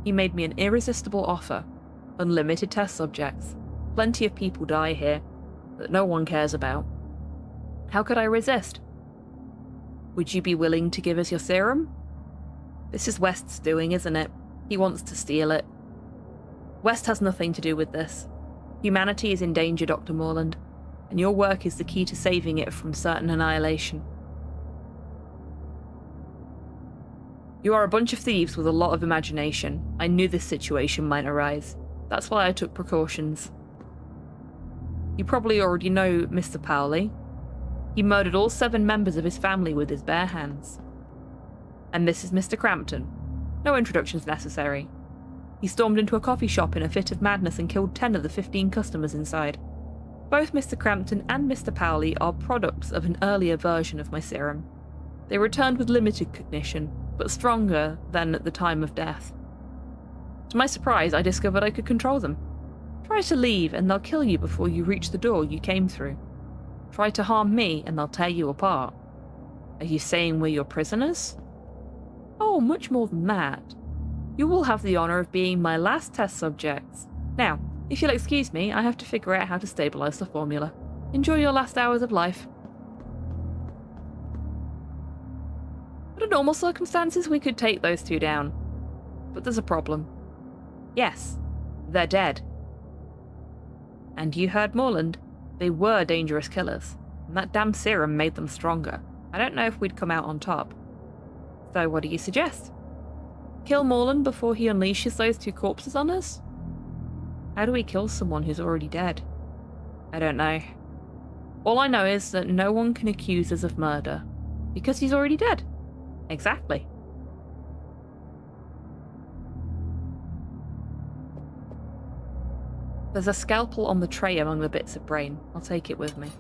He made me an irresistible offer. Unlimited test subjects. Plenty of people die here, that no one cares about. How could I resist? Would you be willing to give us your serum? This is West's doing, isn't it? He wants to steal it. West has nothing to do with this. Humanity is in danger, Dr. Morland, and your work is the key to saving it from certain annihilation. You are a bunch of thieves with a lot of imagination. I knew this situation might arise. That's why I took precautions. You probably already know Mr. Powley. He murdered all 7 members of his family with his bare hands. And this is Mr. Crampton. No introductions necessary. He stormed into a coffee shop in a fit of madness and killed 10 of the 15 customers inside. Both Mr. Crampton and Mr. Powley are products of an earlier version of my serum. They returned with limited cognition, but stronger than at the time of death. To my surprise, I discovered I could control them. Try to leave and they'll kill you before you reach the door you came through. Try to harm me and they'll tear you apart. Are you saying we're your prisoners? Oh, much more than that. You will have the honour of being my last test subjects. Now, if you'll excuse me, I have to figure out how to stabilise the formula. Enjoy your last hours of life. Under normal circumstances, we could take those 2 down. But there's a problem. Yes, they're dead. And you heard Morland. They were dangerous killers, and that damn serum made them stronger. I don't know if we'd come out on top. So what do you suggest? Kill Morland before he unleashes those 2 corpses on us? How do we kill someone who's already dead? I don't know. All I know is that no one can accuse us of murder, because he's already dead. Exactly. There's a scalpel on the tray among the bits of brain. I'll take it with me.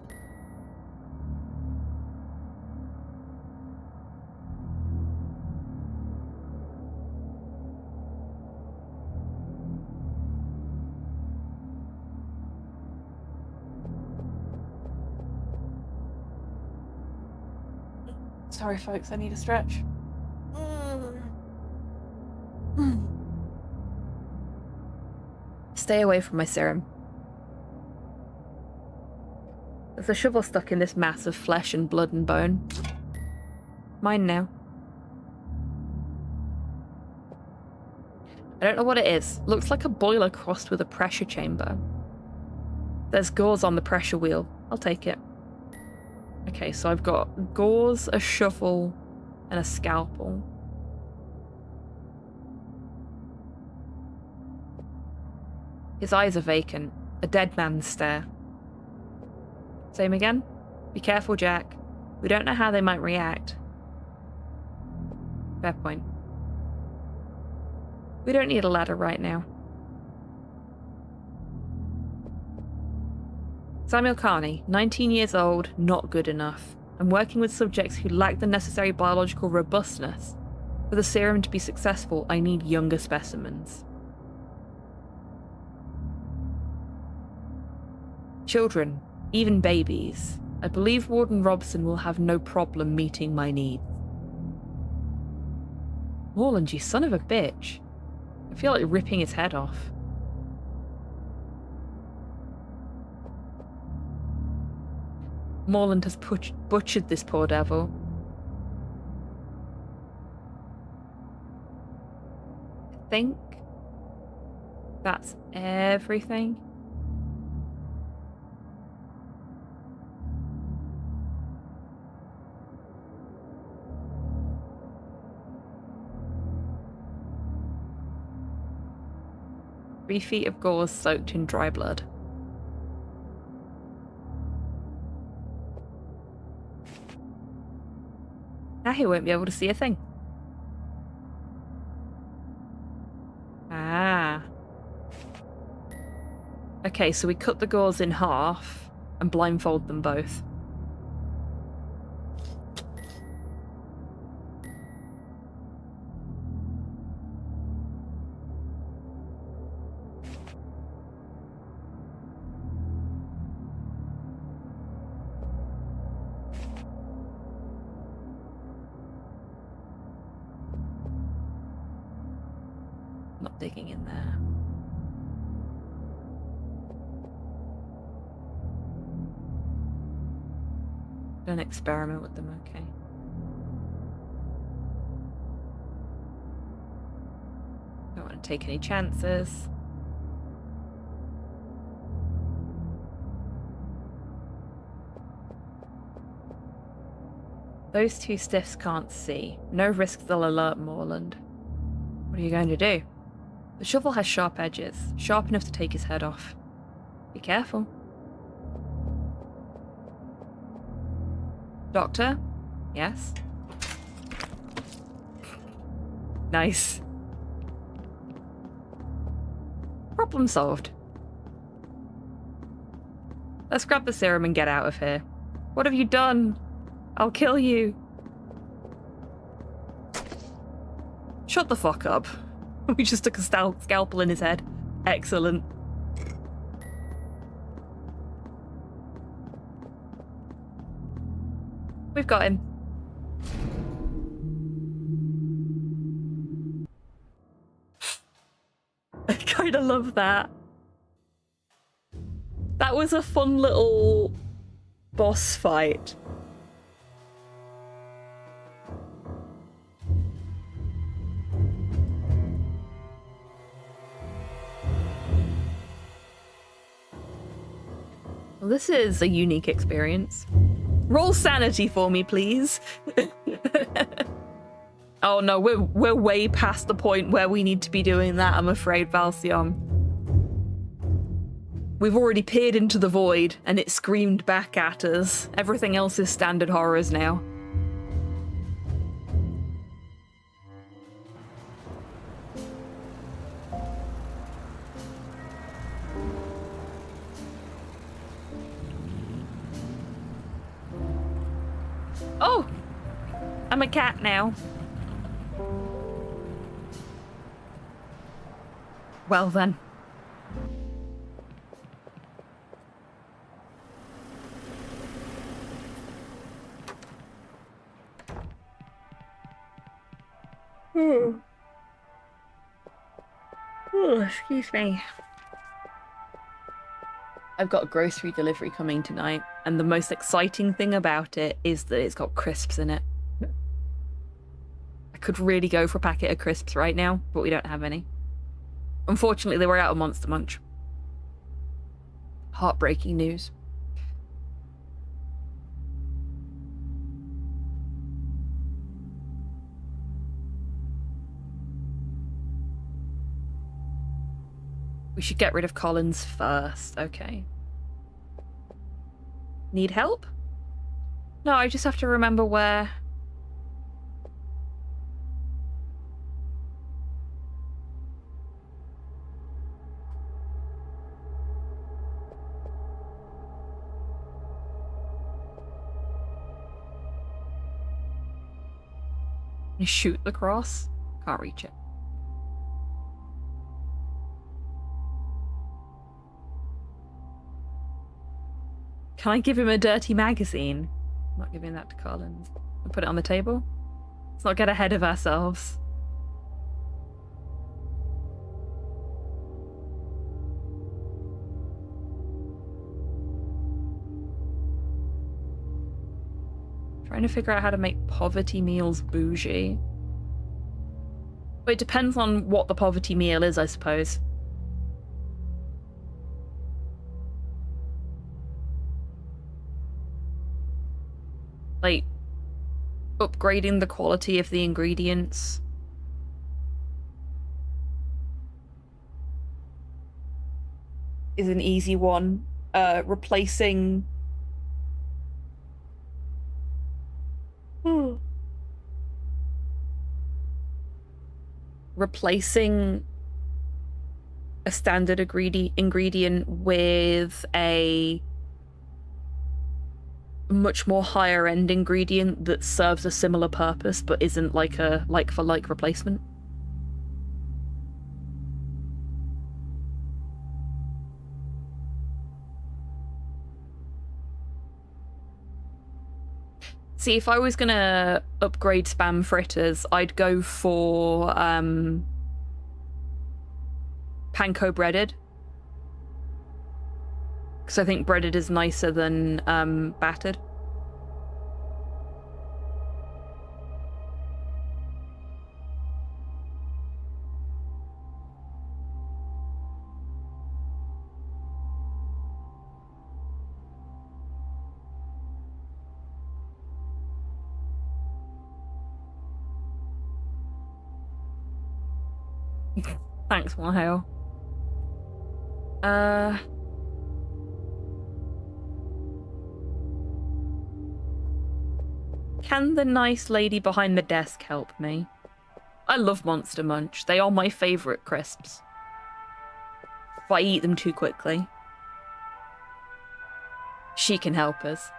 Sorry, folks, I need a stretch. Stay away from my serum. There's a shovel stuck in this mass of flesh and blood and bone. Mine now. I don't know what it is. Looks like a boiler crossed with a pressure chamber. There's gauze on the pressure wheel. I'll take it. Okay, so I've got gauze, a shovel, and a scalpel. His eyes are vacant, a dead man's stare. Same again? Be careful, Jack. We don't know how they might react. Fair point. We don't need a ladder right now. Samuel Carney, 19 years old, not good enough. I'm working with subjects who lack the necessary biological robustness. For the serum to be successful, I need younger specimens. Children, even babies. I believe Warden Robson will have no problem meeting my needs. Morland, you son of a bitch. I feel like ripping his head off. Morland has butchered this poor devil. I think that's everything. 3 feet of gauze soaked in dry blood. Now he won't be able to see a thing. Ah. Okay, so we cut the gauze in half and blindfold them both. Not digging in there. Don't experiment with them, okay. Don't want to take any chances. Those two stiffs can't see. No risk they'll alert Morland. What are you going to do? The shovel has sharp edges, sharp enough to take his head off. Be careful. Doctor? Yes? Nice. Problem solved. Let's grab the serum and get out of here. What have you done? I'll kill you. Shut the fuck up. We just took a scalpel in his head. Excellent. We've got him. I kind of love that. That was a fun little boss fight. Well, this is a unique experience. Roll sanity for me, please. Oh no, we're way past the point where we need to be doing that, I'm afraid, Valsion. We've already peered into the void, and it screamed back at us. Everything else is standard horrors now. Oh! I'm a cat now. Well then. Oh, excuse me. I've got a grocery delivery coming tonight, and the most exciting thing about it is that it's got crisps in it. I could really go for a packet of crisps right now, but we don't have any. Unfortunately, they were out of Monster Munch. Heartbreaking news. We should get rid of Collins first. Okay. Need help? No, I just have to remember where... You shoot the cross? Can't reach it. Can I give him a dirty magazine? I'm not giving that to Collins. I'll put it on the table. Let's not get ahead of ourselves. Trying to figure out how to make poverty meals bougie. But it depends on what the poverty meal is, I suppose. Like, upgrading the quality of the ingredients. is an easy one. Replacing... Replacing a standard ingredient with a much more higher end ingredient that serves a similar purpose but isn't like a like-for-like replacement. See, if I was gonna upgrade spam fritters, I'd go for panko breaded. Because I think breaded is nicer than battered. Thanks, Wahale. Can the nice lady behind the desk help me? I love Monster Munch. They are my favourite crisps. But I eat them too quickly. She can help us.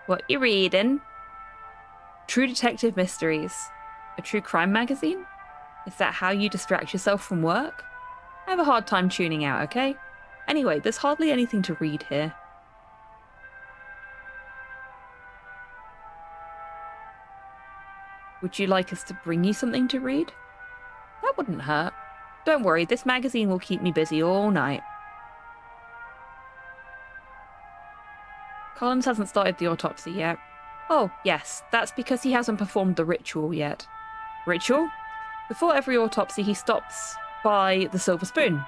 What you reading? True Detective Mysteries. A true crime magazine? Is that how you distract yourself from work? I have a hard time tuning out, okay? Anyway, there's hardly anything to read here. Would you like us to bring you something to read? That wouldn't hurt. Don't worry, this magazine will keep me busy all night. Collins hasn't started the autopsy yet. Oh, yes, that's because he hasn't performed the ritual yet. Ritual? Before every autopsy, he stops by the Silver Spoon.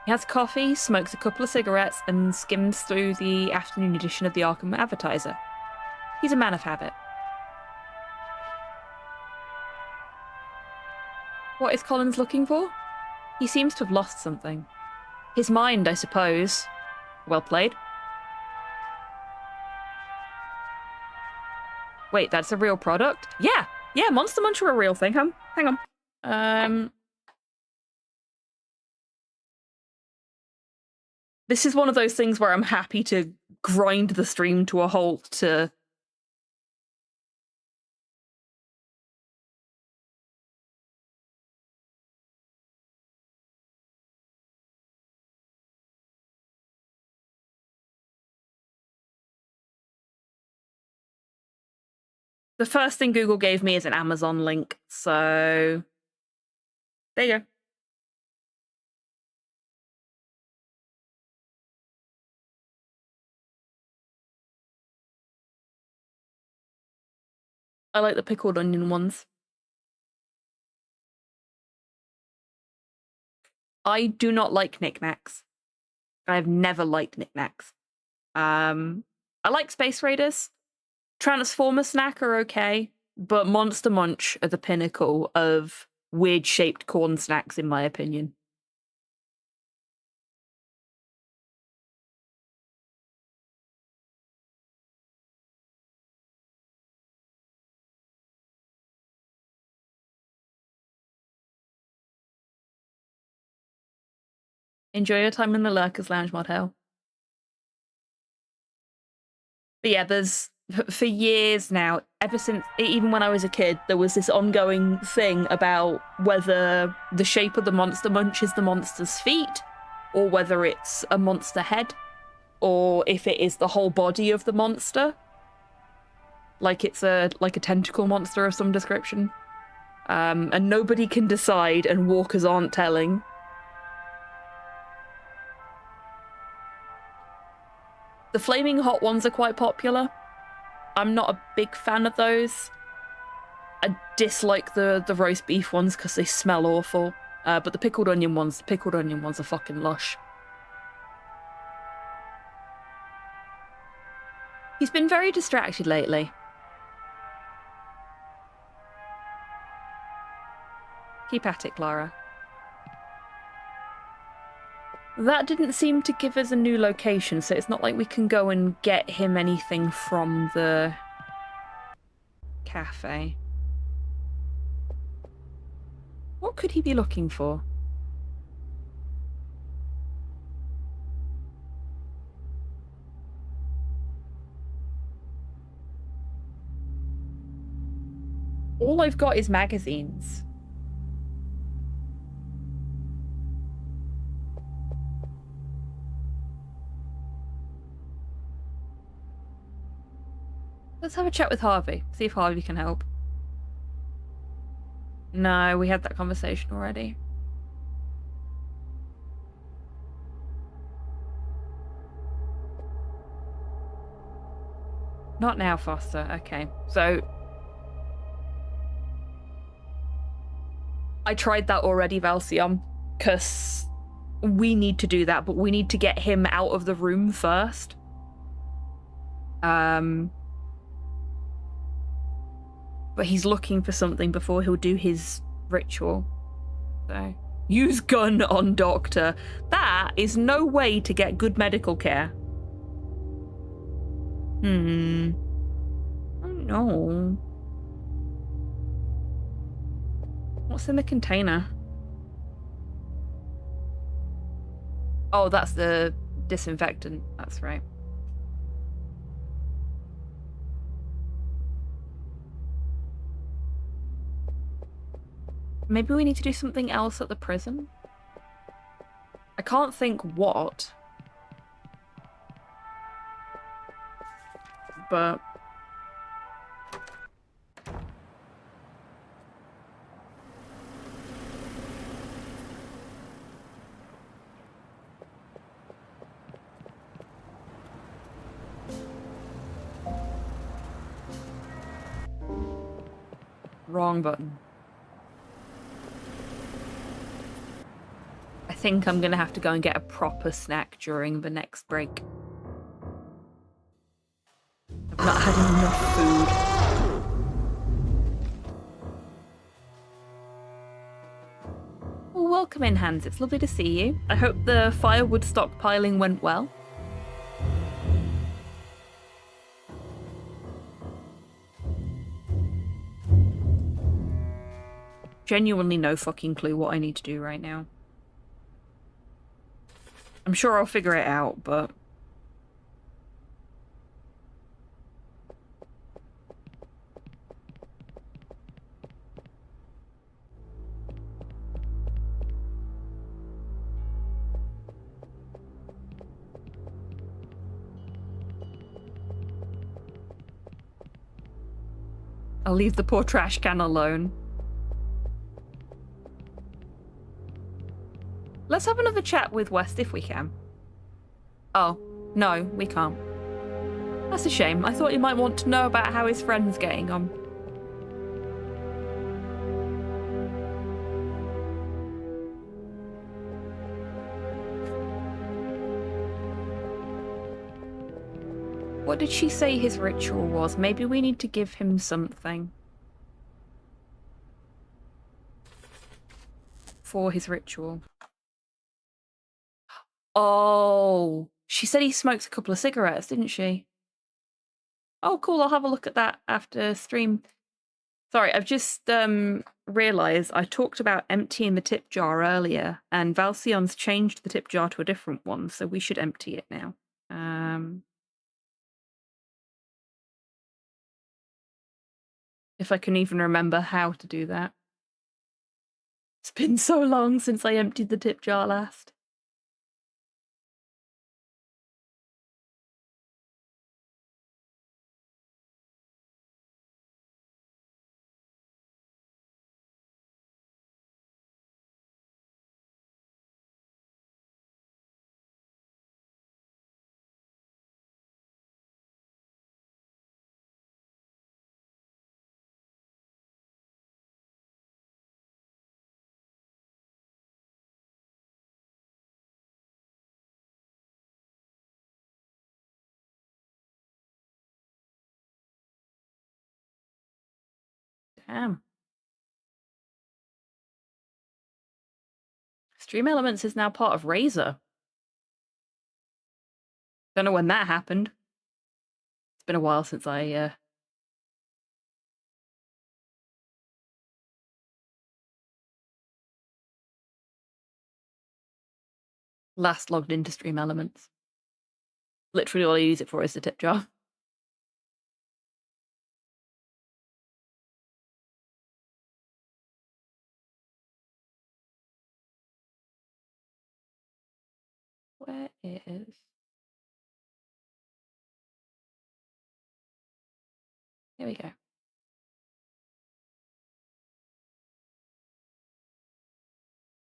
He has coffee, smokes a couple of cigarettes, and skims through the afternoon edition of the Arkham Advertiser. He's a man of habit. What is Collins looking for? He seems to have lost something. His mind, I suppose. Well played. Wait, that's a real product? Yeah, Monster Munch are a real thing. Hang on. This is one of those things where I'm happy to grind the stream to a halt to... The first thing Google gave me is an Amazon link, so... There you go. I like the pickled onion ones. I do not like knickknacks. I've never liked knickknacks. I like Space Raiders. Transformer Snack are okay, but Monster Munch are the pinnacle of weird-shaped corn snacks, in my opinion. Enjoy your time in the Lurkers Lounge, Mod Hell. But yeah, there's, for years now, ever since, even when I was a kid, there was this ongoing thing about whether the shape of the Monster Munch is the monster's feet, or whether it's a monster head, or if it is the whole body of the monster. Like it's a tentacle monster of some description. And nobody can decide, and walkers aren't telling. The flaming hot ones are quite popular. I'm not a big fan of those. I dislike the roast beef ones because they smell awful. But the pickled onion ones are fucking lush. He's been very distracted lately. Keep at it, Clara. That didn't seem to give us a new location, so it's not like we can go and get him anything from the cafe. What could he be looking for? All I've got is magazines. Let's have a chat with Harvey, see if Harvey can help. No, we had that conversation already. Not now, Foster. Okay, so I tried that already, Valsion, because we need to do that, but we need to get him out of the room first. But he's looking for something before he'll do his ritual. So, use gun on doctor. That is no way to get good medical care. Oh no. What's in the container? Oh, that's the disinfectant. That's right. Maybe we need to do something else at the prison? I can't think what. But... Wrong button. I think I'm gonna have to go and get a proper snack during the next break. I've not had enough food. Well, welcome in, Hans. It's lovely to see you. I hope the firewood stockpiling went well. Genuinely no fucking clue what I need to do right now. I'm sure I'll figure it out, but... I'll leave the poor trash can alone. Let's have another chat with West if we can. Oh, no, we can't. That's a shame. I thought you might want to know about how his friend's getting on. What did she say his ritual was? Maybe we need to give him something. For his ritual. Oh, she said he smokes a couple of cigarettes, didn't she? Oh, cool. I'll have a look at that after stream. Sorry, I've just realised I talked about emptying the tip jar earlier, and Valsion's changed the tip jar to a different one, so we should empty it now. If I can even remember how to do that. It's been so long since I emptied the tip jar last. Damn. Stream Elements is now part of Razer. Don't know when that happened. It's been a while since I last logged into Stream Elements. Literally all I use it for is the tip jar. Where is... Here we go.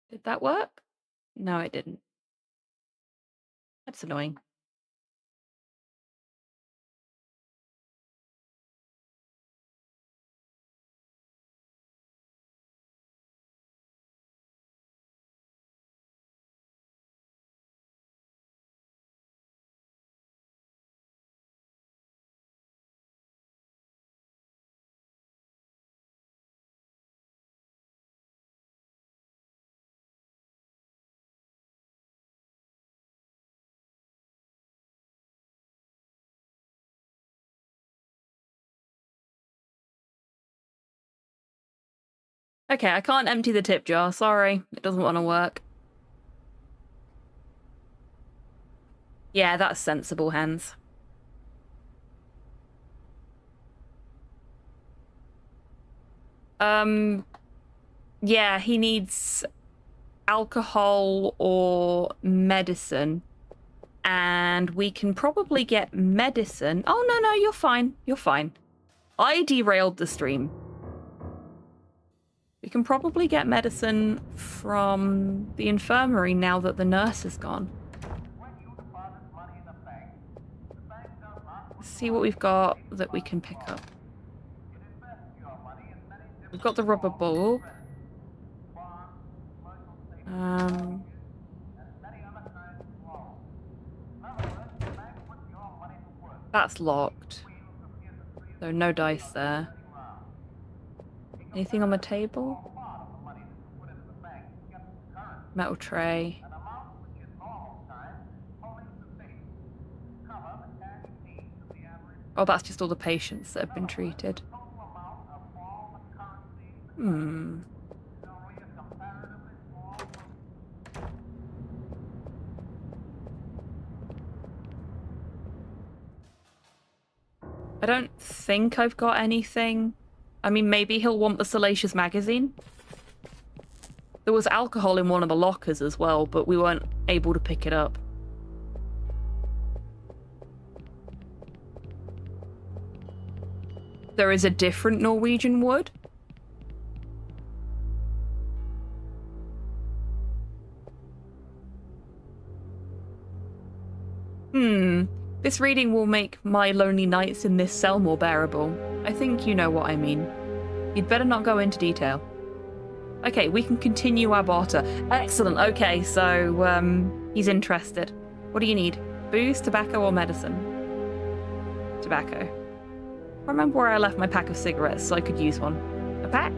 Did that work? No, it didn't. That's annoying. Okay, I can't empty the tip jar. Sorry, it doesn't want to work. Yeah, that's sensible, Hans. Yeah, he needs alcohol or medicine. And we can probably get medicine. Oh, no, you're fine. You're fine. I derailed the stream. We can probably get medicine from the infirmary now that the nurse is gone. Let's see what we've got that we can pick up. We've got the rubber ball. That's locked. So no dice there. Anything on the table? Metal tray. Oh, that's just all the patients that have been treated. I don't think I've got anything. I mean, maybe he'll want the Salacious magazine. There was alcohol in one of the lockers as well, but we weren't able to pick it up. There is a different Norwegian wood. This reading will make my lonely nights in this cell more bearable. I think you know what I mean. You'd better not go into detail. Okay, we can continue our barter. Excellent, okay, so, he's interested. What do you need? Booze, tobacco, or medicine? Tobacco. I remember where I left my pack of cigarettes, so I could use one. A pack?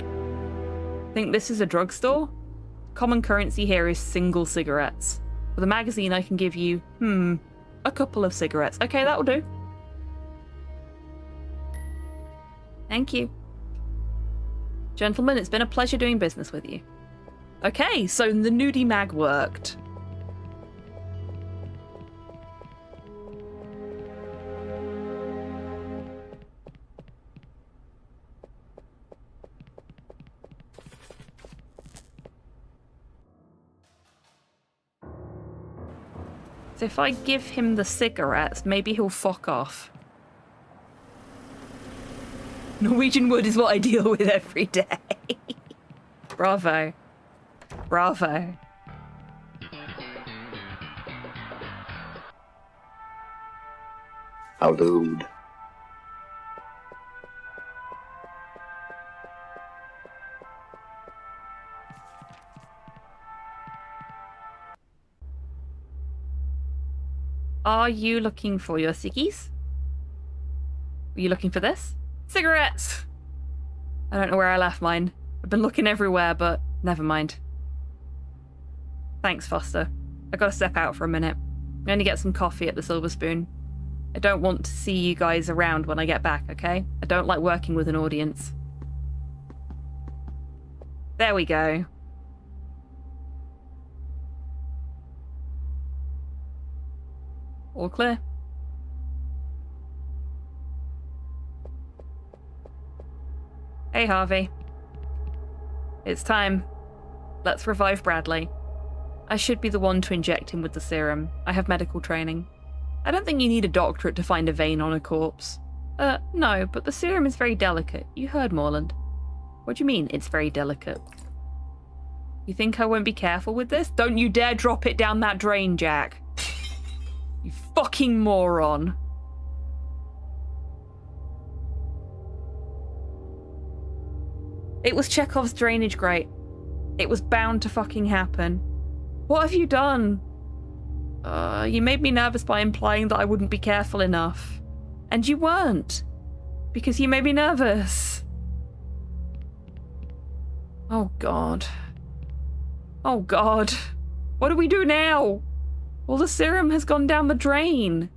Think this is a drugstore? Common currency here is single cigarettes. For the magazine, I can give you, a couple of cigarettes. Okay, that'll do. Thank you. Gentlemen, it's been a pleasure doing business with you. Okay, so the nudie mag worked. So if I give him the cigarettes, maybe he'll fuck off. Norwegian wood is what I deal with every day. Bravo. Bravo. How dude. Are you looking for your ciggies? Are you looking for this? Cigarettes! I don't know where I left mine. I've been looking everywhere, but never mind. Thanks, Foster. I gotta step out for a minute. going to get some coffee at the Silver Spoon. I don't want to see you guys around when I get back, okay? I don't like working with an audience. There we go. All clear. Hey, Harvey. It's time. Let's revive Bradley. I should be the one to inject him with the serum. I have medical training. I don't think you need a doctorate to find a vein on a corpse. No, but the serum is very delicate. You heard Morland. What do you mean, it's very delicate? You think I won't be careful with this? Don't you dare drop it down that drain, Jack. You fucking moron. It was Chekhov's drainage grate. It was bound to fucking happen. What have you done? You made me nervous by implying that I wouldn't be careful enough. And you weren't. Because you made me nervous. Oh God. Oh God. What do we do now? Well, the serum has gone down the drain.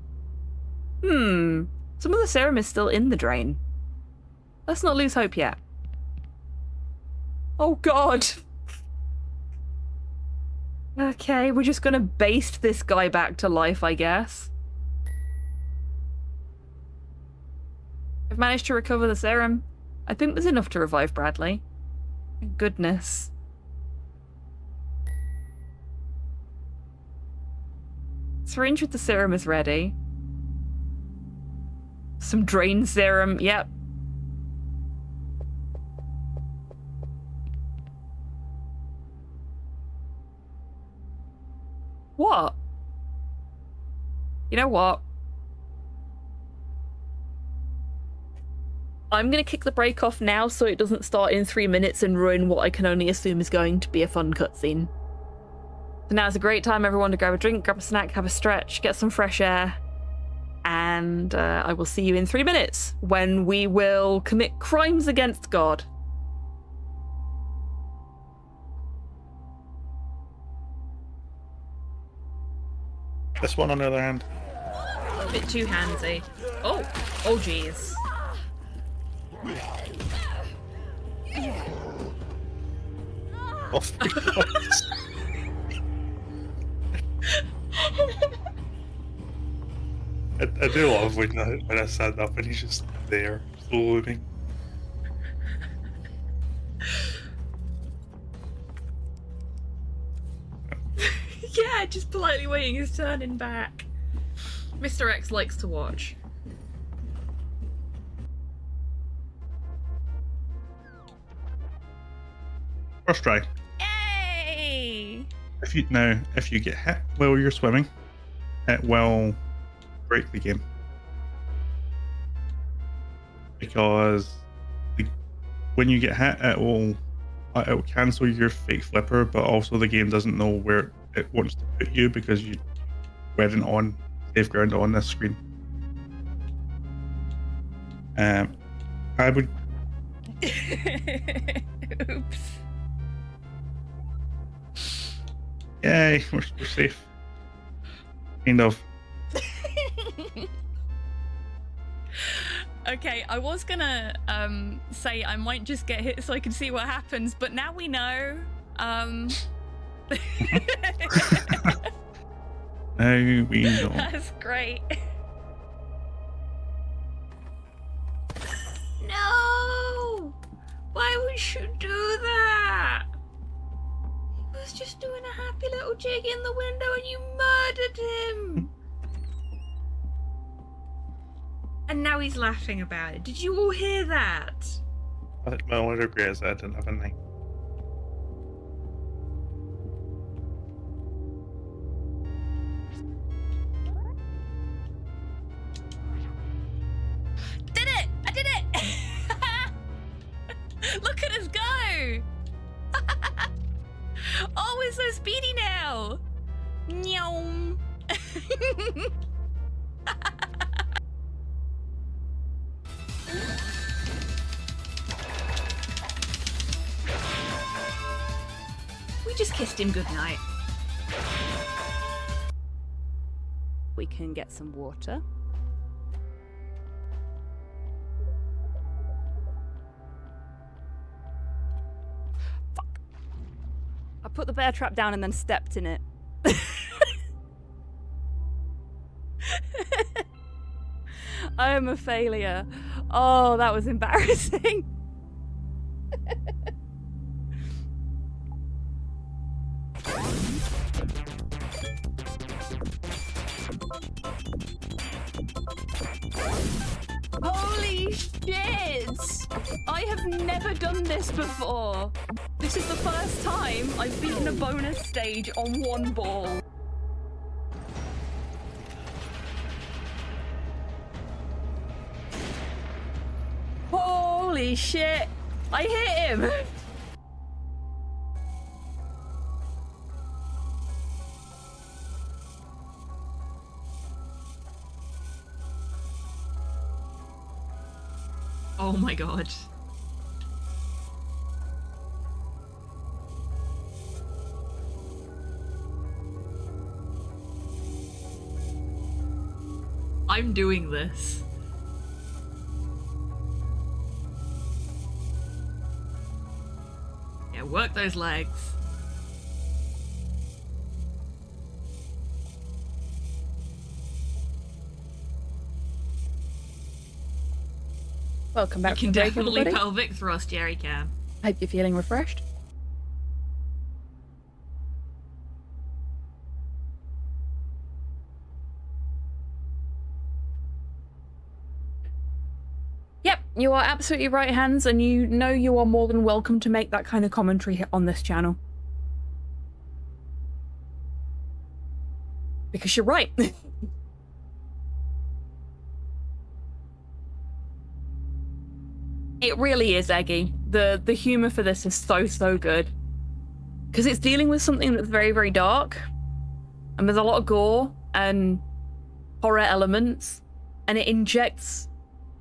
Some of the serum is still in the drain. Let's not lose hope yet. Oh God. Okay, we're just gonna baste this guy back to life, I guess. I've managed to recover the serum. I think there's enough to revive Bradley. Thank goodness. Syringe with the serum is ready. Some drain serum, yep. What? You know what? I'm gonna kick the break off now so it doesn't start in 3 minutes and ruin what I can only assume is going to be a fun cutscene. So now's a great time, everyone, to grab a drink, grab a snack, have a stretch, get some fresh air, and I will see you in 3 minutes when we will commit crimes against God. This one, on the other hand. A bit too handsy. Oh, oh jeez. Oh my God. I do love when I stand up and he's just there, looming. Yeah, just politely waiting his turn in back. Mr. X likes to watch. First try. Yay! If you get hit while you're swimming, it will break the game. Because when you get hit, it'll cancel your fake flipper, but also the game doesn't know where it wants to put you because you weren't on safe ground on this screen. I would. Oops. Yay, we're safe. Kind of. Okay, I was gonna say I might just get hit so I can see what happens, but now we know. Now we know. That's great. No! Why would you do that? He was just doing a happy little jig in the window and you murdered him! And now he's laughing about it. Did you all hear that? My only regret is that I didn't have a knife. Did it! I did it! Look at us go! Oh, we're so speedy now! Nyom! We just kissed him goodnight. we can get some water. Fuck. I put the bear trap down and then stepped in it. I am a failure. Oh, that was embarrassing. Holy shit! I have never done this before. This is the first time I've beaten a bonus stage on one ball. Holy shit! I hit him! Oh my god. I'm doing this. Yeah, work those legs. Welcome back. You can from the break, definitely everybody. pelvic thrust, Jerry can. Hope you're feeling refreshed. Yep, you are absolutely right, Hans, and you know you are more than welcome to make that kind of commentary on this channel. Because you're right. It really is, Eggy. The humor for this is so good. Because it's dealing with something that's very, very dark. And there's a lot of gore and horror elements. And it injects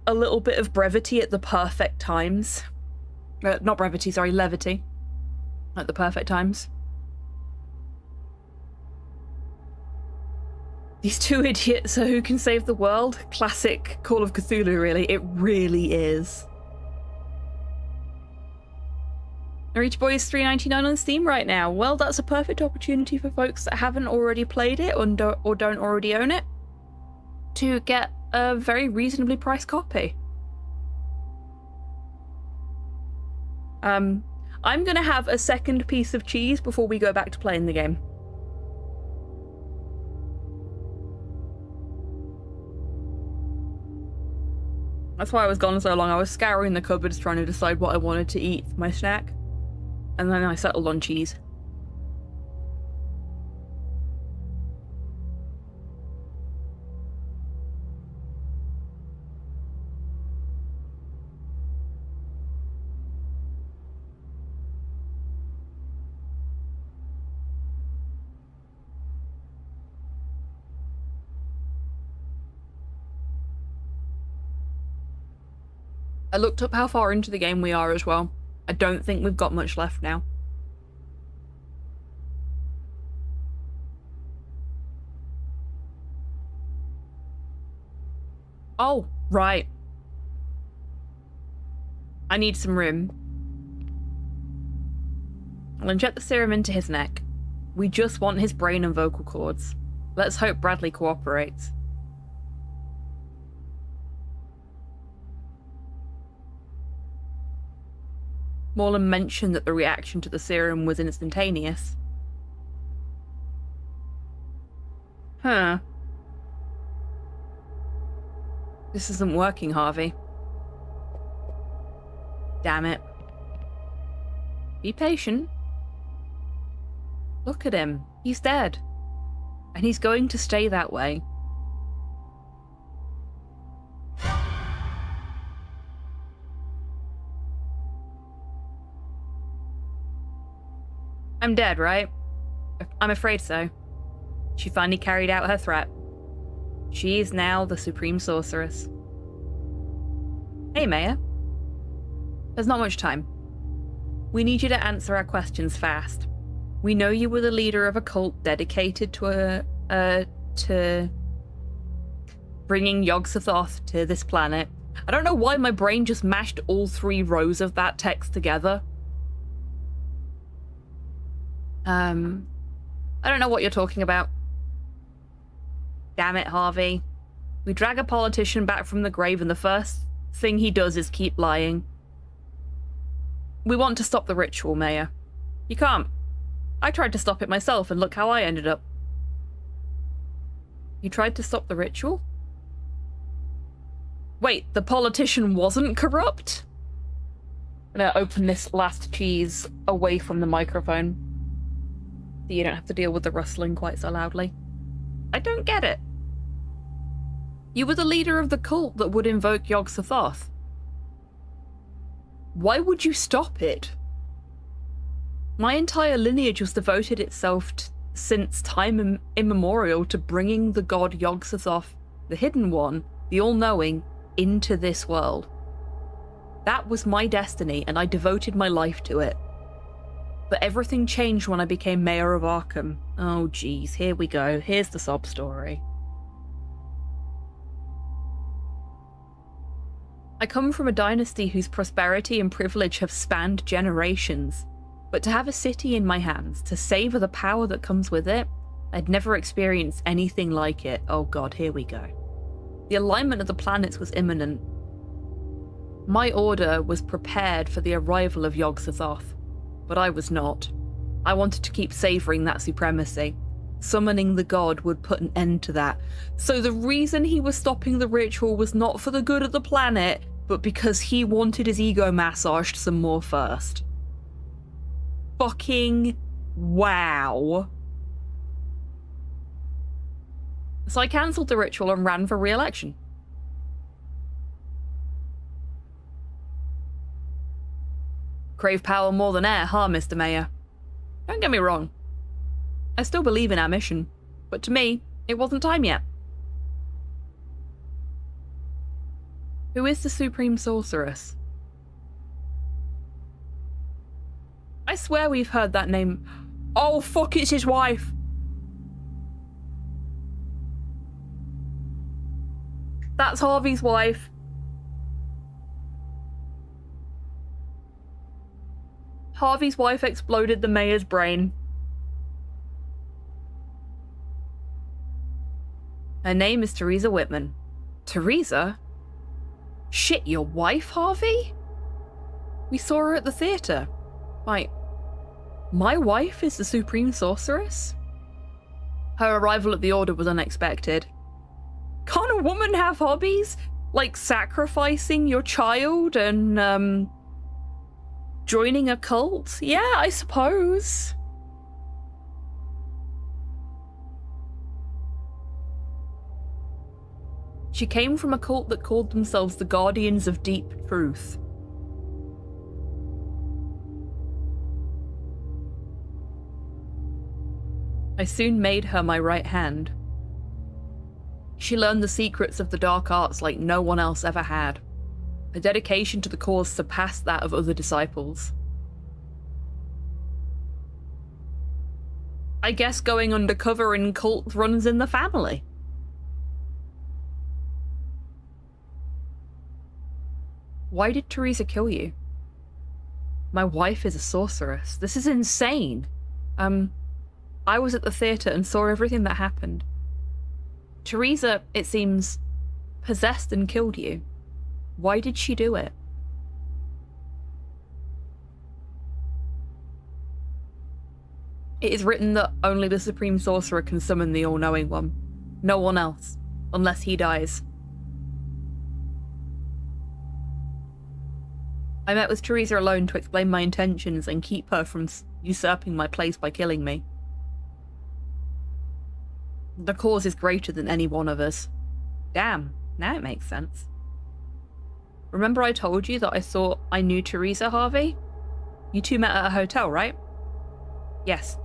a little bit of brevity at the perfect times. Not brevity, sorry, levity. At the perfect times. These two idiots are who can save the world. Classic Call of Cthulhu, really. It really is. Reach Boy is $3.99 on Steam right now. Well, that's a perfect opportunity for folks that haven't already played it or don't already own it to get a very reasonably priced copy. I'm gonna have a second piece of cheese before we go back to playing the game. That's why I was gone so long. I was scouring the cupboards trying to decide what I wanted to eat for my snack. And then I settled on cheese. I looked up how far into the game we are as well. I don't think we've got much left now. Oh, right. I need some room. I'll inject the serum into his neck. We just want his brain and vocal cords. Let's hope Bradley cooperates. Morland mentioned that the reaction to the serum was instantaneous. Huh. This isn't working, Harvey. Damn it. Be patient. Look at him. He's dead. And he's going to stay that way. I'm dead, right? I'm afraid so. She finally carried out her threat. She is now the Supreme Sorceress. Hey, Mayor. There's not much time. We need you to answer our questions fast. We know you were the leader of a cult dedicated to bringing Yog-Sothoth to this planet. I don't know why my brain just mashed all 3 rows of that text together. I don't know what you're talking about. Damn it, Harvey. We drag a politician back from the grave and the first thing he does is keep lying. We want to stop the ritual, Mayor. You can't. I tried to stop it myself and look how I ended up. You tried to stop the ritual? Wait, the politician wasn't corrupt? I'm gonna open this last cheese away from the microphone so you don't have to deal with the rustling quite so loudly. I don't get it. You were the leader of the cult that would invoke Yog-Sothoth. Why would you stop it? My entire lineage was devoted itself since time immemorial to bringing the god Yog-Sothoth, the Hidden One, the All-Knowing, into this world. That was my destiny, and I devoted my life to it. But everything changed when I became Mayor of Arkham. Oh geez, here we go. Here's the sob story. I come from a dynasty whose prosperity and privilege have spanned generations. But to have a city in my hands, to savor the power that comes with it, I'd never experienced anything like it. Oh god, here we go. The alignment of the planets was imminent. My order was prepared for the arrival of Yog-Sothoth, but I was not. I wanted to keep savoring that supremacy. Summoning the god would put an end to that. So the reason he was stopping the ritual was not for the good of the planet, but because he wanted his ego massaged some more first. Fucking wow. So I cancelled the ritual and ran for re-election. Crave power more than air, huh, Mr. Mayor? Don't get me wrong. I still believe in our mission, but to me, it wasn't time yet. Who is the Supreme Sorceress? I swear we've heard that name. Oh fuck, it's his wife! That's Harvey's wife. Harvey's wife exploded the mayor's brain. Her name is Teresa Whitman. Teresa? Shit, your wife, Harvey? We saw her at the theatre. Wait, my wife is the Supreme Sorceress? Her arrival at the Order was unexpected. Can't a woman have hobbies? Like sacrificing your child and, joining a cult? Yeah, I suppose. She came from a cult that called themselves the Guardians of Deep Truth. I soon made her my right hand. She learned the secrets of the dark arts like no one else ever had. Her dedication to the cause surpassed that of other disciples. I guess going undercover in cult runs in the family. Why did Teresa kill you? My wife is a sorceress. This is insane. I was at the theatre and saw everything that happened. Teresa, it seems, possessed and killed you. Why did she do it? It is written that only the Supreme Sorcerer can summon the All-Knowing One. No one else, unless he dies. I met with Teresa alone to explain my intentions and keep her from usurping my place by killing me. The cause is greater than any one of us. Damn, now it makes sense. Remember I told you that I thought I knew Teresa, Harvey? You two met at a hotel, right? Yes.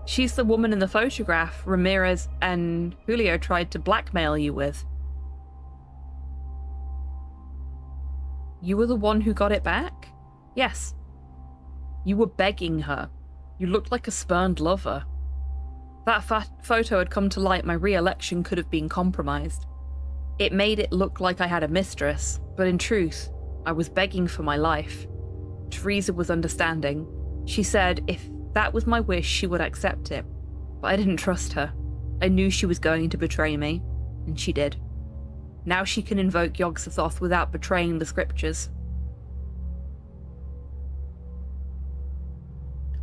She's the woman in the photograph Ramirez and Julio tried to blackmail you with. You were the one who got it back? Yes. You were begging her. You looked like a spurned lover. That photo had come to light my re-election could have been compromised. It made it look like I had a mistress, but in truth, I was begging for my life. Teresa was understanding. She said if that was my wish, she would accept it. But I didn't trust her. I knew she was going to betray me, and she did. Now she can invoke Yog-Sothoth without betraying the scriptures.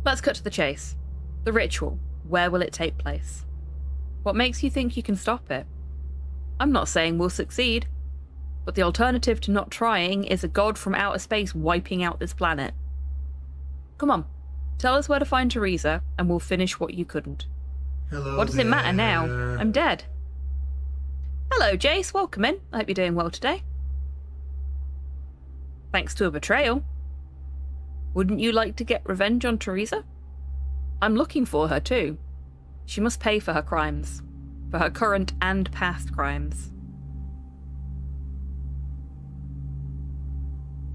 Let's cut to the chase. The ritual. Where will it take place? What makes you think you can stop it? I'm not saying we'll succeed, but the alternative to not trying is a god from outer space wiping out this planet. Come on, tell us where to find Teresa, and we'll finish what you couldn't. Hello. What does it matter now? there. I'm dead. Hello, Jace. Welcome in. I hope you're doing well today. Thanks to a betrayal. Wouldn't you like to get revenge on Teresa? I'm looking for her too. She must pay for her crimes. For her current and past crimes.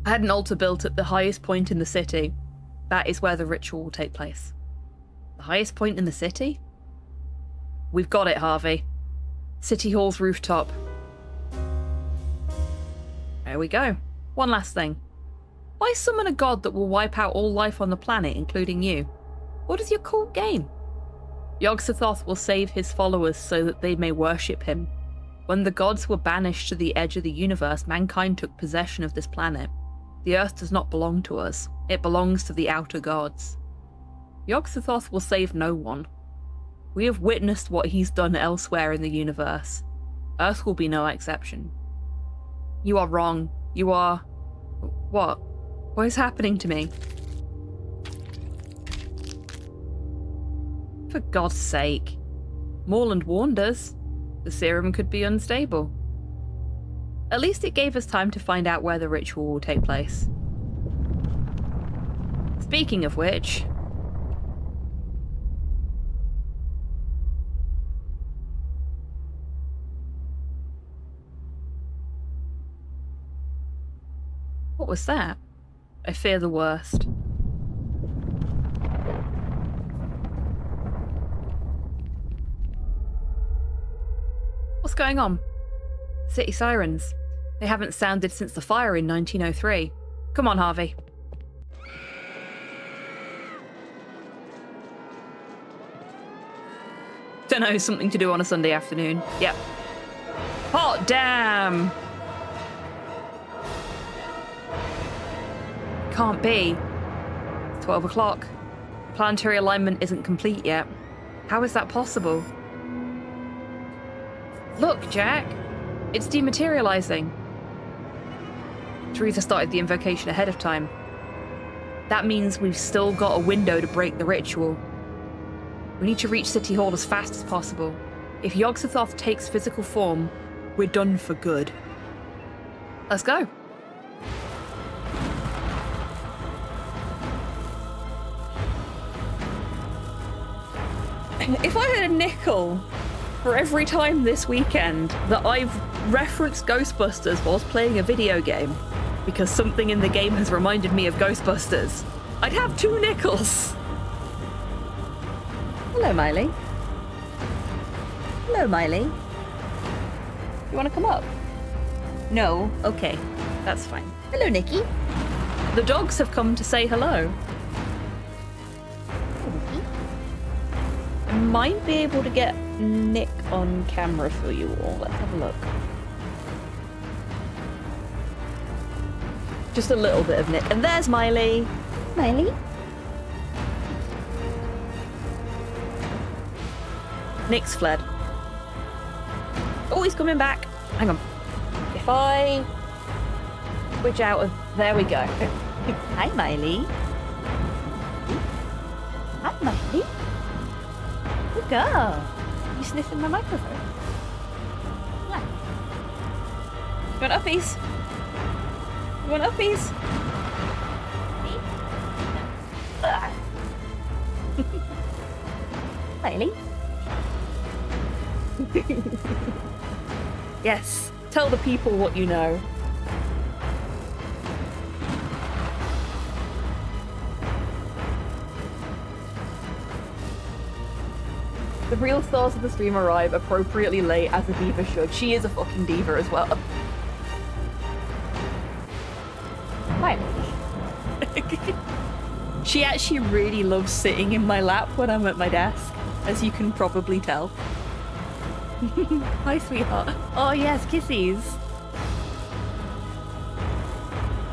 I had an altar built at the highest point in the city. That is where the ritual will take place. The highest point in the city? We've got it, Harvey. City Hall's rooftop. There we go. One last thing. Why summon a god that will wipe out all life on the planet, including you? What is your cult gain? Yog-Sothoth will save his followers so that they may worship him. When the gods were banished to the edge of the universe, mankind took possession of this planet. The Earth does not belong to us. It belongs to the outer gods. Yog-Sothoth will save no one. We have witnessed what he's done elsewhere in the universe. Earth will be no exception. You are wrong. You are... What? What is happening to me? For God's sake. Morland warned us. The serum could be unstable. At least it gave us time to find out where the ritual will take place. Speaking of which... What was that? I fear the worst. What's going on? City sirens. They haven't sounded since the fire in 1903. Come on, Harvey. Don't know, something to do on a Sunday afternoon. Yep. Hot damn! Can't be. It's 12 o'clock. Planetary alignment isn't complete yet. How is that possible? Look, Jack. It's dematerializing. Teresa started the invocation ahead of time. That means we've still got a window to break the ritual. We need to reach City Hall as fast as possible. If Yog-Sothoth takes physical form, we're done for good. Let's go. If I had a nickel for every time this weekend that I've referenced Ghostbusters whilst playing a video game, because something in the game has reminded me of Ghostbusters, I'd have 2 nickels. Hello, Miley. Hello, Miley. You want to come up? No? Okay. That's fine. Hello, Nikki. The dogs have come to say hello. I might be able to get Nick on camera for you all. Let's have a look. Just a little bit of Nick. And there's Miley. Miley? Nick's fled. Oh, he's coming back. Hang on. If I switch out of... There we go. Hi, Miley. Hi, Miley. Good girl. You sniffing my microphone? Yeah. You want uppies? You want uppies? Miley? Yes. Tell the people what you know. The real stars of the stream arrive appropriately late, as a diva should. She is a fucking diva as well. Hi. She actually really loves sitting in my lap when I'm at my desk, as you can probably tell. Hi, sweetheart. Oh yes, kissies.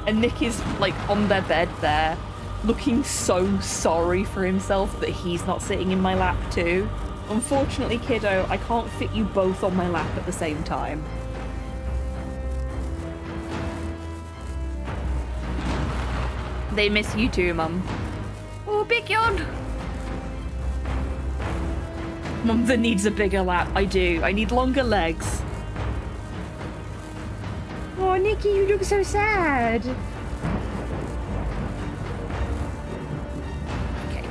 And Nick is like on their bed there, looking so sorry for himself that he's not sitting in my lap too. Unfortunately, kiddo, I can't fit you both on my lap at the same time. They miss you too, Mum. Oh, big yawn! Mum that needs a bigger lap. I do. I need longer legs. Oh, Nikki, you look so sad. Okay.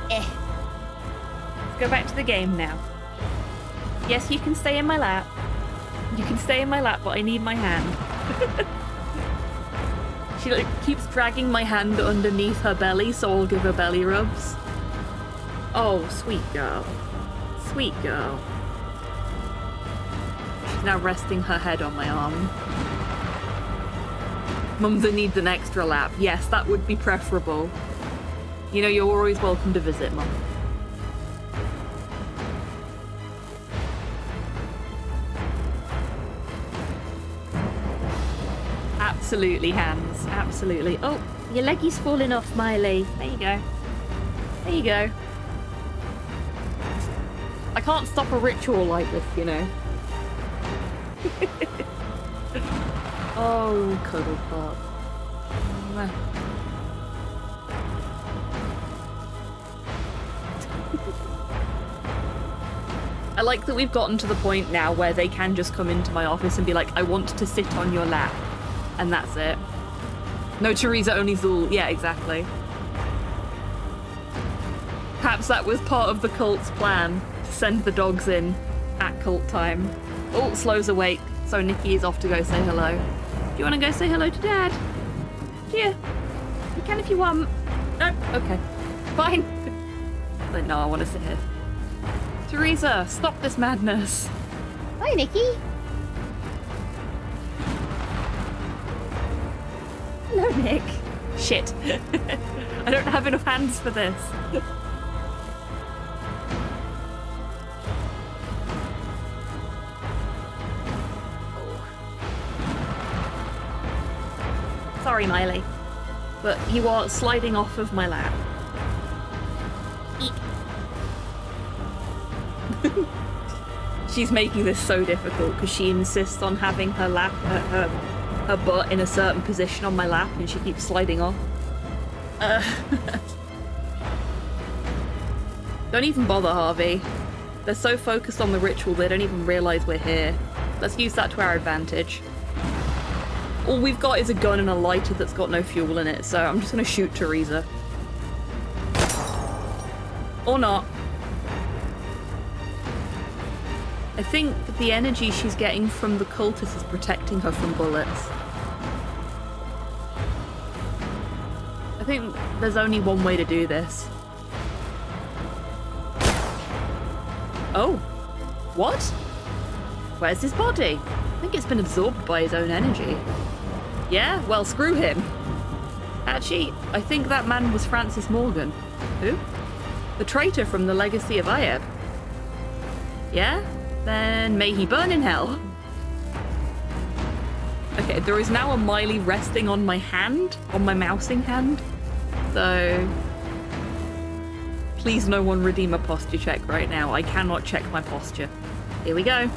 Let's go back to the game now. Yes, you can stay in my lap. You can stay in my lap, but I need my hand. She like keeps dragging my hand underneath her belly, so I'll give her belly rubs. Oh, sweet girl. Sweet girl. She's now resting her head on my arm. Mumsy needs an extra lap. Yes, that would be preferable. You know, you're always welcome to visit, Mum. Absolutely, hands. Absolutely. Oh, your leggy's falling off, Miley. There you go. There you go. I can't stop a ritual like this, you know. Oh, cuddle pop. I like that we've gotten to the point now where they can just come into my office and be like, I want to sit on your lap. And that's it. No, Teresa, only Zool. Yeah, exactly. Perhaps that was part of the cult's plan, to send the dogs in at cult time. Oh, Slow's awake, so Nikki is off to go say hello. Do you want to go say hello to Dad? Yeah. You can if you want. No? Okay. Fine. But no, I want to sit here. Teresa, stop this madness. Hi, Nikki. Hello, Nick. Shit. I don't have enough hands for this. Sorry, Miley, but you are sliding off of my lap. Eek. She's making this so difficult because she insists on having her lap, her butt in a certain position on my lap, and she keeps sliding off. Don't even bother, Harvey. They're so focused on the ritual they don't even realise we're here. Let's use that to our advantage. All we've got is a gun and a lighter that's got no fuel in it, so I'm just gonna shoot Teresa. Or not. I think the energy she's getting from the cultists is protecting her from bullets. I think there's only one way to do this. Oh. What? Where's his body? I think it's been absorbed by his own energy. Yeah? Well, screw him. Actually, I think that man was Francis Morgan. Who? The traitor from the Legacy of Ayeb. Yeah? Then may he burn in hell. Okay, there is now a Miley resting on my hand, on my mousing hand. So please no one redeem a posture check right now. I cannot check my posture. Here we go.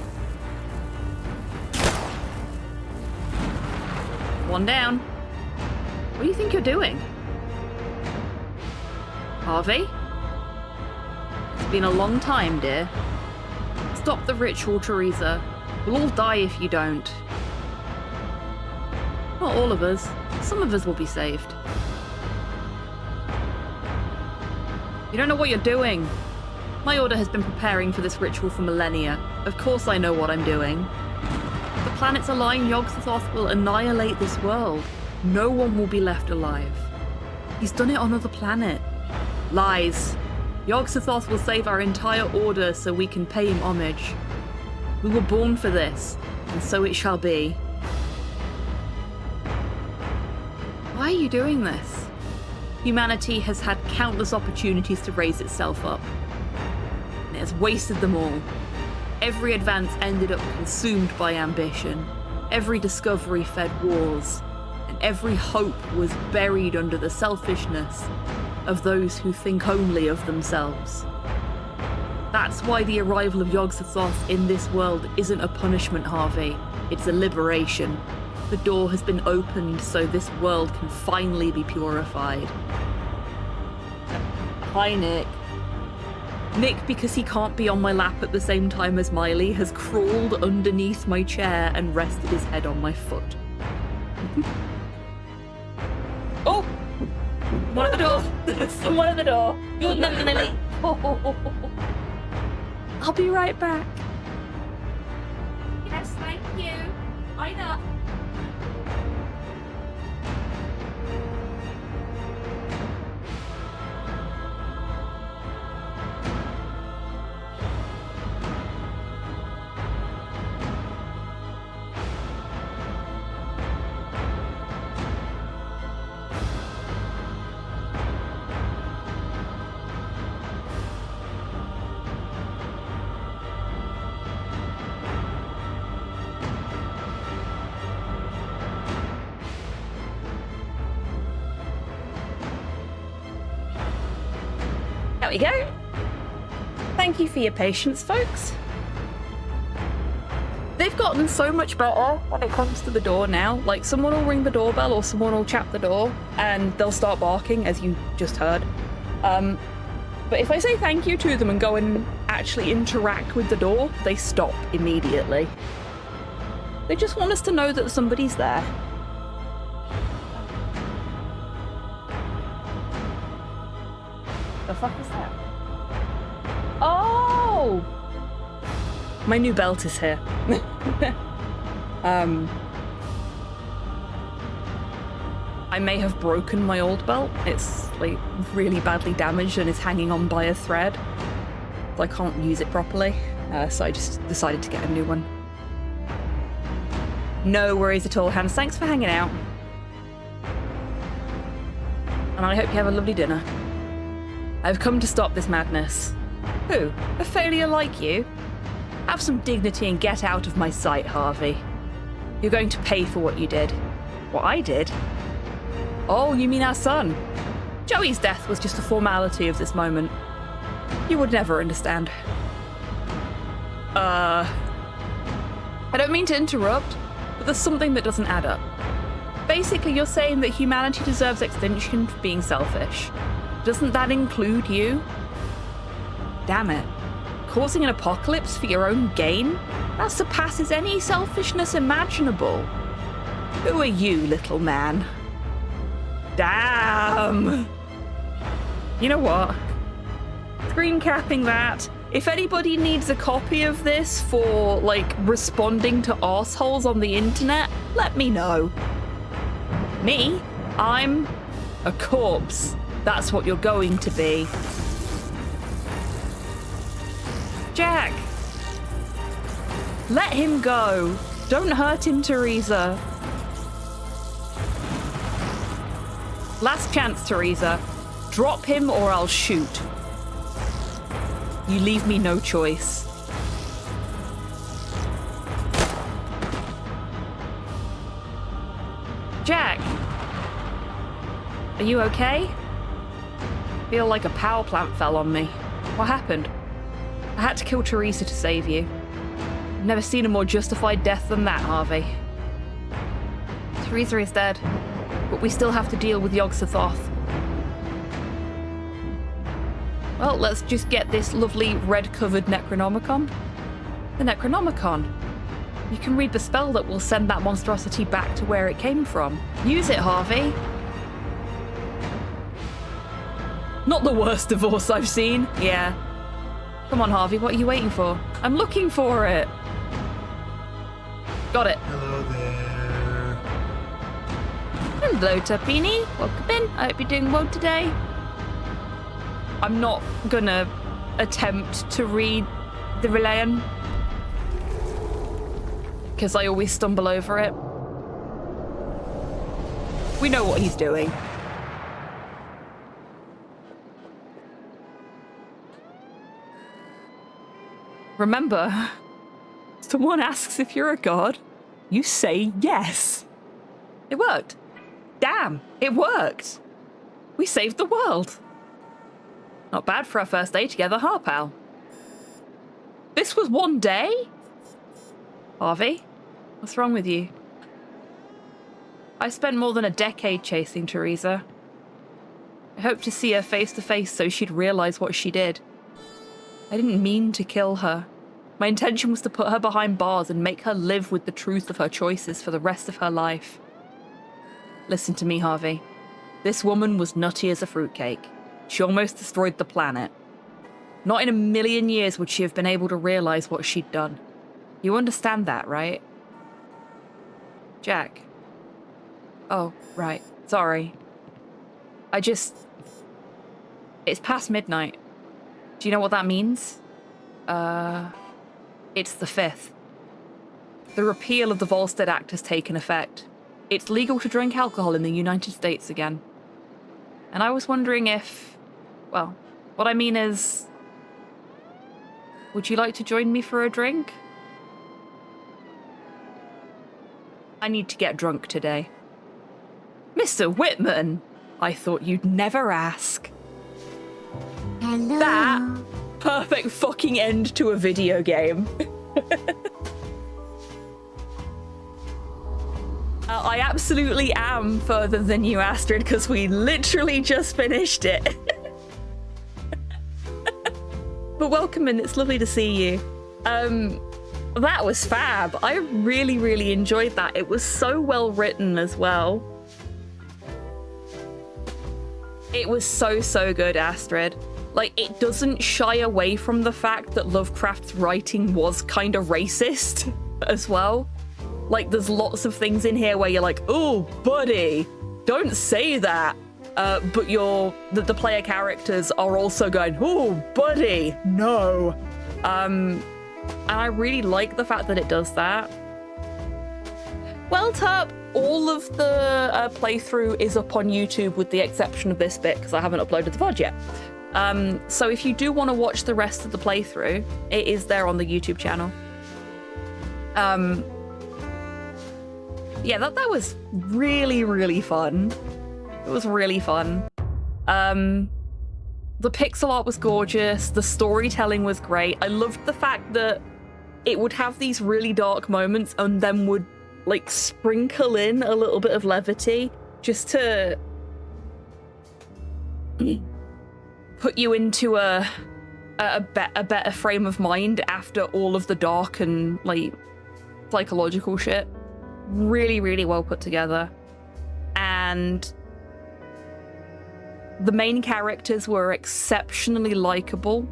One down. What do you think you're doing? Harvey? It's been a long time, dear. Stop the ritual, Teresa. We'll all die if you don't. Not all of us. Some of us will be saved. You don't know what you're doing. My order has been preparing for this ritual for millennia. Of course I know what I'm doing. The planets align, Yog-Sothoth will annihilate this world. No one will be left alive. He's done it on other planets. Lies. Yog-Sothoth will save our entire order so we can pay him homage. We were born for this, and so it shall be. Why are you doing this? Humanity has had countless opportunities to raise itself up, and it has wasted them all. Every advance ended up consumed by ambition. Every discovery fed wars, and every hope was buried under the selfishness of those who think only of themselves. That's why the arrival of Yog-Sothoth in this world isn't a punishment, Harvey. It's a liberation. The door has been opened so this world can finally be purified. Hi, Nick. Nick, because he can't be on my lap at the same time as Miley, has crawled underneath my chair and rested his head on my foot. Oh! Someone at the door! Someone at the door! I'll be right back. Yes, thank you. I know. There we go. Thank you for your patience, folks. They've gotten so much better when it comes to the door now. Like, someone will ring the doorbell or someone will tap the door and they'll start barking, as you just heard. But if I say thank you to them and go and actually interact with the door, they stop immediately. They just want us to know that somebody's there. The fuck is that? Oh! My new belt is here. I may have broken my old belt. It's like really badly damaged and is hanging on by a thread. I can't use it properly, so I just decided to get a new one. No worries at all, Hans. Thanks for hanging out. And I hope you have a lovely dinner. I've come to stop this madness. Who? A failure like you? Have some dignity and get out of my sight, Harvey. You're going to pay for what you did. What I did? Oh, you mean our son? Joey's death was just a formality of this moment. You would never understand. I don't mean to interrupt, but there's something that doesn't add up. Basically, you're saying that humanity deserves extinction for being selfish. Doesn't that include you? Damn it. Causing an apocalypse for your own gain? That surpasses any selfishness imaginable. Who are you, little man? Damn! You know what? Screen capping that. If anybody needs a copy of this for, like, responding to arseholes on the internet, let me know. Me? I'm a corpse. That's what you're going to be. Jack! Let him go. Don't hurt him, Teresa. Last chance, Teresa. Drop him or I'll shoot. You leave me no choice. Jack! Are you okay? Feel like a power plant fell on me. What happened? I had to kill Teresa to save you. I've never seen a more justified death than that, Harvey. Teresa is dead, but we still have to deal with Yog-Sothoth. Well, let's just get this lovely red-covered Necronomicon. The Necronomicon. You can read the spell that will send that monstrosity back to where it came from. Use it, Harvey. Not the worst divorce I've seen. Yeah. Come on, Harvey, what are you waiting for? I'm looking for it. Got it. Hello there. Hello, Tapini. Welcome in. I hope you're doing well today. I'm not gonna attempt to read the Relayan because I always stumble over it. We know what he's doing. Remember, someone asks if you're a god, you say yes. It worked. Damn, it worked. We saved the world. Not bad for our first day together, huh, pal? This was one day? Harvey, what's wrong with you? I spent more than a decade chasing Teresa. I hoped to see her face to face so she'd realize what she did. I didn't mean to kill her. My intention was to put her behind bars and make her live with the truth of her choices for the rest of her life. Listen to me, Harvey. This woman was nutty as a fruitcake. She almost destroyed the planet. Not in a million years would she have been able to realize what she'd done. You understand that, right? Jack. Oh, right. Sorry. It's past midnight. Do you know what that means? It's the 5th. The repeal of the Volstead Act has taken effect. It's legal to drink alcohol in the United States again. And I was wondering if... Well, what I mean is... Would you like to join me for a drink? I need to get drunk today. Mr. Whitman! I thought you'd never ask. Hello. That perfect fucking end to a video game. I absolutely am further than you, Astrid, because we literally just finished it. But welcome in, it's lovely to see you. That was fab. I really, really enjoyed that. It was so well written as well. It was so, so good, Astrid. Like, it doesn't shy away from the fact that Lovecraft's writing was kind of racist as well. Like, there's lots of things in here where you're like, oh, buddy, don't say that. But the player characters are also going, oh, buddy, no. And I really like the fact that it does that. Well, Tup, all of the playthrough is up on YouTube with the exception of this bit because I haven't uploaded the VOD yet. So if you do want to watch the rest of the playthrough, it is there on the YouTube channel. Yeah, that was really, really fun. It was really fun. The pixel art was gorgeous. The storytelling was great. I loved the fact that it would have these really dark moments and then would like sprinkle in a little bit of levity just to put you into a better frame of mind after all of the dark and like psychological shit. Really, really well put together. And the main characters were exceptionally likable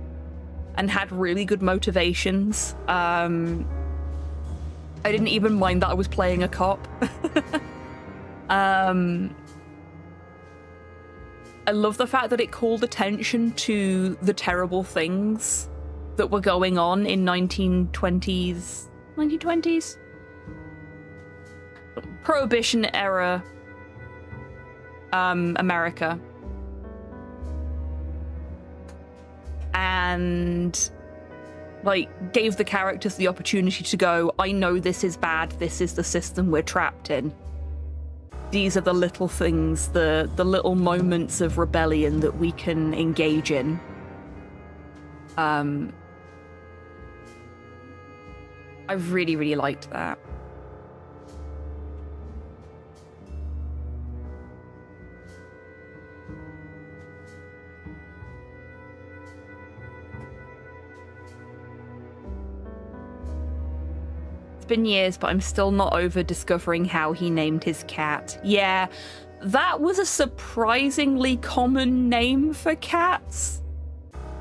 and had really good motivations. I didn't even mind that I was playing a cop. I love the fact that it called attention to the terrible things that were going on in 1920s? Prohibition era America. And like gave the characters the opportunity to go, I know this is bad, this is the system we're trapped in. These are the little things, the little moments of rebellion that we can engage in. I really, really liked that. Been years, but I'm still not over discovering how he named his cat. Yeah, that was a surprisingly common name for cats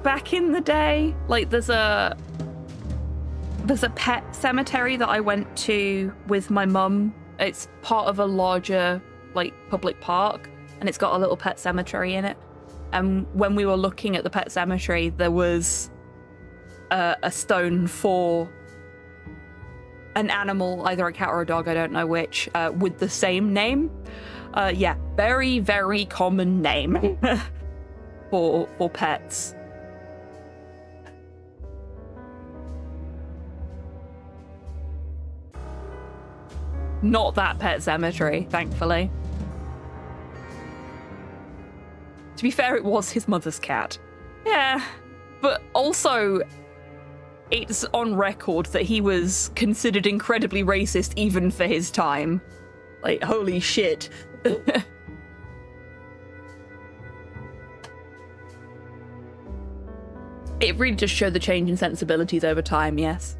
back in the day. Like there's a pet cemetery that I went to with my mum. It's part of a larger like public park and it's got a little pet cemetery in it. And when we were looking at the pet cemetery, there was a stone for an animal, either a cat or a dog, I don't know which, with the same name. Yeah, very, very common name for pets. Not that pet cemetery, thankfully. To be fair, it was his mother's cat. Yeah, but also it's on record that he was considered incredibly racist even for his time. Like, holy shit. It really just showed the change in sensibilities over time, yes.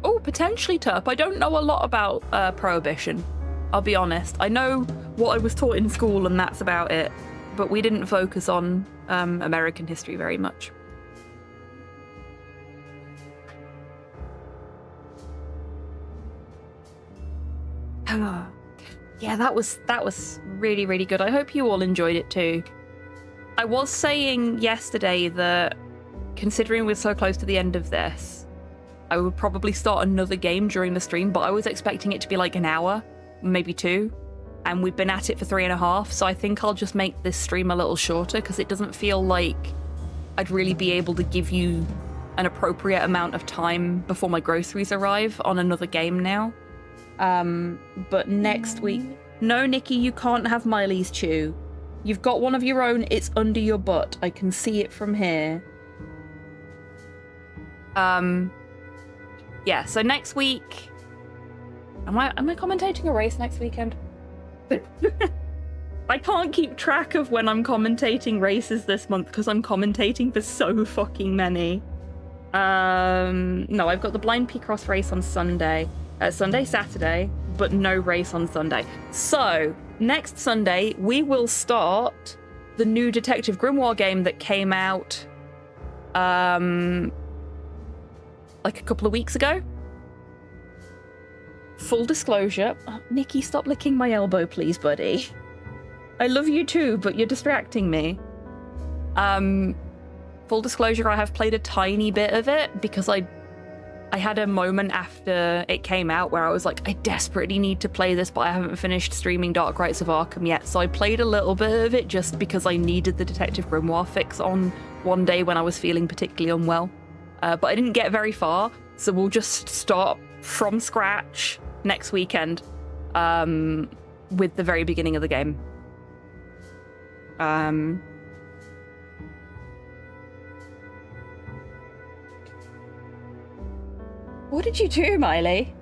Oh, potentially Terp. I don't know a lot about Prohibition, I'll be honest. I know what I was taught in school and that's about it, but we didn't focus on American history very much. Yeah, that was really, really good. I hope you all enjoyed it too. I was saying yesterday that considering we're so close to the end of this, I would probably start another game during the stream, but I was expecting it to be like an hour, maybe 2, and we've been at it for 3.5, so I think I'll just make this stream a little shorter because it doesn't feel like I'd really be able to give you an appropriate amount of time before my groceries arrive on another game now. But next week... No, Nikki, you can't have Miley's Chew. You've got one of your own, it's under your butt. I can see it from here. Yeah, so next week... Am I commentating a race next weekend? I can't keep track of when I'm commentating races this month because I'm commentating for so fucking many. No, I've got the Blind P-Cross race on Sunday. Saturday, but no race on Sunday. So, next Sunday, we will start the new Detective Grimoire game that came out, like a couple of weeks ago. Full disclosure. Oh, Nikki, stop licking my elbow, please, buddy. I love you too, but you're distracting me. Full disclosure, I have played a tiny bit of it because I had a moment after it came out where I was like, I desperately need to play this, but I haven't finished streaming Dark Rites of Arkham yet. So I played a little bit of it just because I needed the Detective Grimoire fix on one day when I was feeling particularly unwell. But I didn't get very far, so we'll just start from scratch next weekend with the very beginning of the game. What did you do, Miley?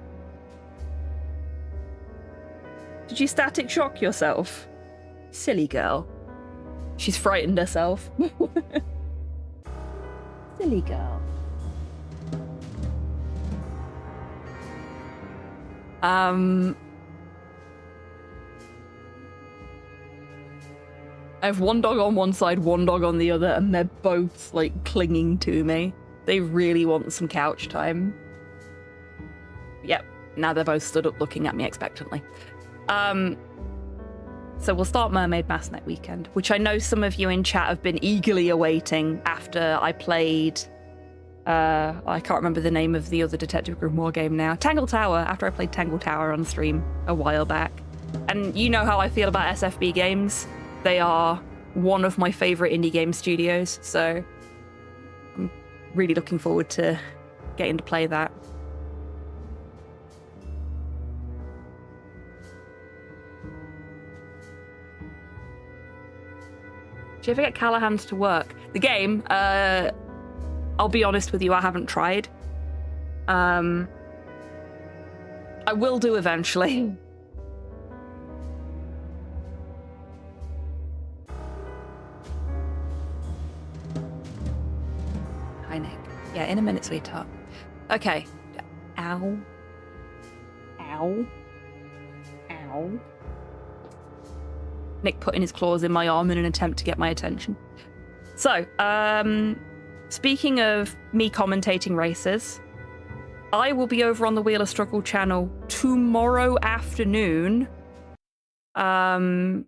Did you static shock yourself? Silly girl. She's frightened herself. Silly girl. I have one dog on one side, one dog on the other, and they're both, like, clinging to me. They really want some couch time. Yep, now they're both stood up looking at me expectantly. So we'll start Mermaid Mask next weekend, which I know some of you in chat have been eagerly awaiting after I played... I can't remember the name of the other Detective Grimoire game now. Tangle Tower, after I played Tangle Tower on stream a while back. And you know how I feel about SFB games. They are one of my favourite indie game studios, so I'm really looking forward to getting to play that. Do you ever get Callahan's to work? The game, I'll be honest with you, I haven't tried. I will do eventually. Hi, Nick. Yeah, in a minute, sweetheart. Okay. Ow. Ow. Ow. Nick putting his claws in my arm in an attempt to get my attention. So, speaking of me commentating races, I will be over on the Wheel of Struggle channel tomorrow afternoon UK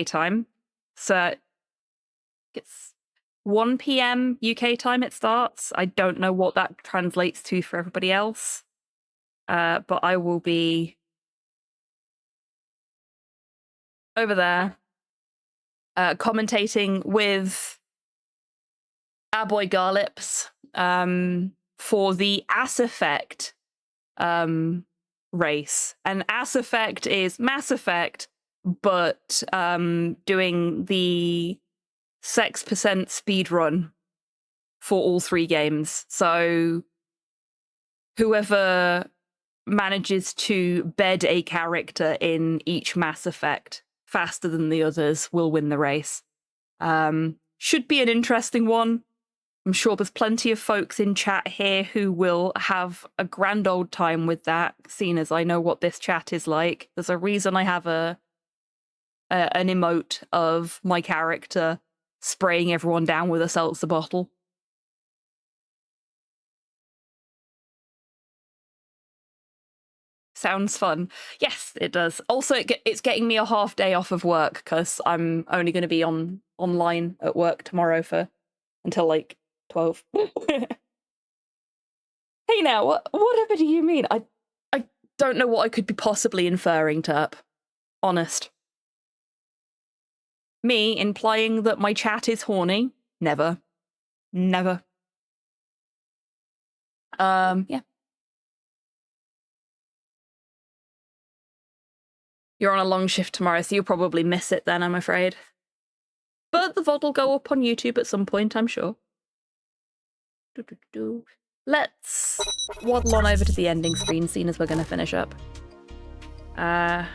time. So it's 1 p.m. UK time it starts. I don't know what that translates to for everybody else. But I will be over there commentating with our boy Garlips for the Ass Effect race. And Ass Effect is Mass Effect, but doing the sex percent speed run for all 3 games. So whoever manages to bed a character in each Mass Effect faster than the others will win the race. Should be an interesting one. I'm sure there's plenty of folks in chat here who will have a grand old time with that, seeing as I know what this chat is like. There's a reason I have an emote of my character spraying everyone down with a seltzer bottle. Sounds fun. Yes, it does. Also, it's getting me a half day off of work because I'm only going to be online at work tomorrow until like 12. Hey now, whatever do you mean? I don't know what I could be possibly inferring, Terp. Honest. Me implying that my chat is horny? Never. Never. Yeah. You're on a long shift tomorrow, so you'll probably miss it then, I'm afraid. But the VOD will go up on YouTube at some point, I'm sure. Let's waddle on over to the ending screen, seeing as we're going to finish up. Yeah,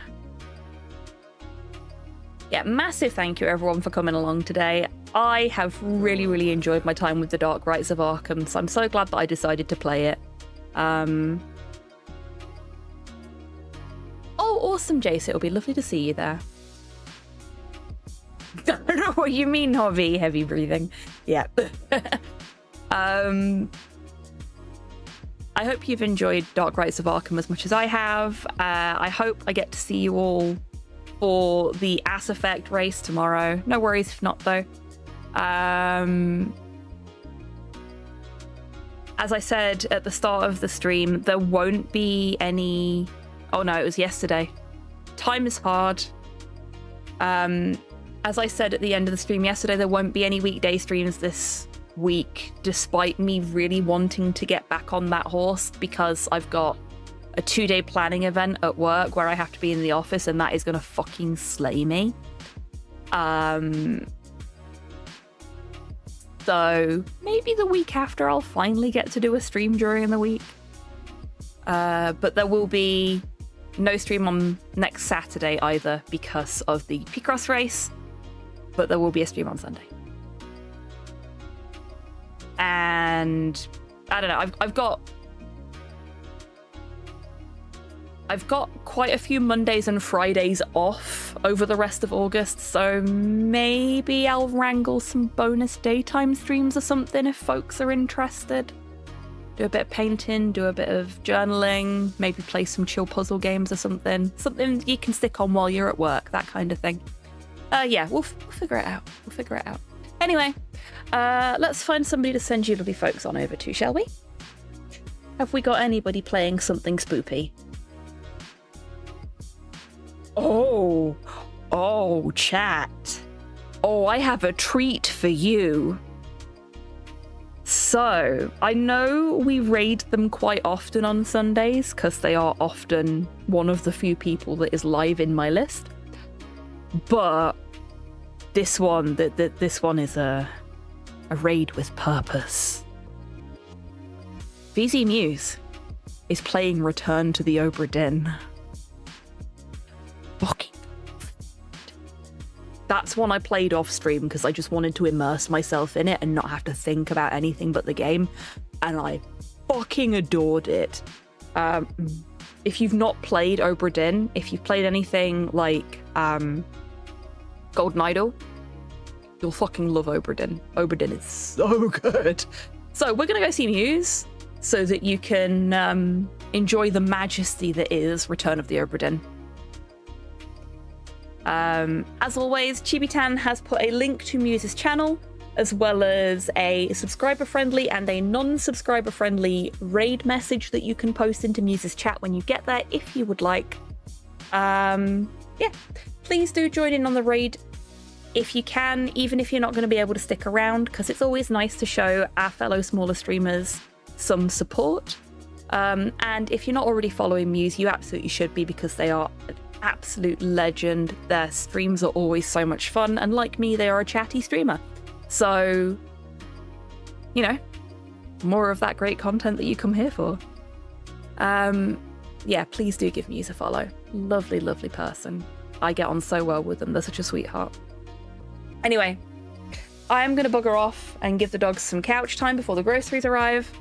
massive thank you everyone for coming along today. I have really, really enjoyed my time with the Dark Rites of Arkham, so I'm so glad that I decided to play it. Oh, awesome, Jace. It'll be lovely to see you there. I don't know what you mean, Hobby. Heavy breathing. Yeah. I hope you've enjoyed Dark Rites of Arkham as much as I have. I hope I get to see you all for the Ass Effect race tomorrow. No worries if not, though. As I said at the start of the stream, there won't be any... Oh no, it was yesterday. Time is hard. As I said at the end of the stream yesterday, there won't be any weekday streams this week, despite me really wanting to get back on that horse because I've got a 2-day planning event at work where I have to be in the office and that is going to fucking slay me. So maybe the week after I'll finally get to do a stream during the week. But there will be no stream on next Saturday either because of the Picross race, but there will be a stream on Sunday. And I don't know, I've got quite a few Mondays and Fridays off over the rest of August, so maybe I'll wrangle some bonus daytime streams or something if folks are interested. Do a bit of painting, do a bit of journaling, maybe play some chill puzzle games or something. Something you can stick on while you're at work, that kind of thing. Yeah, we'll figure it out. We'll figure it out. Anyway, let's find somebody to send you lovely folks on over to, shall we? Have we got anybody playing something spoopy? Oh, chat. Oh, I have a treat for you. So, I know we raid them quite often on Sundays because they are often one of the few people that is live in my list. But this one, this one is a raid with purpose. VZ Muse is playing Return to the Obra Dinn. Fucking. That's one I played off stream because I just wanted to immerse myself in it and not have to think about anything but the game. And I fucking adored it. If you've not played Obra Dinn, if you've played anything like Golden Idol, you'll fucking love Obra Dinn. Obra Dinn is so good. So we're going to go see Muse so that you can enjoy the majesty that is Return of the Obra Dinn. As always, HobbyTan has put a link to Muse's channel, as well as a subscriber-friendly and a non-subscriber-friendly raid message that you can post into Muse's chat when you get there, if you would like. Yeah, please do join in on the raid if you can, even if you're not going to be able to stick around, because it's always nice to show our fellow smaller streamers some support. And if you're not already following Muse, you absolutely should be, because they are an absolute legend. Their streams are always so much fun, and like me, they are a chatty streamer. So, you know, more of that great content that you come here for. Yeah, please do give Muse a follow. Lovely, lovely person. I get on so well with them. They're such a sweetheart. Anyway, I am going to bugger off and give the dogs some couch time before the groceries arrive.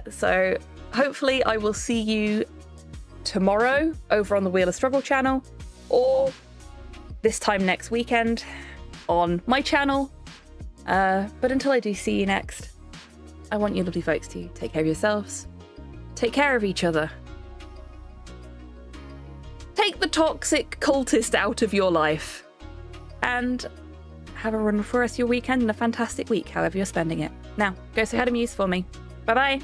So hopefully I will see you tomorrow over on the Wheel of Struggle channel, or this time next weekend on my channel. But until I do see you next, I want you lovely folks to take care of yourselves, take care of each other, take the toxic cultist out of your life, and have a wonderful rest of your weekend and a fantastic week, however you're spending it. Now, go say hi to Muse for me. Bye-bye.